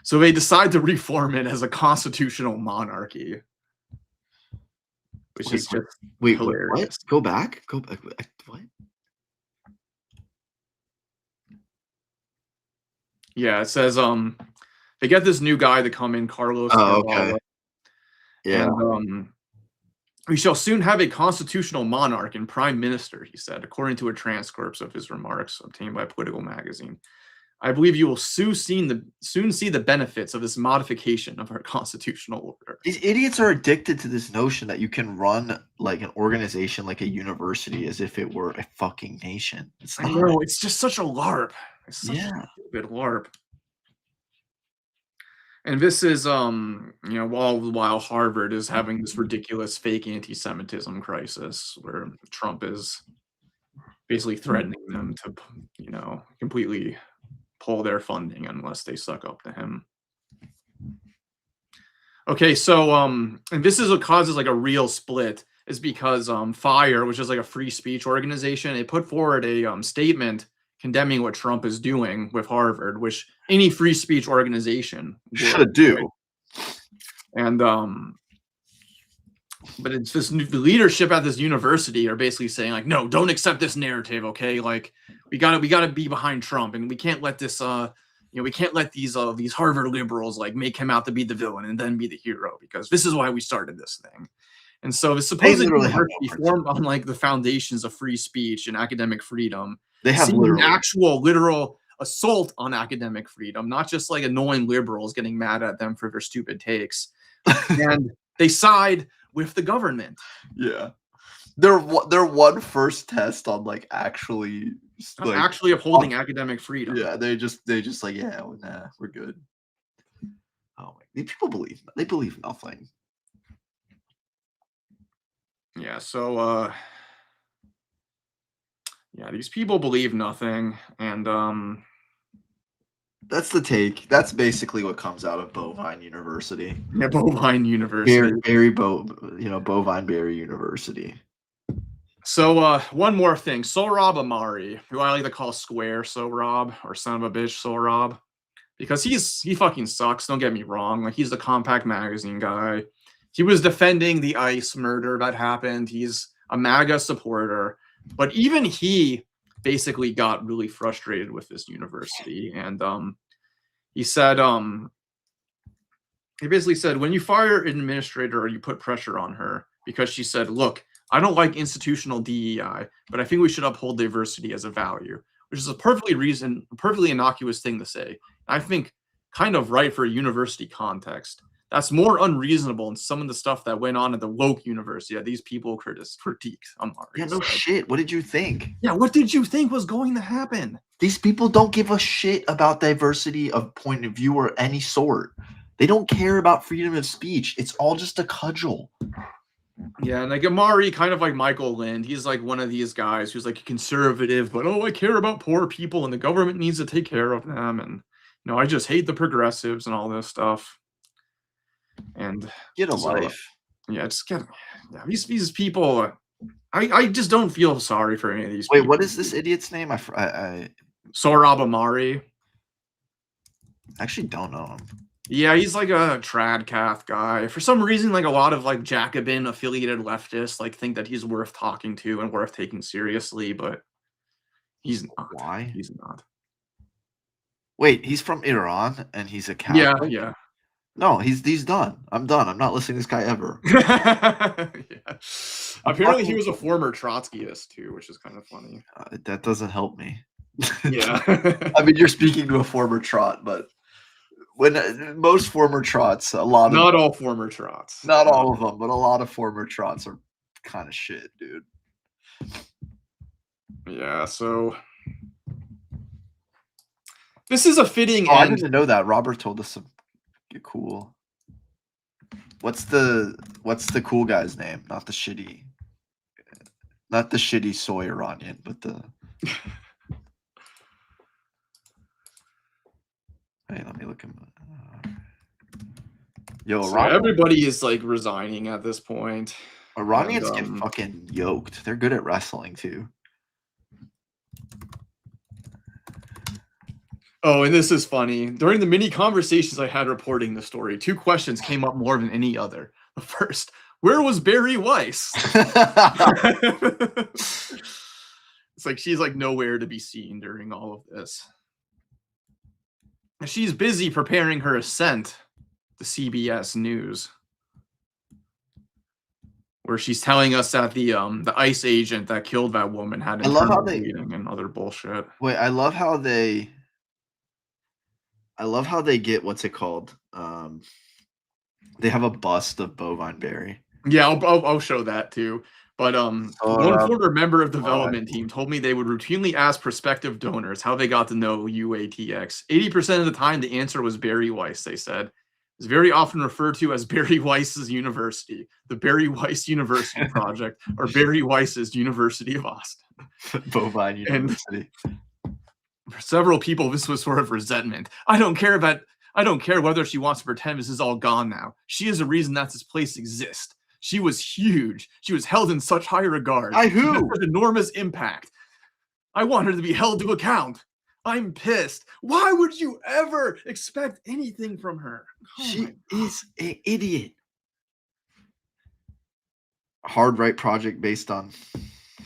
So they decide to reform it as a constitutional monarchy, which is just hilarious. What? Go back. What? Yeah, it says they get this new guy to come in, Carlos. Oh, okay. Yeah. And we shall soon have a constitutional monarch and prime minister, he said, according to a transcript of his remarks obtained by Political Magazine. I believe you will soon see the benefits of this modification of our constitutional order. These idiots are addicted to this notion that you can run like an organization like a university as if it were a fucking nation. It's not. I know, it's just such a LARP. It's such Yeah. a stupid LARP. And this is, while Harvard is having this ridiculous fake anti-Semitism crisis where Trump is basically threatening them to, completely pull their funding unless they suck up to him. Okay, so, and this is what causes like a real split is because FIRE, which is like a free speech organization, it put forward a statement condemning what Trump is doing with Harvard, which any free speech organization should do. Right? And but it's this the leadership at this university are basically saying like, no, don't accept this narrative, okay? Like we gotta be behind Trump, and we can't let this we can't let these Harvard liberals like make him out to be the villain and then be the hero, because this is why we started this thing. And so it's supposed to be formed on like the foundations of free speech and academic freedom. They have an actual literal assault on academic freedom, not just like annoying liberals getting mad at them for their stupid takes. And they side with the government. Yeah. They're one first test on like actually upholding academic freedom. Yeah, they just like, yeah, nah, we're good. Oh, these people believe nothing. Yeah, so these people believe nothing, and that's the take. That's basically what comes out of Bovine University. Yeah, Bovine University. Bovine Berry University. So one more thing. Sohrab Ahmari, who I like to call Square Sohrab, or son of a bitch Sohrab, because he fucking sucks, don't get me wrong. Like, he's the Compact Magazine guy. He was defending the ICE murder that happened. He's a MAGA supporter. But even he basically got really frustrated with this university. And he said, he basically said, when you fire an administrator or you put pressure on her, because she said, look, I don't like institutional DEI, but I think we should uphold diversity as a value, which is a perfectly innocuous thing to say. I think kind of right for a university context. That's more unreasonable than some of the stuff that went on at the woke university that these people critiqued. Yeah, no shit. What did you think? Yeah, what did you think was going to happen? These people don't give a shit about diversity of point of view or any sort. They don't care about freedom of speech. It's all just a cudgel. Yeah, and like Ahmari, kind of like Michael Lind, he's like one of these guys who's like conservative, but I care about poor people and the government needs to take care of them, and I just hate the progressives and all this stuff. And get a life. These people. I just don't feel sorry for any of these. Wait, people. What is this idiot's name? I Sohrab Ahmari. I actually don't know him. Yeah, he's like a tradcath guy. For some reason, like a lot of like Jacobin affiliated leftists like think that he's worth talking to and worth taking seriously, but he's not. Why? He's not. Wait, he's from Iran and he's a Catholic? Yeah. No, he's done. I'm done. I'm not listening to this guy ever. Yeah. Apparently, he was a former Trotskyist too, which is kind of funny. That doesn't help me. Yeah. I mean, you're speaking to a former Trot, but when most former Trots, not all former Trots, not all of them, but a lot of former Trots are kind of shit, dude. Yeah. So this is a fitting. I didn't know that. Robert told us some. Cool. What's the cool guy's name? Not the shitty soy Iranian, but the. Hey, let me look him. Yo, so everybody is like resigning at this point. Iranians get fucking yoked. They're good at wrestling too. Oh, and this is funny. During the many conversations I had reporting the story, 2 questions came up more than any other. The first, where was Barry Weiss? It's like she's like nowhere to be seen during all of this. She's busy preparing her ascent to CBS News, where she's telling us that the ICE agent that killed that woman had internal bleeding and other bullshit. Wait, I love how they get what's it called? They have a bust of Bovine Berry. Yeah, I'll show that too. But one former member of the development team told me they would routinely ask prospective donors how they got to know UATX. 80% of the time, the answer was Barry Weiss, they said. It's very often referred to as Barry Weiss's University, the Barry Weiss University Project, or Barry Weiss's University of Austin. Bovine University. And for several people, this was sort of resentment. I don't care whether she wants to pretend this is all gone now. She is the reason that this place exists. She was huge. She was held in such high regard. Such enormous impact. I want her to be held to account. I'm pissed. Why would you ever expect anything from her? She is an idiot. Hard right project based on.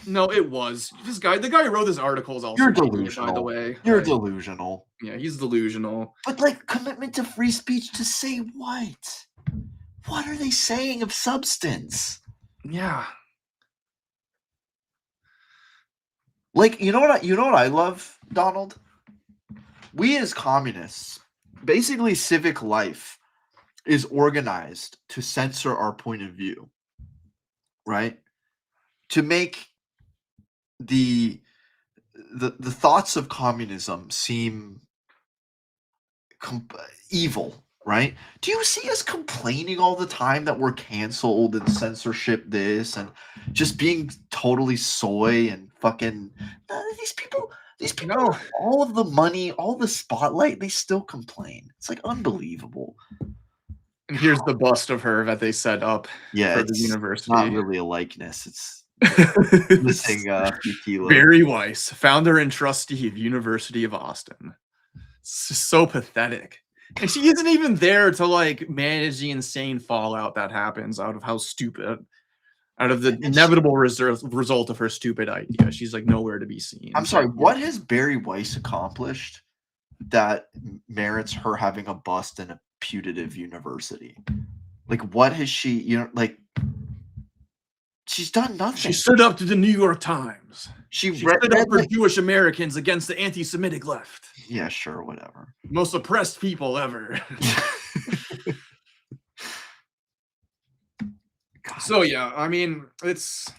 No, it was. The guy who wrote this article is also You're delusional. By the way. You're delusional. Yeah, he's delusional. But like commitment to free speech to say what? What are they saying of substance? Yeah. Like, you know what I love, Donald? We as communists, basically civic life is organized to censor our point of view, right? To make the thoughts of communism seem evil, right? Do you see us complaining all the time that we're canceled and censorship this and just being totally soy and fucking these people no. All of the money, all the spotlight, they still complain. It's like unbelievable. And here's the bust of her that they set up for the university. Not really a likeness. It's missing Barry Weiss, founder and trustee of University of Austin. It's just so pathetic. And she isn't even there to like manage the insane fallout that happens out of the inevitable result of her stupid idea. She's like nowhere to be seen. I'm sorry, what has Barry Weiss accomplished that merits her having a bust in a putative university? Like, what has she, she's done nothing. She stood up to the New York Times. She stood up for Jewish Americans against the anti-Semitic left. Yeah, sure, whatever. Most oppressed people ever. So yeah, I mean, that's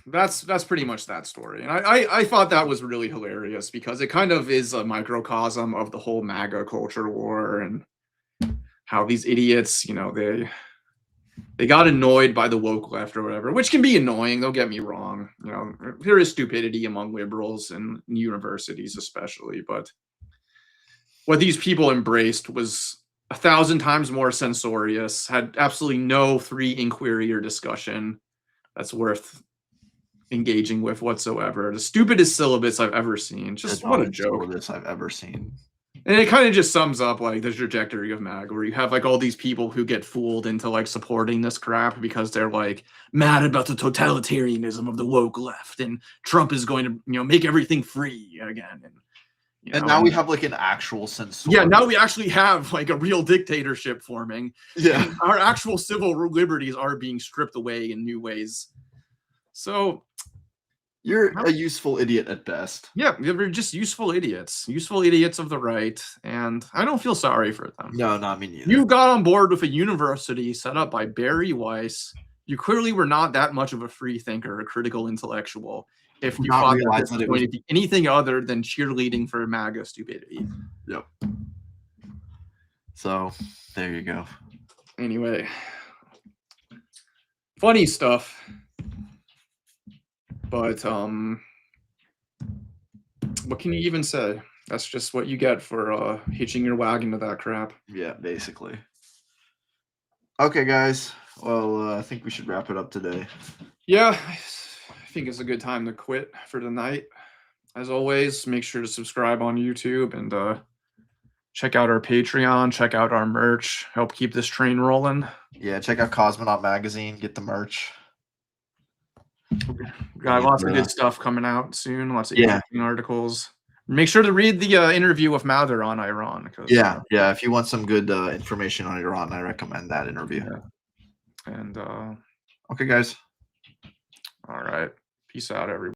pretty much that story, and I thought that was really hilarious because it kind of is a microcosm of the whole MAGA culture war and how these idiots, they got annoyed by the woke left or whatever, which can be annoying. Don't get me wrong. There is stupidity among liberals and universities especially, but what these people embraced was 1,000 times more censorious, had absolutely no free inquiry or discussion that's worth engaging with whatsoever. The stupidest syllabus I've ever seen. Just what a joke. Syllabus I've ever seen. And it kind of just sums up like the trajectory of MAG, where you have like all these people who get fooled into like supporting this crap because they're like mad about the totalitarianism of the woke left, and Trump is going to make everything free again. And now we have like an actual censor. Yeah, now we actually have like a real dictatorship forming. Yeah, our actual civil liberties are being stripped away in new ways. So you're a useful idiot at best. Yeah, they're just useful idiots of the right, and I don't feel sorry for them. No, not me neither. You got on board with a university set up by Barry Weiss. You clearly were not that much of a free thinker, a critical intellectual, if you thought that this was going to be anything other than cheerleading for MAGA stupidity. Yep. So, there you go. Anyway. Funny stuff. But, what can you even say? That's just what you get for hitching your wagon to that crap. Yeah, basically. Okay, guys. Well, I think we should wrap it up today. Yeah, I think it's a good time to quit for the night. As always, make sure to subscribe on YouTube and check out our Patreon, check out our merch, help keep this train rolling. Yeah, check out Cosmonaut Magazine, get the merch. We got lots of good stuff coming out soon, lots of Yeah. interesting articles. Make sure to read the interview with Mather on Iran. Yeah, if you want some good information on Iran, I recommend that interview. Yeah. And okay, guys. All right. Peace out, everybody.